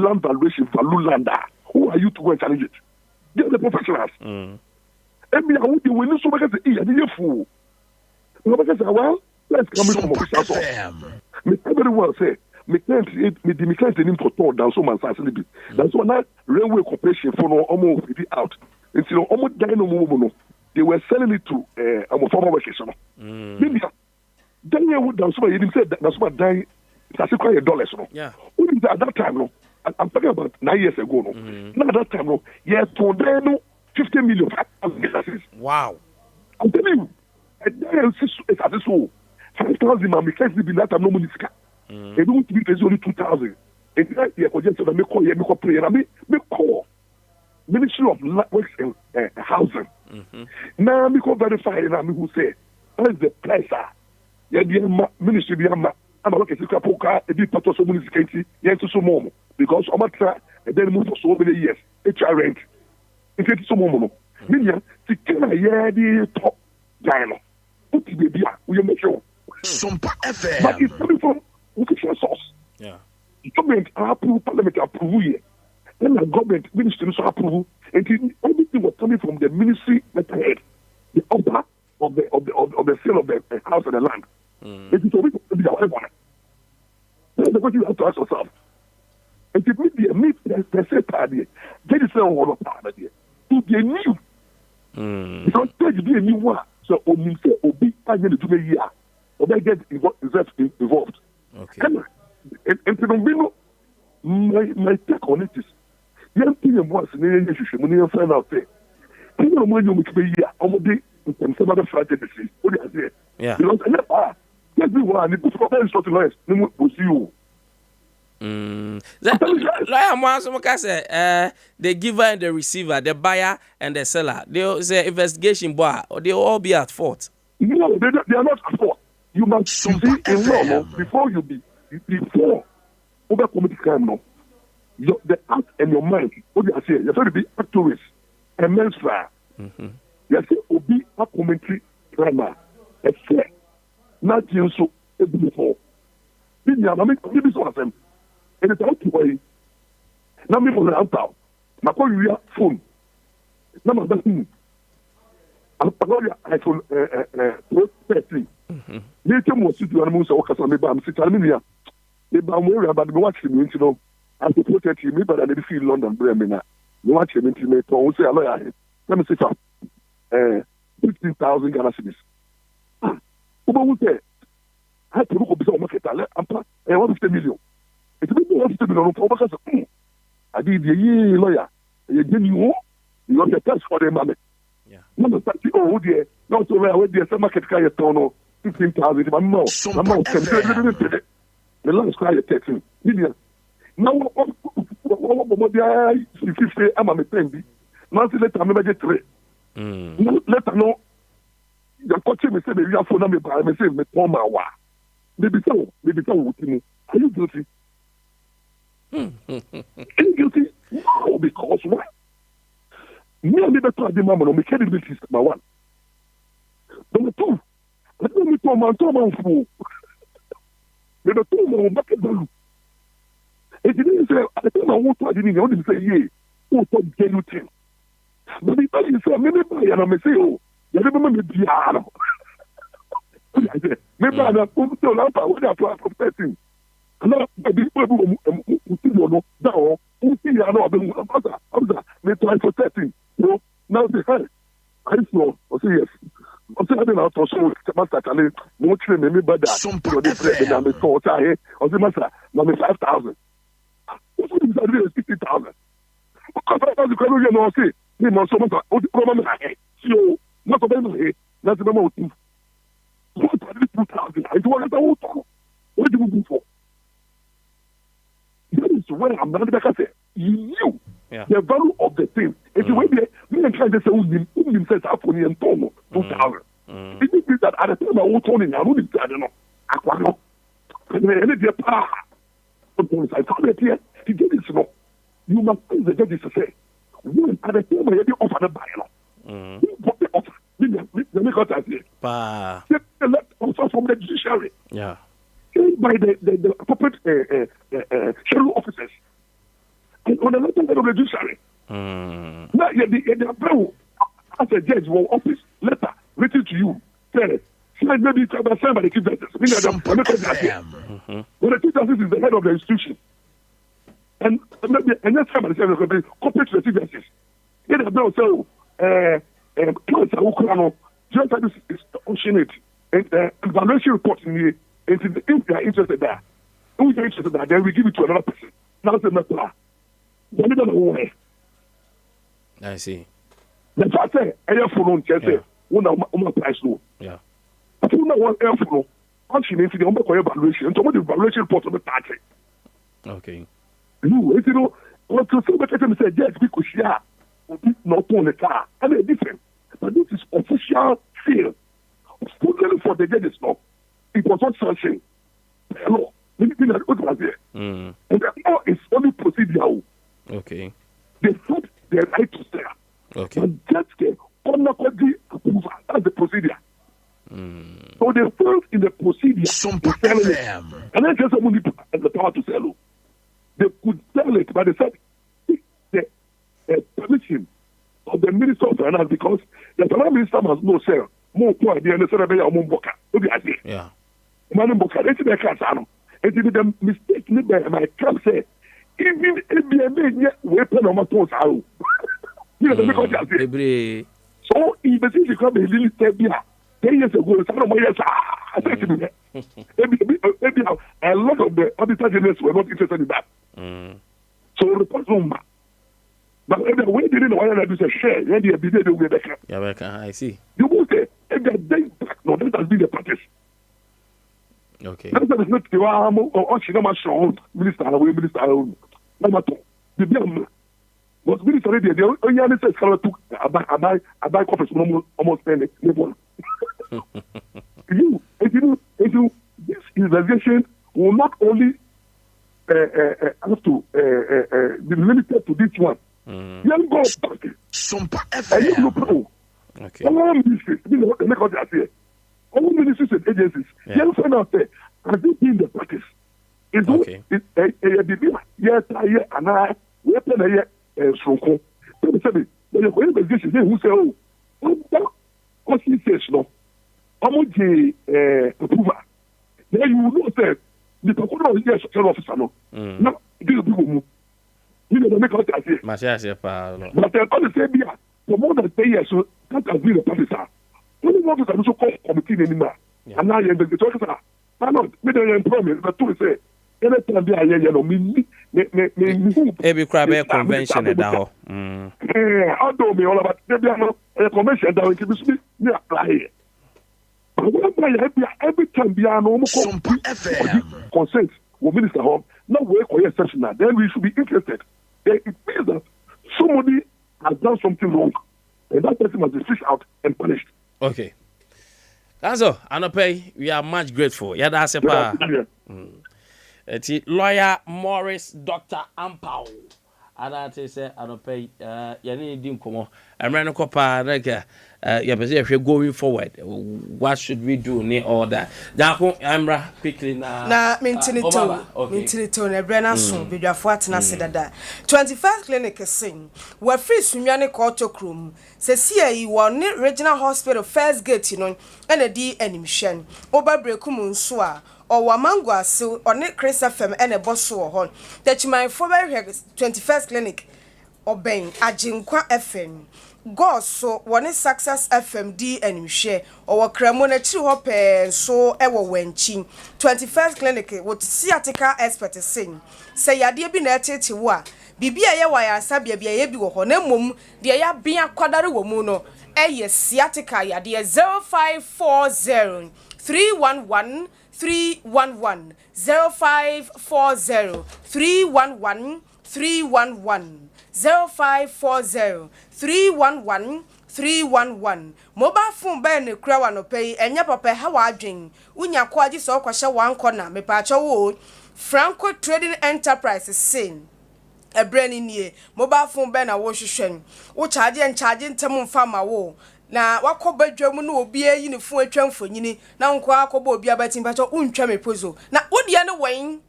land valuation value land, who are you to go and challenge it? They're the professionals. And me, I would win so much as I didn't fool. Well, let's come from official source. Me everyone say me can't name for tour down so man say that's why that railway corporation for no almost out. It's almost no. They were selling it to a former workers. Maybe Daniel would down somebody didn't say that's what dying that's quite $1. No? Yeah. At that time, no, I'm talking about 9 years ago. No, now at that time, no, yes, for them, 50 million. Wow. I'm telling you, it's at this whole 5,000 man, because be that time no money. They don't be only 2,000. And that year, for just to make call prayer, I make call Ministry of Works and Housing. Now me go verify and I who say that is the pleasure. Yeah, the ministry be am I look at the poker a bit part of so municipality yes so more because I'm try and then move for so many years. It's a rent. It's so more. Meaning to kill a year the top dialogue. Put the baby we make sure. Sompa FM. But it's coming from official source. Yeah. The government approve, parliament approve here. Then the government ministry also approve. And everything was coming from the ministry letterhead, the upper of the sale of the house and the land. It is always to be our one. That's the question you have to ask yourself. And to meet the same party, get yourself one of party. To be a new. You don't tell you be a new one. So when you say Obi, I need to do a year. Or they get involved. Okay. And to know my take on it is young people once in the issue when you find out say you know when you make a year almost in some other strategies what do you say yeah because everyone it for very short life will see you lawyer mo say the giver and the receiver the buyer and the seller they say investigation boy they will all be at fault. No, they are not at fault. You must see in law before over commit crime no. The act and your mind, what you are saying, you're going to be actors and menstrual. You say, Obi, a commentary drama, a fair, not just so before. Then you are making this one of them. And it's out to way. Now, me for the answer. My call you phone. Now, my phone. I'm calling iPhone 13. You tell me what you do, and I'm going to say, I'm here. Maybe I'm worried about watching me, you know. I'm supported to me, but I didn't feel London Bremen. You watch him into me, so say, let me say, 15,000 Ghana cedis. Uba would say, I had to look up market, I 150 million. It's a bit 150 million for because I did the lawyer. You give you have the test for the money. Number 30, oh dear, not so where the market carry a ton 15,000. I'm more. The last cry at 13 million. Now, what 50, I'm a penny. Now, let me get 3. Let her know. The coach may say, maybe I phone me by me say, me form my wa. Maybe so with me. Are you guilty? Are you guilty? No, because why? Me and me better the mama no me credibility is number 1. Number 2, I don't me to man fool. Number 2, my market value. It didn't say I don't know what I didn't only say yeah. Who thought value thing? But the thing is, me buy and I may say oh, you remember me piano. Me buy and I put to lamp when I apply for 13. And now the people who see no down who see I know me try for 13. So now they hey, I know. I say yes. I say I don't know to show master can no train me bad that. So the president and me thought I say master now me 5,000. What is that 60,000? Because I was going to know say me no so much o come me here. So not about me. That's the more thing. What are 2,000? I do want to talk. What do you do for? That is where I'm not going to say you. Yeah. The value of the thing. If you wait there, me and trying to say, who says Aponi and Tomo, 2,000. It means that at the time I was turning, I wouldn't say, I don't know. Aquano. And then any power. I found it here. To get this, no. You must pay the judges to say, when at the time I had the offer to buy, no. You got the offer. Let me got that here. They left also from the judiciary. Yeah. By the appropriate sheriff officers. On the letter of the judiciary. Now, the bill as a judge will office letter written to you. Say, maybe it's about somebody keep that. When the chief justice is the head of the institution, and then somebody says corporate receivances. Then the bill says, clients are Ukraino, just like this is unfortunate. And evaluation report in the if they are interested there, if they are interested there, then we give it to another person. Now it's a matter. I see. The fact that air phone say one price no. Yeah. But you know one air phone. Actually, if you don't make evaluation, so what the evaluation report on the party. Okay. You know what to say? But let me say, yes, because yeah, not on the car, and they're different. But this is official sale. Only for the judges, no. It was not sanctioned. Hello. And the law is only procedural. Okay. They had the right to sell. Okay. And just get unaccording approval. That's the procedure. So they failed in the procedure. Sompa FM. And then just someone has the power to sell. They could sell it, but they said the permission of the Minister of Finance because the Finance Minister must no sell. More poor than the Senator of Mumboka. Yeah. Manumboka, it's the Casano. And the mistake made by my camp say, even if you weapon on my toes out. You know, because so if the city club is really 10 years ago, some of my years, I said to me, maybe a lot of the auditor generals were not interested in that. So report room. But the way they didn't want to do a share, then they did it with the cap. Yeah, I see. You will say, if they back, no, that has been the practice. Okay. That's not the she never show minister, number 2. The bill was minister already. The only says color took a buy coffee almost penny. You, this investigation will not only have to be limited to this one. You go back. Sompa FM. Okay. All ministries, all ministries and agencies, you find out there, has it been the practice? Is okay. Yes, and I, we're playing a shrunko. The investigation, who say, what he says, no, how much approval? Then you will know that the procurement is a officer, no. No, this is people. You know, make out that here. But on the same year, for more than 10 years, so that has been a practice. committee anymore. And now you're the talk about. I know, me don't promise, but to say, anytime they are here, no, me. Every crab convention at that. I don't me all about the convention that we can be apply here. Every time we are no more consent with Minister Home, now we're quite exceptional. Then we should be interested. It means that somebody has done something wrong, and that person must be fished out and punished. Okay. That's all. Anope, we are much grateful. Yeah, that's a pa. Lawyer Morris, Dr. Ampao. And I say, Anope, you need to come on. I'm running a couple if you're going forward, what should we do? Near all that. Now, Amra quickly now. Na mintinito na brena so bedwafo atena sedada 21st clinic sing we free Sunyani Koto Krum se sia yi won regional hospital first gate no na di animhyen oba brekum nso a owa mango ase one Chris FM na boso ho tachiman for 21st clinic oben ajinkwa FM God so one success FMD and share or Cremona Chi Hope so ever wenching 21st clinic with sciatica expert sing. Say ya dear be netted wa. Bibia ya waya sabia bia yebi wo honemum de ya bia kwadare wo mu no sciatica ya de 0540 311 311 0540 311 311 0540 311 311 mobile phone by ne kura wa no pay enya papa ha wa adwen unya ko agi so kwahye wan corner me pa wo Franco Trading Enterprises sin ebrani nie mobile phone by na wo hwehwen wo charge ntem mfama wo na wakoba dwam no obi ayi ne phone atwa mfonyini na nko akoba obi abatim pa untwa me pozo na wodia ne wen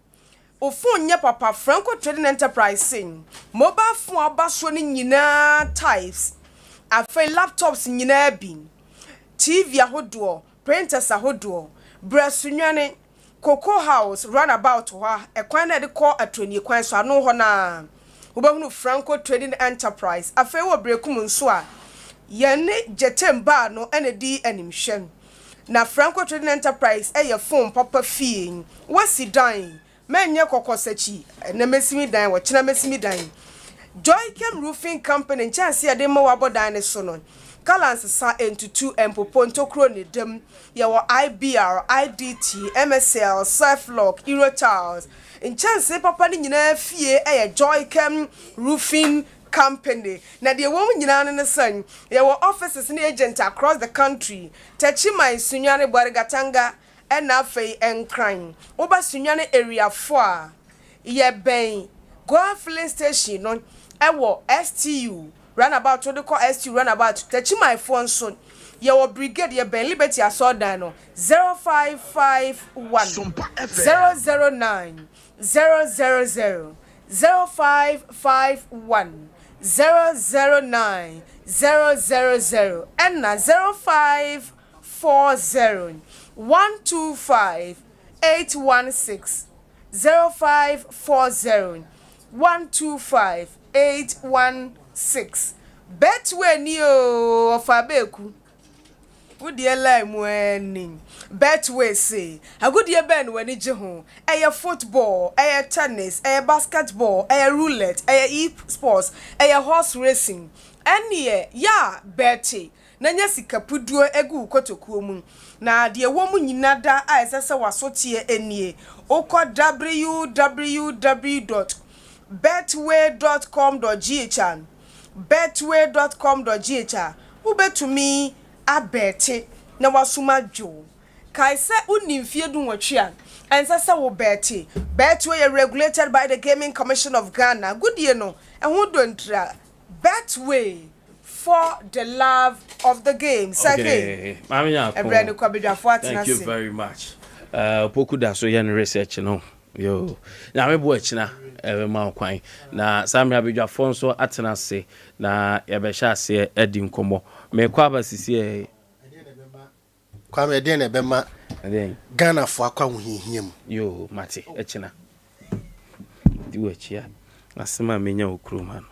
Ofun nye papa Franco Trading Enterprise sing mobile phone abaso ni nyina types afa laptops nyina bin TV ahodo printers ahodo Sunyani Cocoa House runabout ho ekwan na de call atoni kwan so ano ho na obahunu Franco Trading Enterprise afa wo brekum nso a yene jetemba no ene di animhyen na Franco Trading Enterprise eye phone papa fee wasidan menye kokosachi na mesimi dan wo kina mesimi dan Joy Cam Roofing Company nchase ade ma wabodan ne so no Kalans sa entutu empoponto kro ne dem ye wo IBR IDT MSL Surflock Irregularities nchase papa ni nyina fie Joy Cam Roofing Company na de wo nyina ne san ye wo offices ne agent across the country Taxation Sunyani Barigatanga ena fei enkran oba Sunyani area 4 ye ben go filling station no ewo STU runabout to the call STU runabout Taxation phone so ye wo brigade ye ben Liberty asodan no 0551 009 000 0551 009 000 ena 0540 125 816 0540 125 816 Betway ni o ofabeku wudi elai mu eni Betway say agudie ben wani je ho eye football eye tennis eye basketball eye roulette eye e-sports eye horse racing enie ya beti na nya sikapuduo egu kotokuo mu na de wo mu nyinada a esese wasotie enie okọ www.betway.com.gh betway.com.gh ubetumi abete na wasumadwo kaise unimfie dunwatwe a ensese wo bete Betway regulated by the Gaming Commission of Ghana goodie no ehun dontra Betway for the love of the game. Okay. Thank you very much. Poku da so yen research no. Yo. Na me bo achina ma kwan. Na Samia Abidwafo so atena se na ye be sha se edi nkomo. Me kwa basisi e kwa me den ebe ma Ghana fo akwa huhihiem. Yo, mate achina. Di achia. Asema menya okru man.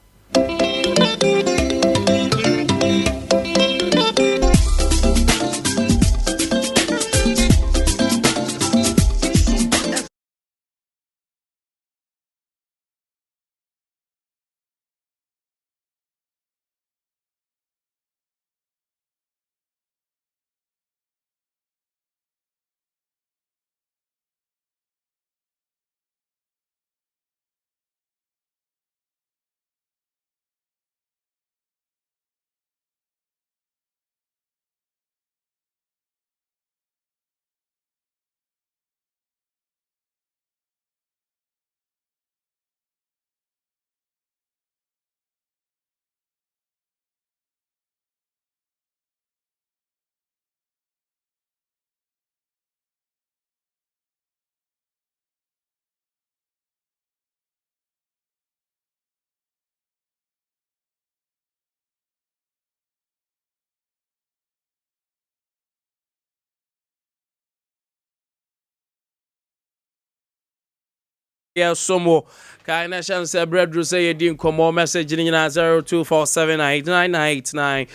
Yeah, some more. Kaina Shan said, Bread say you didn't come more message in 0247899989.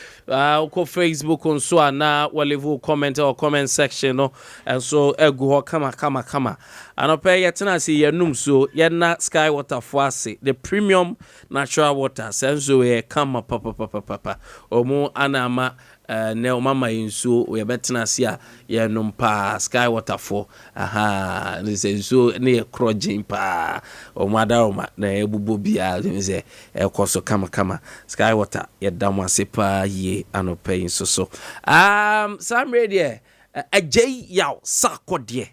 Ko Facebook on so na walevu comment or comment section no and so egu kama. And pay yetna see yenum so yenna sky water fuase the premium natural water senso e kama papa omo anama ne mama yinso we betena sia ye numpa sky waterfall ne senso ne krojin pa o madaroma na ebubo bia me se e koso kama sky water ye damwa sepa ye anopa yinso so some radio ajay yaw sakode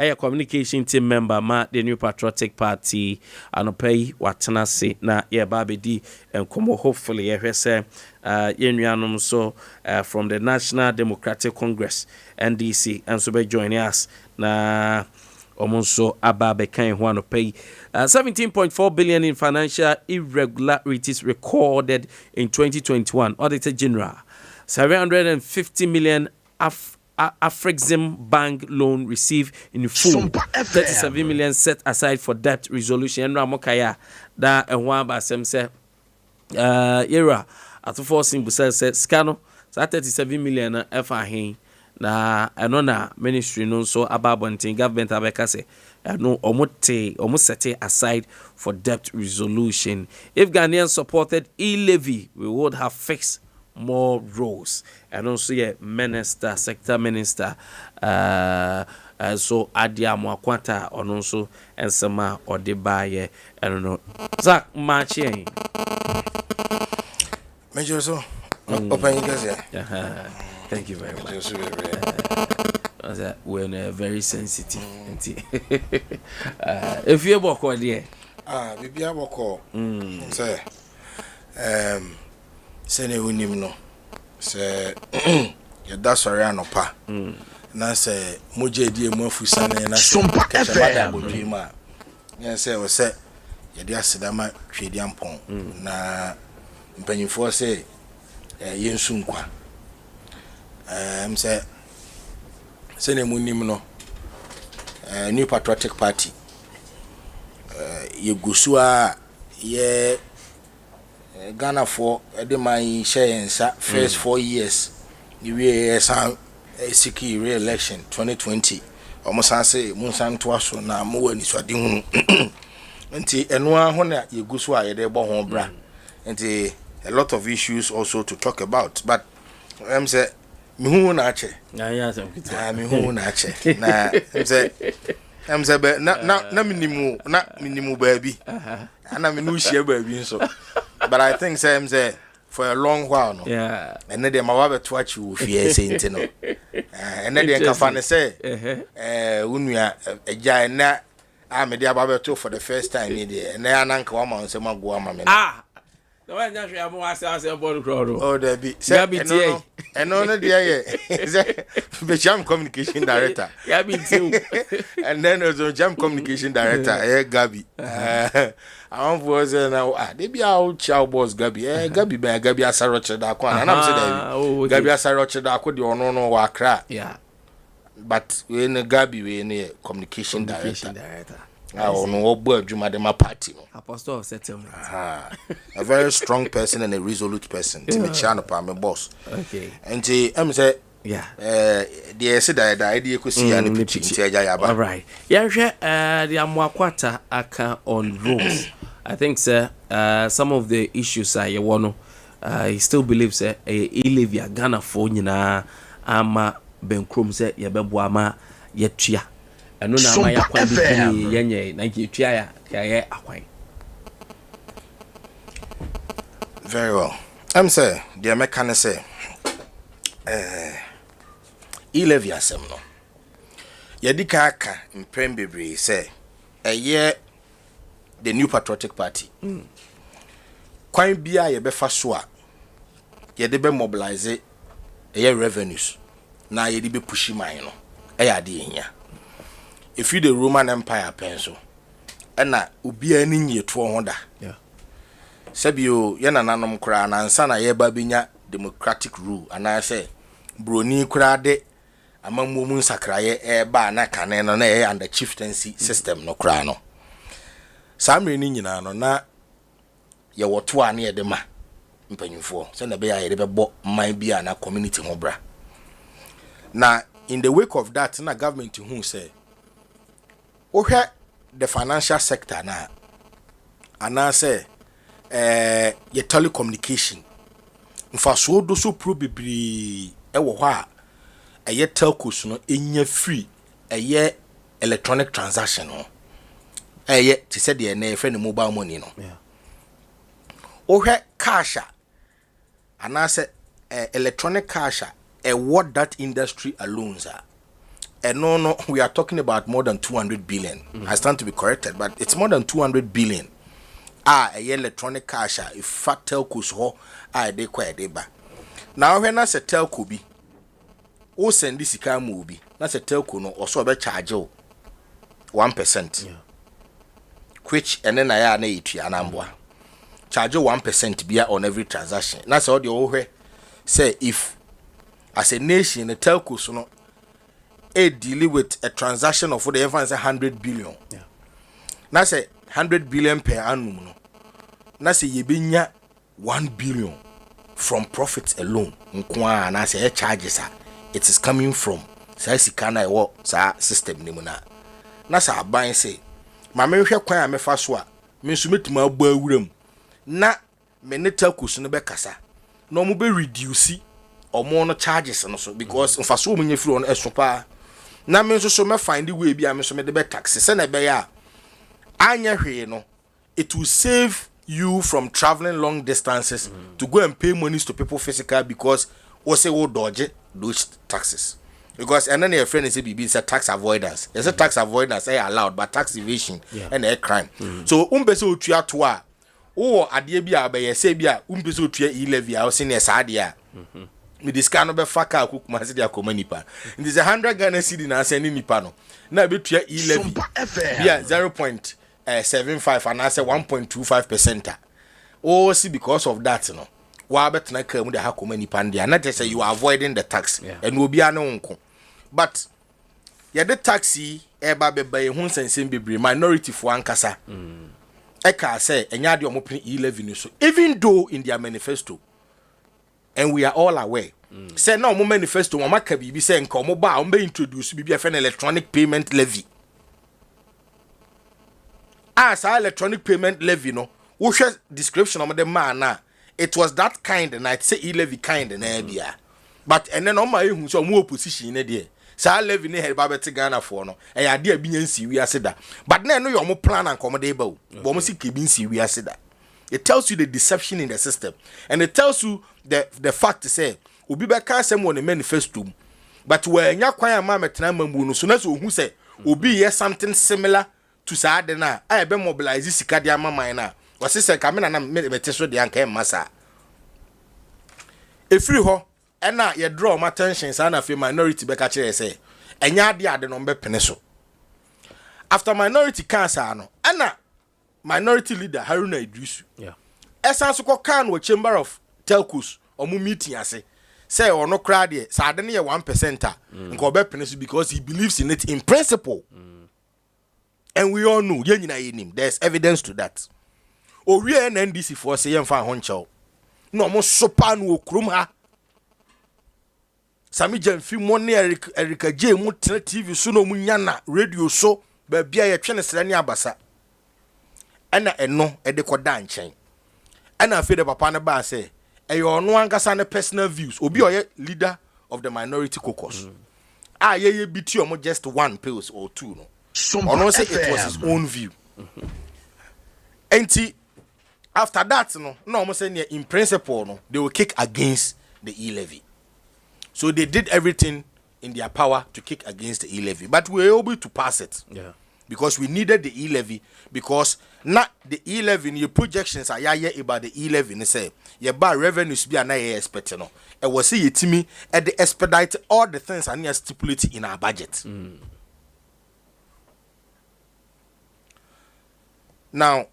a communication team member ma the New Patriotic Party anopai watena se na ye babedi enkomo hopefully ye say yenuanom so from the National Democratic Congress NDC and so be joining us na omonso ababe kan ho anopai 17.4 billion in financial irregularities recorded in 2021. Auditor General 750 million Afrexim Bank loan received in full. 37 million set aside for debt resolution. Ramokaya da enwa ba sem se era atofo simbu se scano 37 million na efa hin na eno na ministry no so ababontin government abeka se no omo set aside for debt resolution. If Ghanaians supported e-levy, we would have fixed more roles. And also minister, sector minister so Adea Mwakwata on also and sama or the buyer I don't know Zach Marching Major so open you guys thank you very much. We're very sensitive. If you walk on there baby I walk say sene unim no se yeda sori anopa na se moje die mu afusane na Sompa FM bodwima ya se o se yede asedama twedi ampon na mpanyimfo se yensu nkwa mse sene munim no New Patriotic Party yegusua ye Ghana for my share first 4 years we siki re-election 2020 almost say munsan to so na mo wani so de hu nti eno ho na yegusu a yede bo ho bra nti a lot of issues also to talk about but say mi hu na ache mi hu na ache na say be na minimu baby ana me no share baby so but I think say for a long while no and then my wabe to watch you fear saying no and then they can find say unua eja na me dia babe to for the first time there and then ananka wa ma say mago ama me the one that we am was say ball crowd oh there be say no there say be jam communication director and then also jam communication director Gabi I want for say now they be out chow boss Gabi Gabi asaroche da kwa na am say that Gabi asaroche da kwa the ono wa Accra but we in Gabi we in communication director no obo adwuma de ma party apostle of settlement a very strong person and a resolute person Timmy Chano pa my boss okay and say the said that idea could see any picture all right the Amwakwata aka on rules I think sir some of the issues I want he still believes e-levy Ghana for nyina ama benkrom say yebebo ama yetua eno na ama yakwan bi yenye na yetua ya akwan very well I'm say the mechanic say e-levy asem no yedika aka mpem bebre say the New Patriotic Party kwan bia ye be fa so a ye de be mobilize revenues na ye de be push man no de hia if you the Roman Empire penso na obia ni nyeto ho da sabio ye nananom kra na nsa na ye ba benya democratic rule ana say broni kra de amamumu nsakraye ba na kane no na ye under chieftaincy system no kra no Samre ni nyina no na ye woto a na ye de ma mpanyimfo se na be ya ye de bebo man bia na community ho bra. Na in the wake of that na government who say ohwe the financial sector na ana say ye telecommunication mfaso do so pro bibiri ewo ho a eye telcos no enya free eye electronic transaction no eye ti said the na friend mobile money no ohwe cash ana say electronic cash what that industry alone sir. And no, we are talking about more than 200 billion. I stand to be corrected, but it's more than 200 billion. A electronic cash, if fat telcos ho, they quite deba. Now, when I say telco be, o send this car movie, that's a telco no, also be charge 1%. Which, and then I are 80 and ambwa. Charge 1% be on every transaction. That's all the whole say if, as a nation, the telcos no, deal with a transaction of what they say 100 billion. Yeah. Now say 100 billion per annum. No. Now say you binya 1 billion from profits alone. Nkwa na say charges it is coming from say sikana e sa system ni mu na. Na say aban say ma me hwe kwan a me fa so a me nso metima agba awuram. Na me ne takus no be kasa. No mo be reduce omo no charges no so because mfaso mo nya free on eso pa. Na me nso so me find the way bia me so me de be tax se na be ya anya hwe no it will save you from traveling long distances to go and pay monies to people physical because we say we dodge those taxes because and then your friend say BB is a tax avoidance. It's a tax avoidance allowed but tax evasion and a crime. So umpese otua to a o ade bia be ye say bia umpese otua e-levy a o se ne sa ade a me this kind of be faka akukuma se dia koma nipa it is 100 Ghana cedi na send nipa no na be tua e-levy bia 0.75 and I say 1.25%. Oh, see, because of that, no. Wa betna ka mu de ha koma nipa ndia na say you are avoiding the tax and will be an unko. But ya the taxi eba beba ye hun sensem bebre minority for ankasa. Eka say enya de omopin e-levy so even though in their manifesto and we are all aware say na omo manifesto mo maka bibi say nka omo ba omo be introduce bibi afa electronic payment levy. As electronic payment levy no wo hwe description of the man na it was that kind and I say e-levy kind na bia but and then on my ehun so mo opposition na there say levy ne help abet Ghana for no e ya de abi nyansi wi aseda but na no your plan and come dey ba o bo mo sike bi nsi wi aseda. It tells you the deception in the system and it tells you the fact to say obi be ka asem won the manifesto but we nya kwan ama metena mambu no so na so hu say obi hear something similar to say de na I be mobilize sika de ama man na wase say kamena na mete so de anka masa efiri ho na ye draw my attention say na fe minority be ka kire say enya ade no be pene so after minority cancer no na minority leader Haruna Idrisu essence ko kan wo chamber of telcos omu meeting ase say ono kra de say ade ne 1% nka obepene so because he believes in it in principle. And we all know there's evidence to that. O we NDC for say yemfa honcho no mo sopa no okrum ha Sami Jamfi money Erika J mu TV so no mu nya radio so ba bia ye twe ne sra ne abasa ana eno e de koda nchen ana afi de papa ne ba say e yo no ankasa ne personal views obi oye leader of the minority caucus ye biti omo just one pills or two no Sompa say it was his own view. And after that, no almost say in principle, no, they will kick against the e-levy. So they did everything in their power to kick against the e-levy. But we were able to pass it. Yeah. Because we needed the e-levy. Because not the e-levy, your projections are about the e-levy. They say, your bar revenues be an expected. No. And we see it me at the expedite all the things are near stipulated in our budget. Now,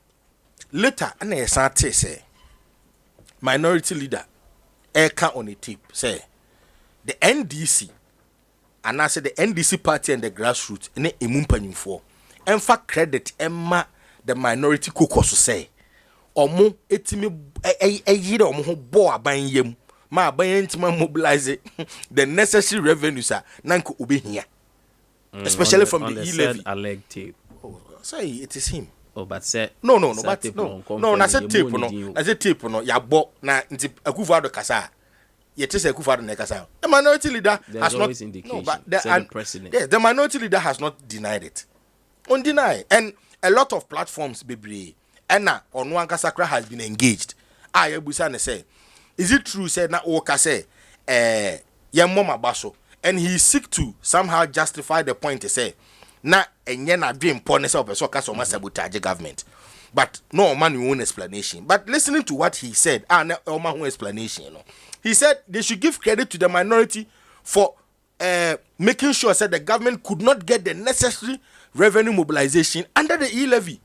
later, I say, minority leader, Eka on the tip, say, the NDC, and I say the NDC party and the grassroots, and a mumpanyin for, and for credit, Emma, the minority caucus say omo etimi yire omo ho bo aban yam ma aban entima mobilize the necessary revenues nanka obehia especially from the e-levy elective. Say it is him. Oh, but say no, na say tape no. Na say tape no ya bo na nti Akufo-Addo kasa. Yet is Akufo-Addo na kasa. The minority leader has not indication. No, but the president. Yes, the minority leader has not denied it. Undeny. And a lot of platforms bebre. And now Onwanka Sakra has been engaged. Busa say, is it true say na Oka say Yamoma Baso? And he seek to somehow justify the point to say na enye na dream ponese opeso ka so sabotage government. But no man won explanation. But listening to what he said, na man explanation, you know. He said they should give credit to the minority for making sure that the government could not get the necessary revenue mobilization under the e-levy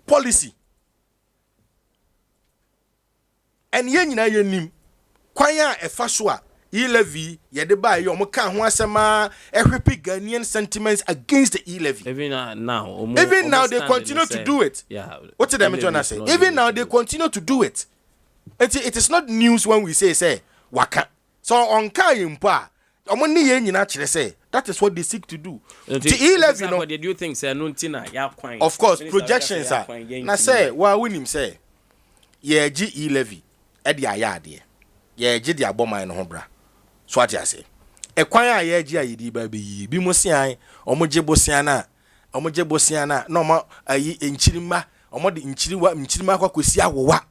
policy. And yen nyina yenim kwanya efaswa e-levy yede ba ye omo ka ho asema ehwepi Ghanaian sentiments against the e-levy. Even now they continue to do it. Yeah. What did I say? Even now they continue to do it. It is not news when we say waka. So on ka yimpa omo ni ye nyina kire say that is what they seek to do. The e-levy no. What do you think say no ntina ya kwan? Of course projections are. Na say wa winim say ye gi e-levy e dia ya ade. Ye gi dia boman no ho bra. So what you say? E kwan a ye gi ayidi ba be bi mo sian omo je bosiana no ma ayi enchirima omo de nchirima kwakosi awowa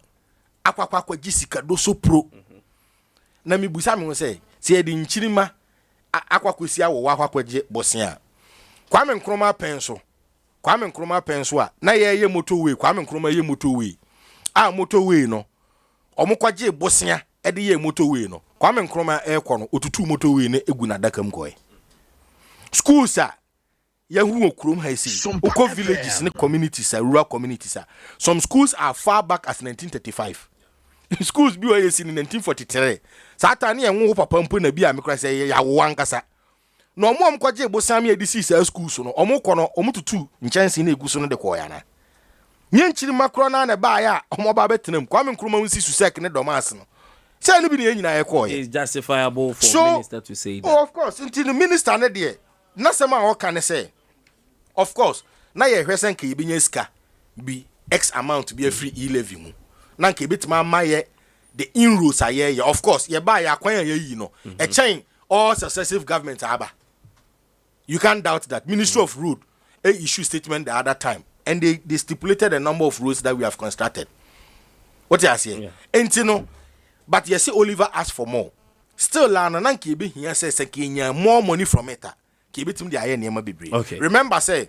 akwakwa gi sika do so pro. Na mi busa mi say se de nchirima akwakosi awowa akwakwa je bosia. Kwame Nkrumah penso a na ye motorway Kwame Nkrumah ye motorway. Motorway no omo kwaje bosia e de ye motorway no Kwame Nkrumah no otutu motorway ne egu na daka mkoe. Schools Yahu okrom ha isi. Uko villages ne communities rural communities some schools are far back as 1935. Schools bi were in 1943. Sata ne enwo papa mpo na bi a mekra say ya wo ankasa. No omo kwaje bosam ya disi schools no omo kɔ no omo tutu nchansi na eguso no de kɔ ya na. Nye nchiri makro na ba ya omo ba betenam Kwame Nkrumah nsi susek ne domas no. Say no bi ne nyina ye kɔ ya. It's justifiable for minister to say that. Oh, of course, until the minister ne there. Na sema o kan say. Of course, na ye hwesen ka yebinya sika bi X amount be a free e-levy mu. Na ka ebitima maye the inroads aye ye. Of course, ye ba ya kwan ye yi no. A chain all successive governments aba. You can't doubt that. Ministry of Road issue statement the other time and they stipulated a number of roads that we have constructed. What you say? Yeah. No, but you see Oliver asked for more. Still la na ka ebe hia say Kenya more money from it. Okay. Remember, say,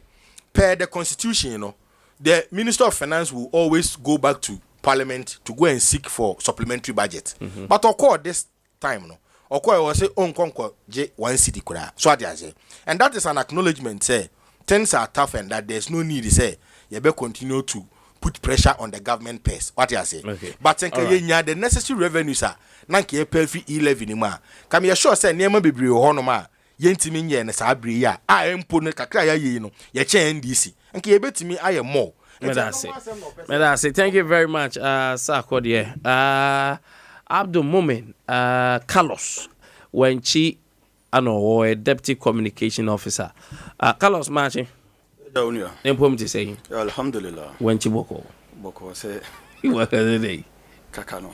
per the constitution, you know, the Minister of Finance will always go back to Parliament to go and seek for supplementary budget. But of course, this time, no, of course, was say on J 1 city kura. So what I say, and that is an acknowledgement. Say things are tough and that there's no need. Say you better continue to put pressure on the government purse. What I say, okay. But the necessary revenues are nanke pay free e-levy ni ma. Come you sure say niema bebre ho ma. Yentimi nye na sabri ya empo ne kakra ya yi no ye che NDC nke yebetimi aye more. May say thank you very much Sakode Abdul Mumin Carlos Wenchi ano deputy communication officer Carlos Machi da unia empom ti say alhamdulillah Wenchi boko say you work every day kakano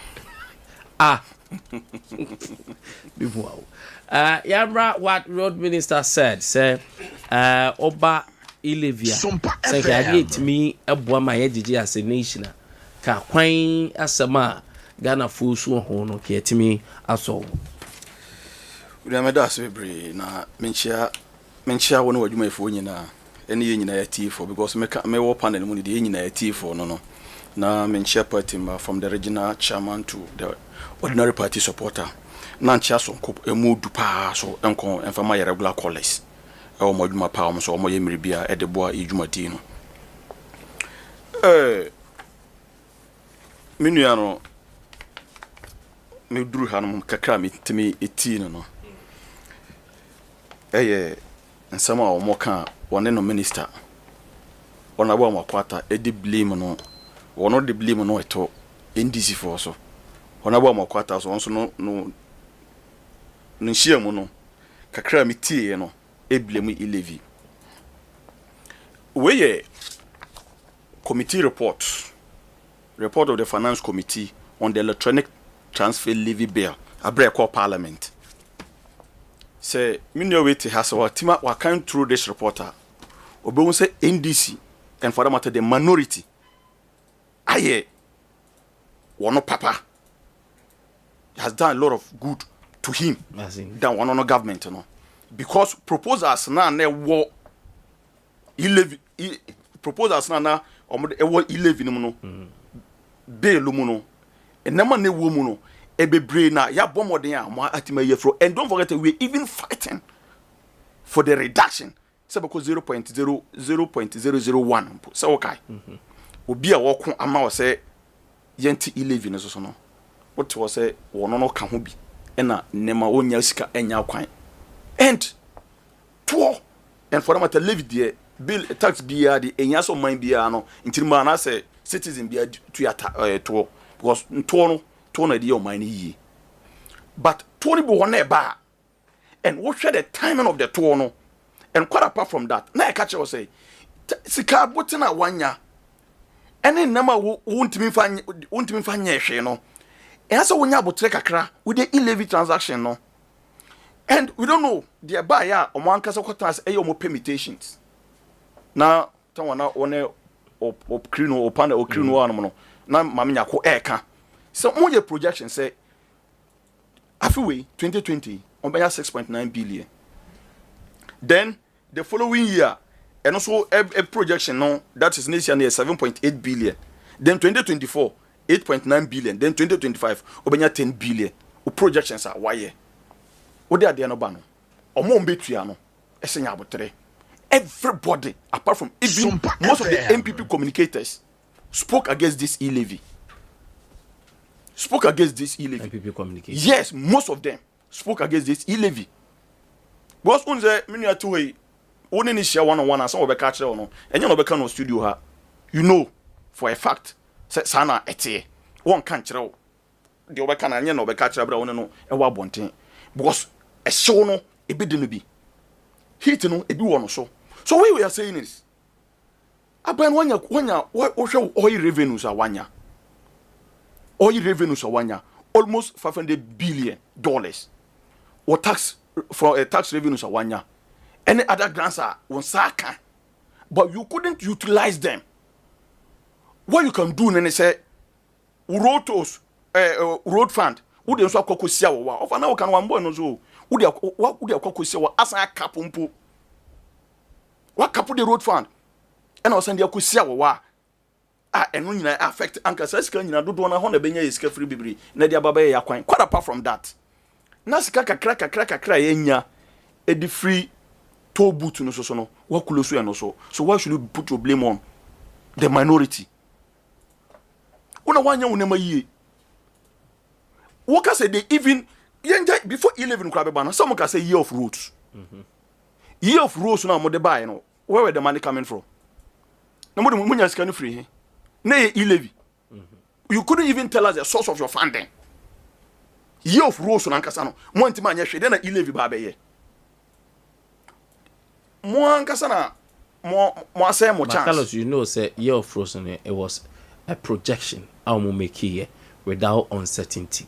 before Yabra, what road minister said, say, Oba Ilivia, say, get me a boy my edgy as a nation. Ka quain as a ma, Ghana full so hono, get me as all. We are medas very na mentia one word you may phone na any in a tea for because me open and money the in a tea for no. Na mentia party from the regional chairman to the ordinary party supporter. Nancha so a mood pa so enko enfama irregular callers e o moduma pa o so o moye miribia e de boa ejumati no minu ano me duru hanum kakra me timi eti no nsama o moka wone no minister Honorable Makwata, Eddie blame no, or not the blame no at all, NDC for so. Honorable Makwata also no Nshia mono, kakra miti no, e blame I levy. Where committee report of the Finance Committee on the electronic transfer levy bill, a break called Parliament. Say, minyo wait has our team wa come through this reporter. Obe say NDC and for that matter the minority. Aye, one papa has done a lot of good to him than one government, you know. Because proposals now ne war 11 proposals now e war 11 no bail mu no enema ne wo mu no e bebre na ya bomoden a mo atima yefro. And don't forget we even fighting for the reduction say because 0.001 so okay obi a woko ama wo say yenti 11 no so no what was say wono no ka ho bi ena nema wonya sika enya kwan and to and for matter levy the bill tax bia the enya so man bia no ntirima na say citizen bia to ya to because to no dey your man yi but to ni bo na ba and what share the timing of the to no and quite apart from that na catch you say sika botina wanya ene nama wontimi fanya hwe no and so wonya abotre kakra with the levy transaction no. And we don't know the buyer or one case of quarters more permutations. Now, Tawana one or Crino or Panda or Crino one. Now, Mamma ko eka. So, more your projection say, Afiwe 2020 on by 6.9 billion. Then the following year, and also a projection no that is next year 7.8 billion. Then 2024 8.9 billion. Then 2025 obenya 10 billion. O projections are why. What they are there no bano or more betuano essenya abotre everybody apart from even most of the MPP communicators spoke against this e-levy MPP communicators. Yes, most of them spoke against this e-levy because unze minu atuwe one ni share one and some of the catch no and you no be kan no studio ha you know for a fact say sana ete one kan kire the obeka na anya no be catch bra one no e wa bonten because a show no e be de no bi heat no e bi wono so we are saying is aban wanya wo hwe oil revenues awanya almost $500 billion or tax for tax revenues awanya any other grants are on saka but you couldn't utilize them. What you can do then say road fund would also kokosia wa of na kan wan boy no so would kokosia wa asa kapumpo what kapu the road fund and also dey kokosia wa eno nyina affect anka sika nyina dodo na ho na benya sika free bibiri na dia baba ya kwan quite apart from that na sika kakra yenya e di free toll booth no so no what close you no so why should you put your blame on the minority una wanya unema yi workers say they even before 11 crab ban some can say year of roads year of roads na mo de buy no where were the money coming from na mo de munya sika no free na e-levy you couldn't even tell us the source of your funding year of roads na nkasa no mo ntima anya hwe de na e-levy ba be ye mo nkasa na mo say mo chance Carlos, you know say year of roads it was a projection how mo make here without uncertainty.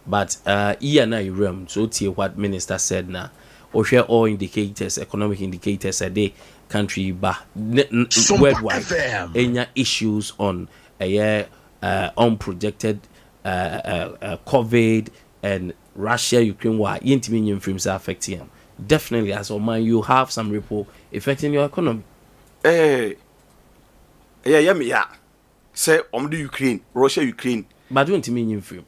But now realm so tie what minister said now or share all indicators, economic indicators a day country worldwide any issues on unprojected COVID and Russia Ukraine war intimidating films are affecting them. Definitely as a man you have some ripple affecting your economy. Yeah say the Ukraine Russia Ukraine but don't mean film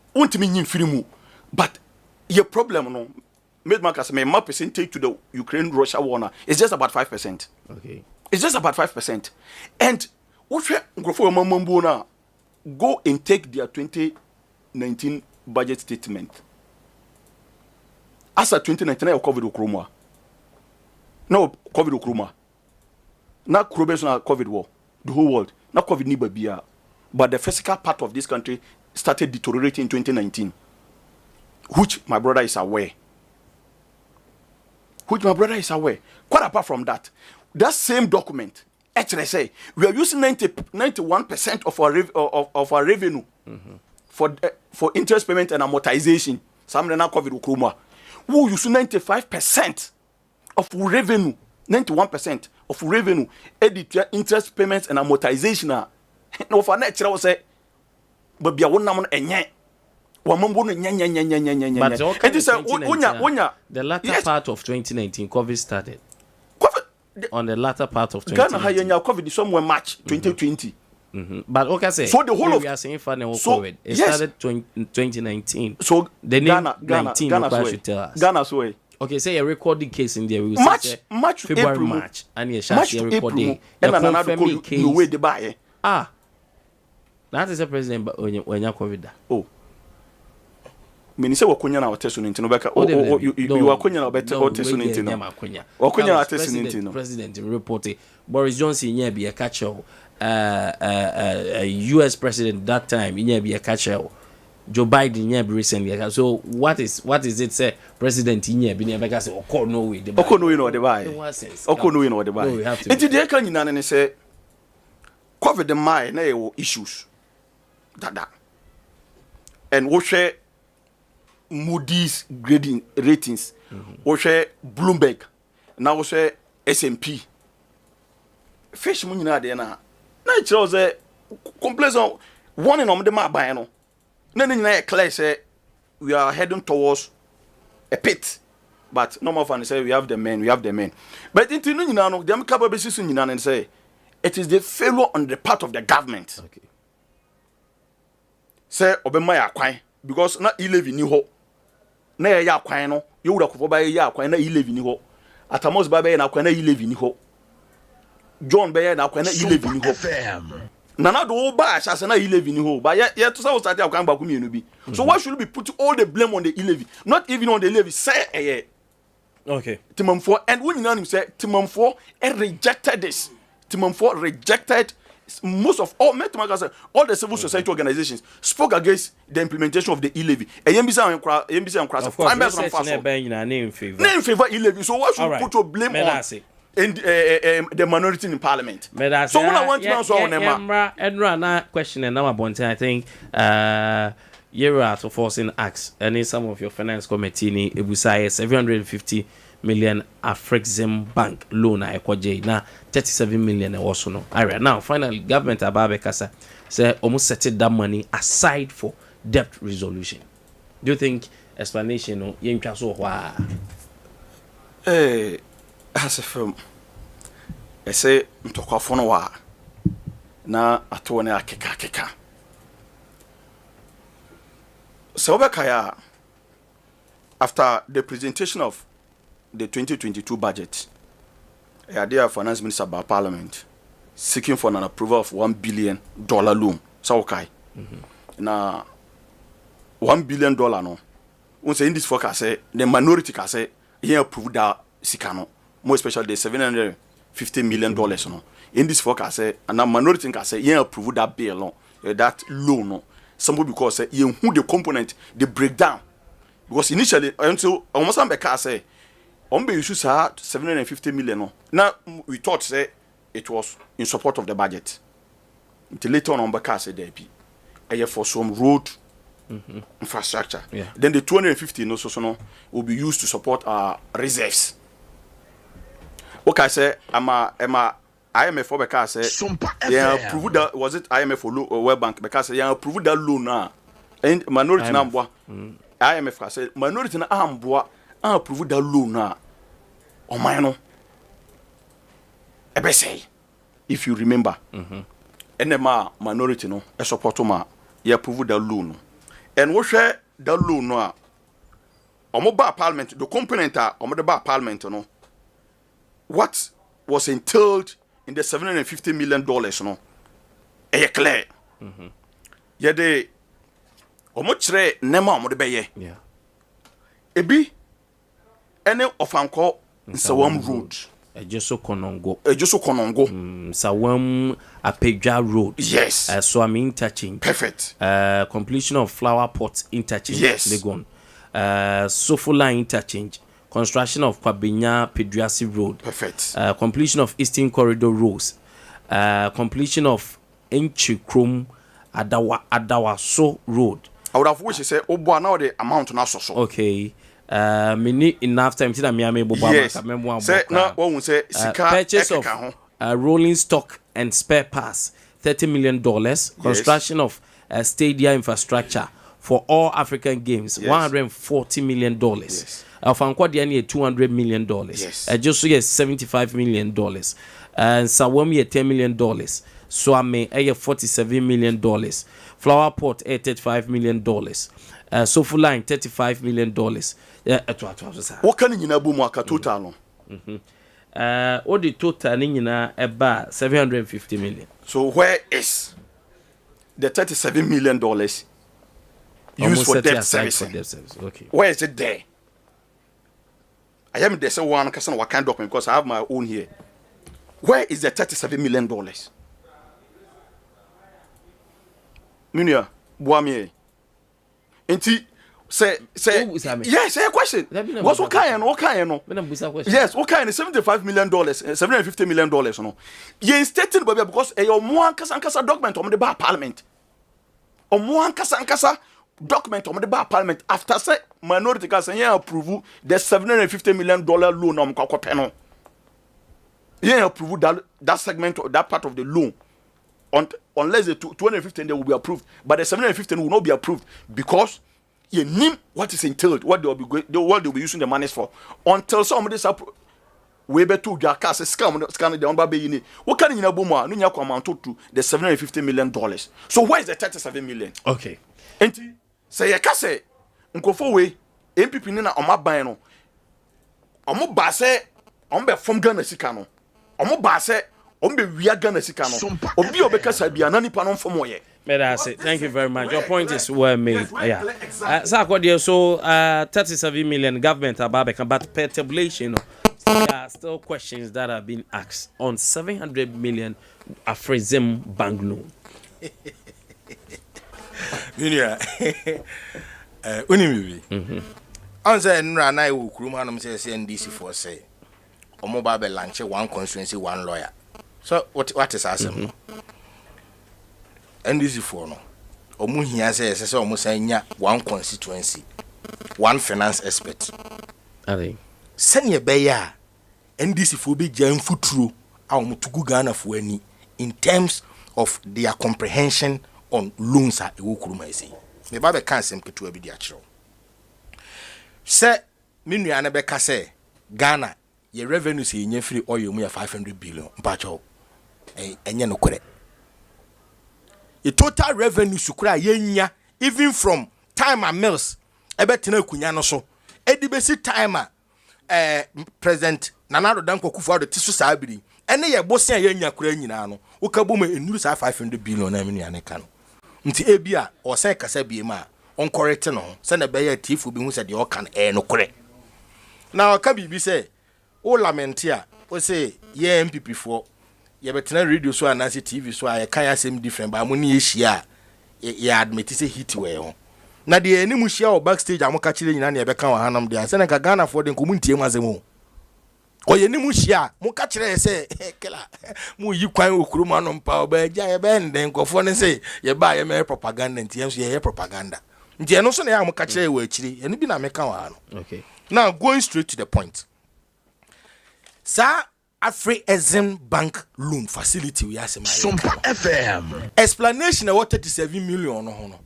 but your problem no made markers may my percentage to the Ukraine Russia war now is just about 5%. Okay, it's just about 5%. And what now go and take their 2019 budget statement as a 2019 COVID Okroma no COVID Okroma na Krobes na COVID war the whole world. Now COVID ni babia, but the physical part of this country started deteriorating in 2019, which my brother is aware. Quite apart from that, that same document actually say we are using 91% of our revenue for interest payment and amortization. Some now COVID ukruma. We use 95% of revenue, 91% of revenue, edit interest payments and amortization. No for natural say, but be a one number and But the latter part of 2019, COVID started. On the latter part of 2019. Ghana COVID somewhere March 2020. But okay, say so the whole of we are saying COVID. It started 2019. So the name Ghana should tell us. Ghana's way. Okay, say a recording case in there. We will March, say March, February, April, March, and March a to recording. April, and another case. The buy. That is a president when you COVID. Oh. Mini say wakonya na oteso nti no beka you wakonya na obete oteso nti no wakonya na oteso nti no president reported Boris Johnson nya be a catcher US president that time nya be a catcher Joe Biden nya be recently so what is it say president nya be beka say okọ no way no the buy okọ no the buy nti de ka nyina ne say COVID mai na e issues dada and wo hwe Moody's grading ratings, or share Bloomberg, now share S&P. Fish money na there na. Nature was a complacent one in on the map by no. Then clear say we are heading towards a pit. But no more fun say we have the men. But into no them capable basis and say it is the failure on the part of the government. Okay. Say obema akwan because na 11 ni ho. Na ya kwan no ye wura kofo ba ya kwan na 11 ni ho Atamos ba be na kwan na 11 ni ho John be na kwan na 11 ni ho na do ba asase na 11 ni ho ba ye to say we start akwan ba ku mienu bi so why should we put all the blame on the 11 not even on the 11 say okay Timamfo and when you know him say Timamfo rejected this Timamfo rejected most of all the civil society organizations spoke against the implementation of the e-levy. Of course, name favor e-levy. So why should we put your blame on the minority in parliament? So when I want to answer on Emra question and now I think you're out of forcing acts and some of your finance committee Ebusai 750 million Afrexim Bank loan Akye na 37 million also no. Alright, now finally government Abia Kasa say almost set that money aside for debt resolution. Do you think explanation no yentwa so hwa? As a film I say mtokofo no wa na ato ne akeka. So Obekaya after the presentation of the 2022 budget, Adea finance minister by parliament seeking for an approval of $1 billion loan. So okay. Now $1 billion no. Once in this forecast say the minority can say he approved that sikano. More especially the $750 million no. In this forecast say and now minority can say he approved that bill no. That loan no. Some because say who the component the breakdown. Because initially until almost some say Ombe issue 750 million no. Now we thought say it was in support of the budget. Until later on Ombe said there for some road infrastructure. Yeah. Then the 250 no so will be used to support our reserves. Okay, say IMF for because say yeah approved that was it IMF or World Bank because yeah approved that loan now. And minority number IMF say minority na amboa approve that loan na o man no ebe say if you remember enema minority no e support ma ya approve that loan no and wo hwe that loan no a omo ba parliament the component a omo de ba parliament no what was entailed in the $750 million no e clear ye de omo kire nema omo de be ye ebi ene ofanko nsawam road Ejoso Konongo. Sawam Apedja Road. Yes. Swami interchange. Perfect. Completion of Flower Pot interchange. Yes. Legon. Sofola interchange. Construction of Kwabinya Pedrasi Road. Perfect. Completion of Eastern Corridor Roads. Completion of Enchikrom Adawaso Road. I would have wished to say, oh, boy, now the amount now so. Okay. Me need enough time to me able yes. Say now what we say purchase of rolling stock and spare parts $30 million. Construction of stadium infrastructure for all African games $140 million. Yes. Fankwadiani $200 million. Yes. Just $75 million. And Sawami $10 million. Swame $47 million. Flower pot $35 million. Sofu line $35 million. What can you know about total? All the total in about $750 million. So where is the $37 million used for debt service? Okay. Where is it there? I am there. So one person what kind document because I have my own here. Where is the $37 million? Minia, Boamie. Enti say yes, a question. What's what kind? Yes, what kind? $75 million, $750 million. No, you stated because a more kasa document on the bar parliament. Or more kasa document on the bar parliament after say minority kasa approve the $750 million loan on Kokopeno. Yeah, approve that segment or that part of the loan. Unless the 250 they will be approved, but the 750 will not be approved because you name what is entailed, what they will be using the money for. Until somebody we be to their cast scan down by being what can you know boma no nyako amount to the $750 million. So where is the 37 million? Okay. And say ya kase nkofo we MPP ni na oma ban no omo ba se ombe from Ghana sika no omo ba se ombe wia Ghana sika no obi obekasa bia na nipa no mfom ye. That's it. Thank you very much. Your point is well made. Yeah. So 37 million government Abia, but per tabulation, there are still questions that have been asked on 700 million Afrezim bank loan. Minia, unimibi. Answer nra na iwu kuruma anum say NDC for say. Omo ba be launch one constituency one lawyer. So what is asem? NDC for no. Omo hia say omo say nya one constituency, one finance expert. Ade. Senya beya NDC for be jam futuro a omo tugu Ghana for ani in terms of their comprehension on loans a ewo kuruma ese. Me ba be kan sem ketu abi di a kiro. Se me nua na be ka say Ghana ye revenue say nya free oil mu ya 500 billion mpacho. Enye no kore. The total revenue sukura yenya even from time and mills ebetena kunya no so edibesi time president Nana Danko Kufuor tisu saabiri ene ye bosia yenya kura nyina no wokabu ma enuru sa 500 billion na menu ane kan nti ebia o say kasa bie ma on correct no se na be ya tifu bi hu se de o kan no kore na o ka bibi say o lamentia o say ye MPP for ye betena radio so anase TV so a ye kan asem different ba mo ne ye hia ye admit say hit we ho na de ani mu hia o backstage amoka kire nyina na ye be kan wa hanam de anse na ka Ghana for de ko mu ntie mu asem ho o ye ni mu hia mo ka kire ye say kela mu yi kwan okuru ma no mpa o ba ja ye be nden kofo ne say ye ba ye me propaganda ntie so ye propaganda ntie no so na ya mo ka kire we akiri ye ni bi na me kan wa no. Okay, now going straight to the point, sir. Afrezim bank loan facility we asema Sompa FM explanation what 37 million no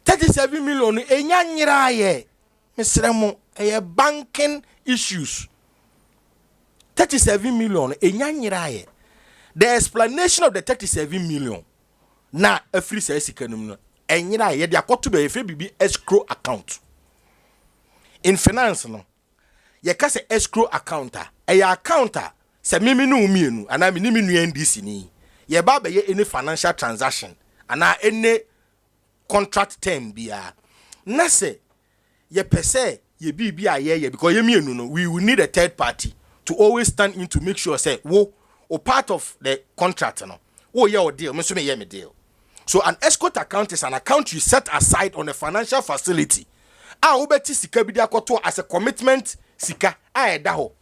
37 million enya nyira ye mesremo banking issues 37 million enya nyira ye. The explanation of the 37 million na afri say sikanum no enyira ye de akoto be efe bibi escrow account in finance no ye ka say escrow account account se mimi no umienu ana mi nimi nu NDC ni ye ba be ye any financial transaction ana any contract term bia na se ye pese ye bibia ye because ye mienu no we will need a third party to always stand in to make sure say wo or part of the contract no wo yeah or deal me so me yeah me deal. So an escrow account is an account you set aside on a financial facility. Ubeti sika bi dia koto as a commitment sika da ho.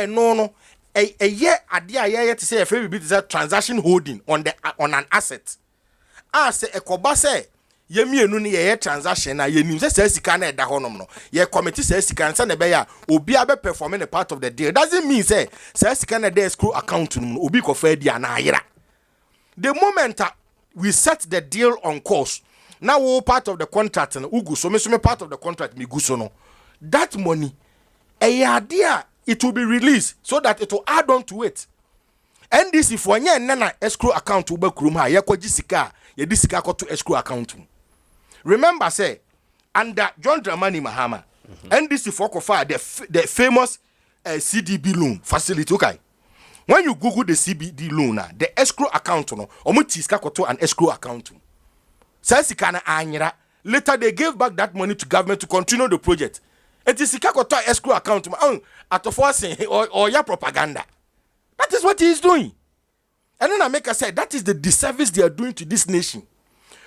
No a year Adea to say a fair bit is a transaction holding on an asset. Say a koba say ye mienu ni ye transaction na ye nim say sika na da ho no ye committee say sika na be ya obi abe performing a part of the deal. Doesn't mean say sika na dey escrow account no obi ko fa dia na ayira. The moment we set the deal on course, now we part of the contract and ugu so me part of the contract me guso no. That money idea it will be released so that it will add on to it. And this if one na escrow account ube krum ha ye kwaji sika ye di sika ko to escrow account. Remember say under John Dramani Mahama and this if for the famous CDB loan facility, okay. When you Google the CBD loan, the escrow account no, omuti koto an escrow account. Later they gave back that money to government to continue the project. It is koto escrow account or your propaganda. That is what he is doing. And then I make a say that is the disservice they are doing to this nation.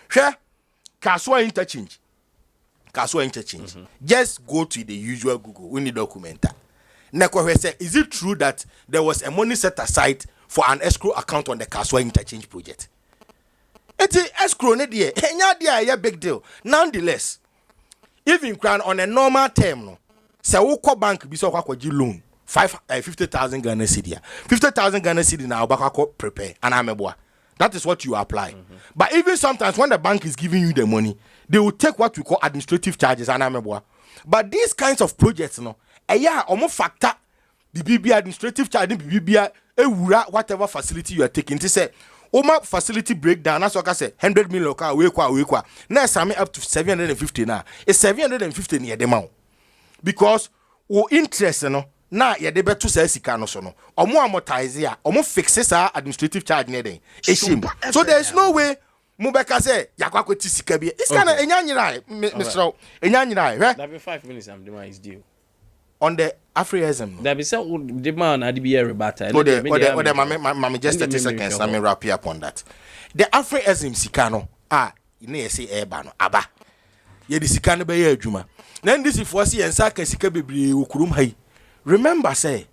Share Kaswa interchange. Just go to the usual Google. We need documenta. Is it true that there was a money set aside for an escrow account on the Kaswa interchange project? It's escrow, a big deal. Nonetheless, even on a normal term, no, say Oko Bank be so loan 50,000 Ghana cedi. 50,000 Ghana cedi now prepare and ameboa. That is what you apply. But even sometimes when the bank is giving you the money, they will take what we call administrative charges and ameboa. But these kinds of projects, no. Omo factor the BB administrative charge the BB whatever facility you are taking to say Oma facility breakdown as I say 100 million we kwa now same up to 750 now it's 750 near the amount because o interest no na ye de beto say sika no so no omo amortize ya omo fixes our administrative charge near den so there is no way Mubeka say yakwa kweti sika bi it's kind of enyanyira Mr. enyanyira that be 5 minutes I'm doing is due on the Afroism. There be some demand at the rebata. No, the just 30 seconds. Let me wrap you up on that. The Afroism sikano you know say eba no aba. Ye di sikano be ye adwuma. Then this if was and saka sika bebre ukurum hai. Remember say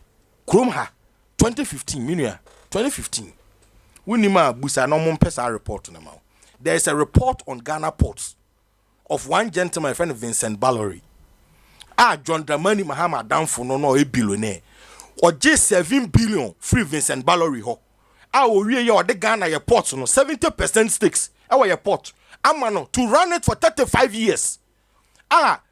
kurum ha 2015 minia 2015. Wunima busa no mo pesa report na ma. There is a report on Ghana ports of one gentleman friend Vincent Ballory. John Dramani Mahama downfall no a billionaire. Or just 7 billion free Vincent Ballory ho. We or the Ghana your ports no 70% stakes. Our your port. Amano to run it for 35 years.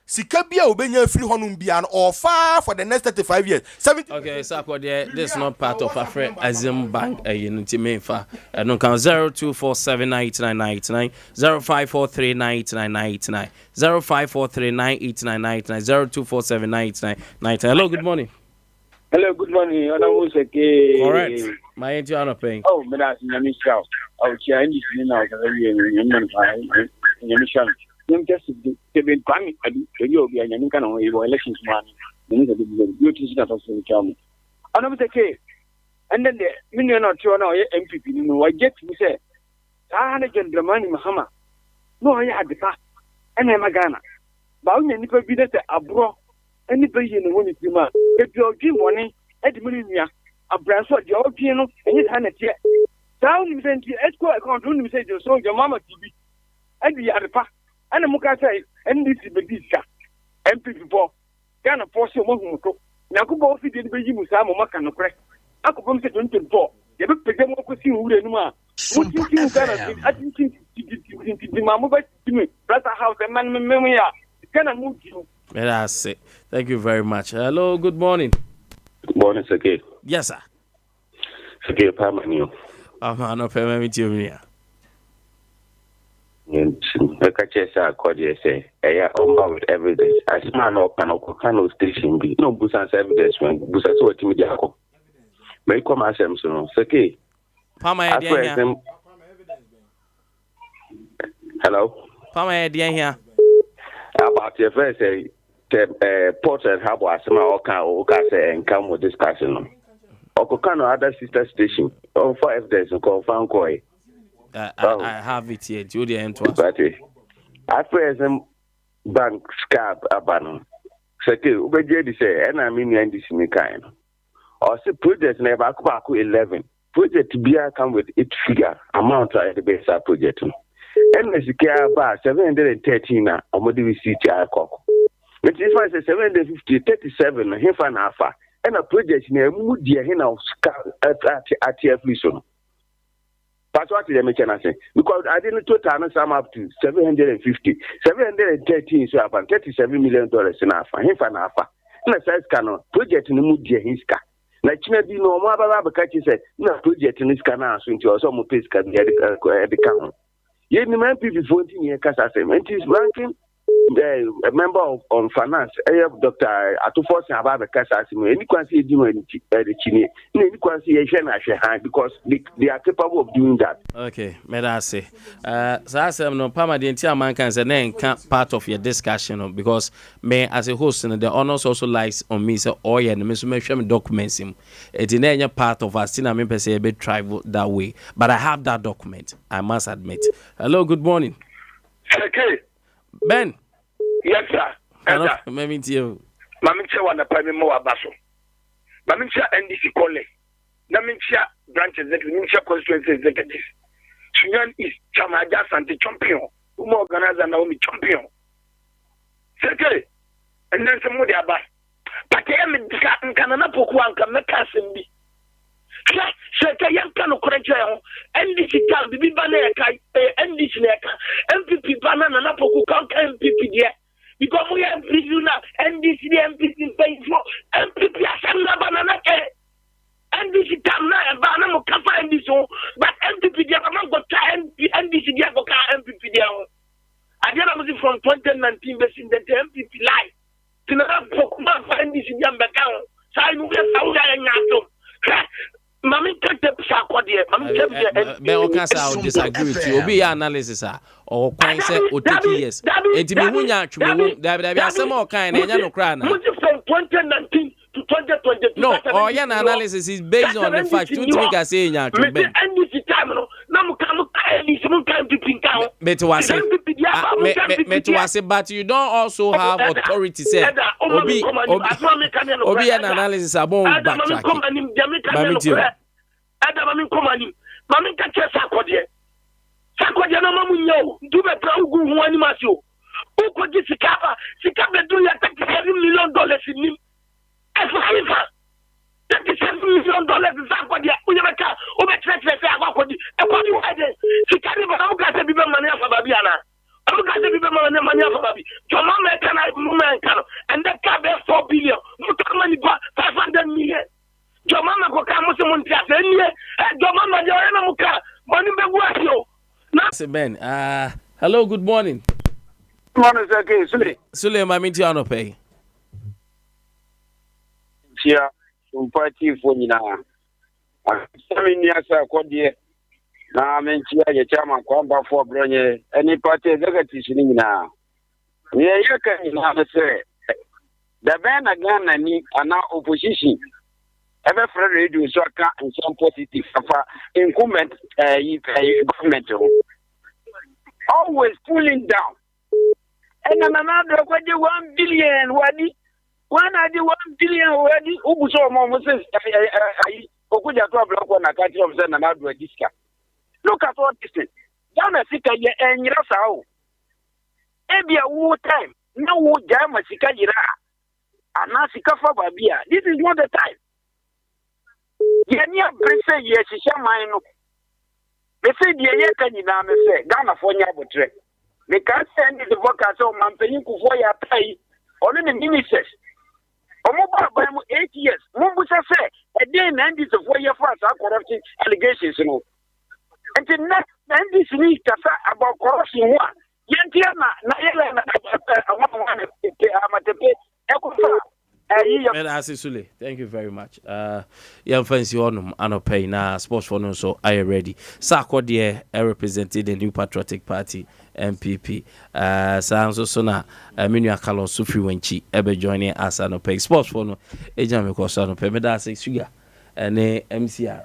Sikabia obenya free honum bian or far for the next 35 years. 70. Okay, so this is not part of Afre Azim Bank unity mefa. No can 02479999 05439999 0543989999 Hello, good morning. Hello, good morning. Correct. My into honor paying. Oh, but that's Michelle. Oh, Chinese now. I'm just been coming. You'll be an income on your elections money. You teach that also. And I was okay. And then the million or two now, MPP, you know, I get to say, I had a gentleman, Mahama. No, I had the car. And I'm a Ghana. But when you be that abroad, anybody in the woman, if you're giving money at the million, a branch of your piano, and you had a chair. Down in the escort account, you say your son, your mama TV. And the other part. And I'm going to say, and this is the disca. MP4 Ghana portion of Moto. Now, go off the baby Musamo Macano crack. I could come to 24. You look at them, who see who they know. What you think I think the Mamma to me, Brother House, and man, memory. Can I move you? That's it. Thank you very much. Hello, good morning. Good morning, Sake. Yes, sir. Sake, Pamani. I'm not paying with you. Chesa Akye say, with evidence. I smell no Panokano station be no Busan's evidence when Busa so Timidako. May come as him soon. Sake. Pama, hello. Pama, dear here. About your first say, Port and Harbour asema oka say encam with discussion. Okokano other sister station. On 5 days ko fan koi. I have it here. Do the end to us. After some bank scab abano. Seke ubeje di say na me nyan di simi kan. Or say project na ba ko 11. Project bia come with its figure amount at the base project. And as you care about 713 na omodi we see ti akọ. It is why say 750 37 he fa na afa. And a project na mu dia he na at so. That's what they mention say because I didn't total sum up to 750 713 so about $37 million in afa he fa na afa. Na size can project no mu dia he ska. Na china di no mo aba ba ka chi say na project ni ska na so nti o so mo pay ska di e ka. Ye ni man people 14 year kasa say it is ranking a member on finance Dr. Atufosin about the kasa say any kwansi di no any chini any kwansi ye hwe na hwe han because they are capable of doing that. Okay, may I say so no permanent man can say na part of your discussion because me as a host and the honors also lies on me say oh yeah me so me hwe me documents him it in any part of us na me per say be travel that way but I have that document I must admit. Hello, good morning. Okay. Ben. Yes, sir. Hello, Mami Tio. Mami Tia wana prime mo abaso. Mami Tia NDC Kole. Mami Tia branch executive, Mami Tia constituency executive. Sunyani is Chamaja Santi champion. Umo organizer Naomi champion. Okay. And then some more the abas. Pake ya medika nkanana poku anka meka sembi. Seka yanka no koreja yo NDC kan bibi bana ya kai NDC na ka MPP bana na poku kan MPP dia because we have review na NDC MPP pay for MPP asana bana na ke NDC tam na bana mo kafa NDC but MPP dia bana go ta NDC dia go ka MPP dia Adea na muzi from 2019 based the MPP live tinara poku ma NDC dia mbeka sai nu ya sauda ya nyato Mami kete sakwadie mami kete be o kan sa o disagree with you obi ya analysis or kwan say o take years enti me hunya atwemo da asem o kan na enya no kra na from 2019 to 2022 no or your analysis is based on the fact you think I say enya atwemo me NDC time no na mo kan any some kan pipinka me to wase but you don't also have authority say obi an analysis about backtrack mami komani mami ka che sakodie na mamu nyo ndube pra ugu hu ani masio uko ji sikaba du ya $37 million ni efa $37 million sakodie unyaka obetrete akodi ekodi wade sikari ba uka se bibe mani afa babi ana uka se bibe mani afa babi joma me kana mu me kana and that ka be 4 billion mutamani ba 500 million joma ma ko ka mo se mon tia se nie joma ma je na muka mani be guasio na se Ben hello, good morning. Good morning, sir. Sule Mami Tio no pay tia party for ni na sami ni asa kodie na menchia ye chama kwamba for bronye any party executive ni na ye yaka ni na se da ben Ghana ni ana opposition ebe friend radio so aka some positive for incumbent government always pulling down and another kwa 1 billion wadi wana di 1 billion wadi ubuso mo moses okuja to block na kati of na na do diska look at what this is Ghana sika ye enyira sao ebia wo time na wo jama sika yira ana sika fa babia this is not the time yenya brese ye shisha man no me say die ye kanyina me say Ghana fo nya botre me can send the vocal so man penyin ku fo ya pai onu ne ministers omo ba mu 8 years mo bu say e dey na ndi so fo ye for as corruption allegations no until next and this week about corruption one yentia na yele na amatepe ekufa Sule, thank you very much. Young fancy on pay na sports for no so I ready. Sako dear represented the New Patriotic Party MPP. Sounds so na menu akalo Sufi Wenchi ebe joining us pay sports for no agent because pay me that sugar and MCR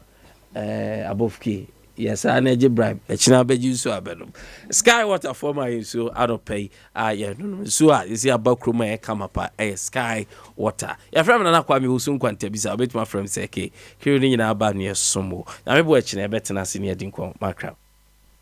above key. Yes, I need bribe. It's not be used to abandon. Sky water for my so out of pay. Yeah, no, so you see about Kruma come up sky water. Your friend and I kwame who soon quite be a bit my friend say, okay, hearing in our bad near Sumo. Now, I'm watching a better than senior dinko, my crowd.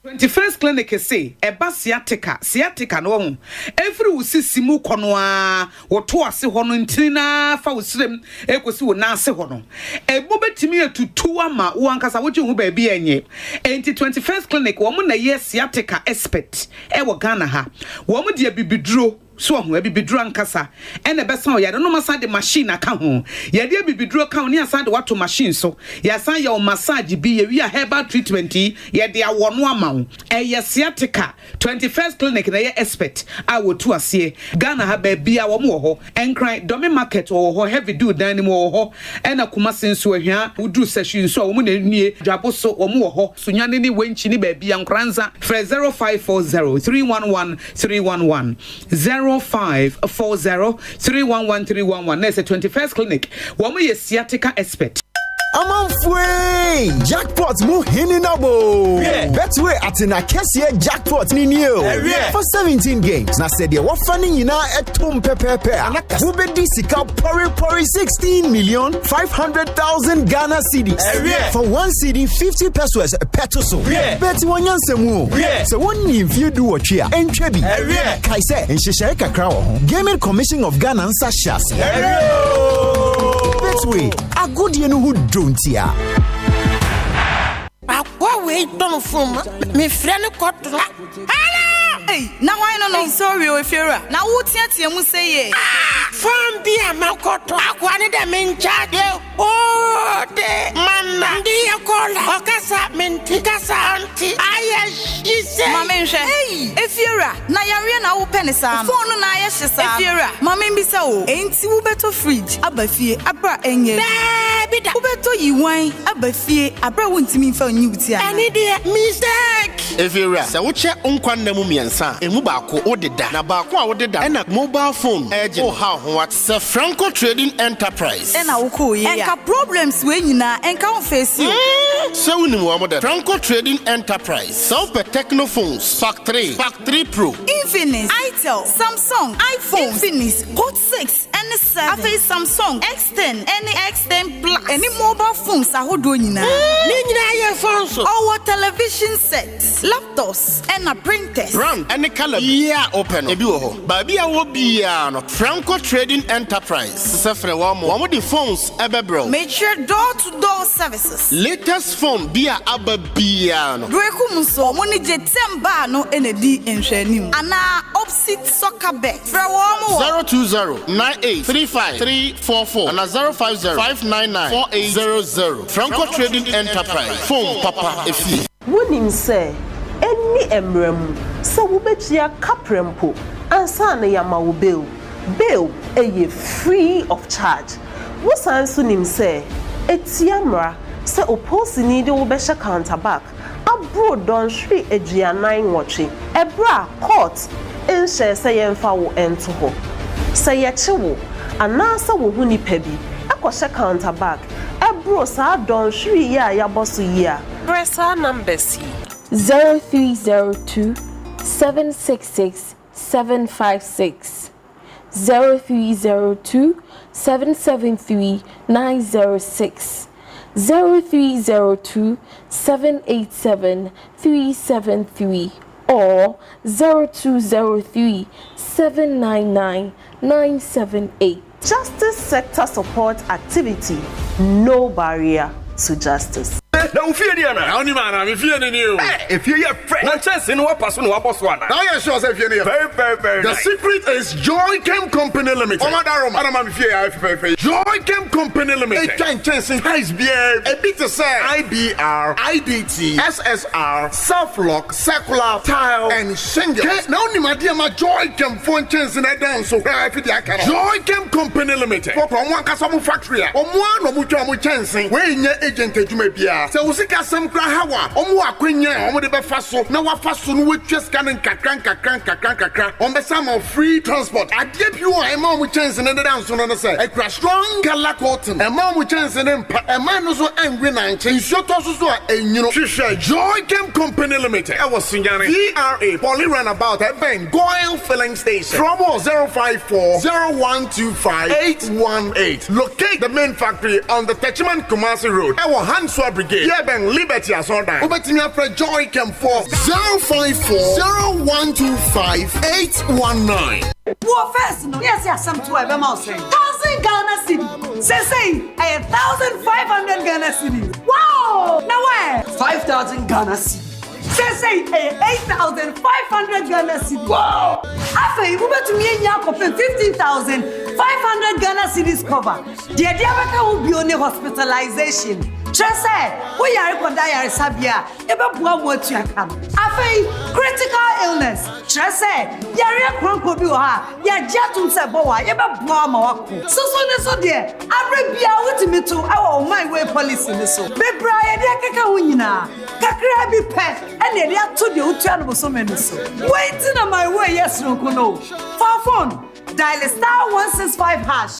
21st clinic say eba sciatica no every usisi mu konoa woto ase hono ntina fa usrem ekosi wo na ase hono ebo betimi atutu ama wo ankasa wo hu ba bia enye enti 21st clinic wo mu na ye sciatica expert e wo Ghana ha wo mu de bibiduro so ho bibiduro ankasa ene besa o yade no masa de machine aka ho yade bibiduro ka oni asa de wato machine so ya san ya o massage bi ye wi a herbal treatment yade awono ama eye sciatica 21st clinic na ye expert a wotu ase Ghana ha ba bia wo mo ho enkran domi market wo ho heavy do dan ni mo ho ena kuma senso ahia uduru session so wo mo na nie dwabo so wo mo ho Sunyani ni wenchi ni ba bia nkranza 0540 311 311 0540-311-311. There's a 21st clinic. Woman is sciatica expert. Amanfwe jackpot mu hininabo. Betway at an Akye jackpot ni new. For 17 games. Na said you funny yina etum pepepe. Who be disika pori 16,500,000 Ghana cedis. For 1 CD 50 pesos petoso. Bet one yansemu. So one if you do what here entrebi. Kaise and Shishai Kakra. Gaming Commission of Ghana and Sashas. Betway a good you know who don't ya. What way don't from me friend got hey, now I don't know. Sorry, if you're now what's yet you say ye? From be a makoto, I wanted them in charge. Oh, the mama, dear call, Okasa, Menticasa, auntie. She said, Mamma, hey, if you're now you're open a phone on Ayasha, if you're Mamma, be so, ain't you better fridge, Abafie, Abra, and ye, better you wine, Abafie, Abra won't to me for you, any dear mistake. If you're so, which unquanda mumiansa, and Mubako or the da, Nabako or the da, and a mobile phone, oh, how what's a Franco Trading Enterprise, and I'll call you, and problems when you now and can't face you. So, no more than Franco Trading Enterprise, Sompa Technophones, Pack 3 Pro, Infinix, Itel, Samsung, iPhone, Infinix, Code 6, and 7, I face Samsung, X10, any X10 Plus, any mobile phones are doing now. Our television sets, laptops, and a printers. Brand, any color, yeah, open. Baby, I will be Franco Trading Enterprise. Safra one of the phones ever bro. Make sure door-to-door services. Latest phone, Bia Ababiano. Brekumso, money jetemba no ND and Shenim. Ana opposite soccer bet. 020-9835-344 and 050-599-4800. Franco Trading Enterprise. Phone, Papa, if you. Wonim say any emrem so wubetia kaprempo ansa na yama wo bill eye free of charge wo sanso nim say etiamra say oposi ni de wo be sha counterback abro don hwe aduanan woche ebra court in share say yemfa wo ento ho say ye chewo anasa wo hu nipa bi akosha counterback ebro sa don hwe ya yaboso ya press our numbers 0302 766 756 0302 773 906 0302 787 373 or 0203 799 978. Justice sector support activity, no barrier to justice. na ufie ni ana na oni mana me fie ni o if you your friend na chance ni wa pass no wa boss ana now you sure say fie ni very the secret is Joy Chem Company Limited Adama me fie ya Joy Chem Company Limited chance price beer a bit to say IBR IDT SSR self-lock circular tile and shingles na oni ma dia ma Joy Chem phone chance na dance so cry fit ya kana Joy Chem Company Limited for one kaso factory omo no mu twa mo chance we nya agent adwuma bia se wo sika sam kra hawa omo akwanya omo de be fa so na wa fa so no we twa sika kakran on be some free transport adie pure e ma mo chance na de dance no say e kra strong color cotton e ma mo chance ne mpa e ma no so angry na nche nsuo to so a enyiro hwehwe Joy Chem Company Limited e was Sunyani VRA Poly Runabout at Ben Goyle Filling Station Promo 054-0125-818. Locate the main factory on the Techiman Kumasi Road. Our Hanswa Brigade. Yeah, Ben Liberty Asonda. Ubetimia for Joy Chem 4 054-0125-819. What first? No, yes, some two ever mouse. 1,000 Ghana cedi. Say, 1,500 Ghana cedi. Wow! Now where? 5,000 Ghana cedi. Say 8,500 Ghana cedis. Wow! After you move to me and Jacob 15,500 Ghana cedis cover. The idea will be only hospitalization. Just say, we are going to die as Abia. Eba bua mo tu akam. After critical illness. Just say, yare kronko bi ha. Ya jatum se bowa. Eba bua ma wako. So there. Abia witimi to our my way policy so. Be bra ye dia keka ho nyina. Kakra bi pe. And they are to the utuan so many so. Waiting on my way, yes, no. For phone, dial *165#.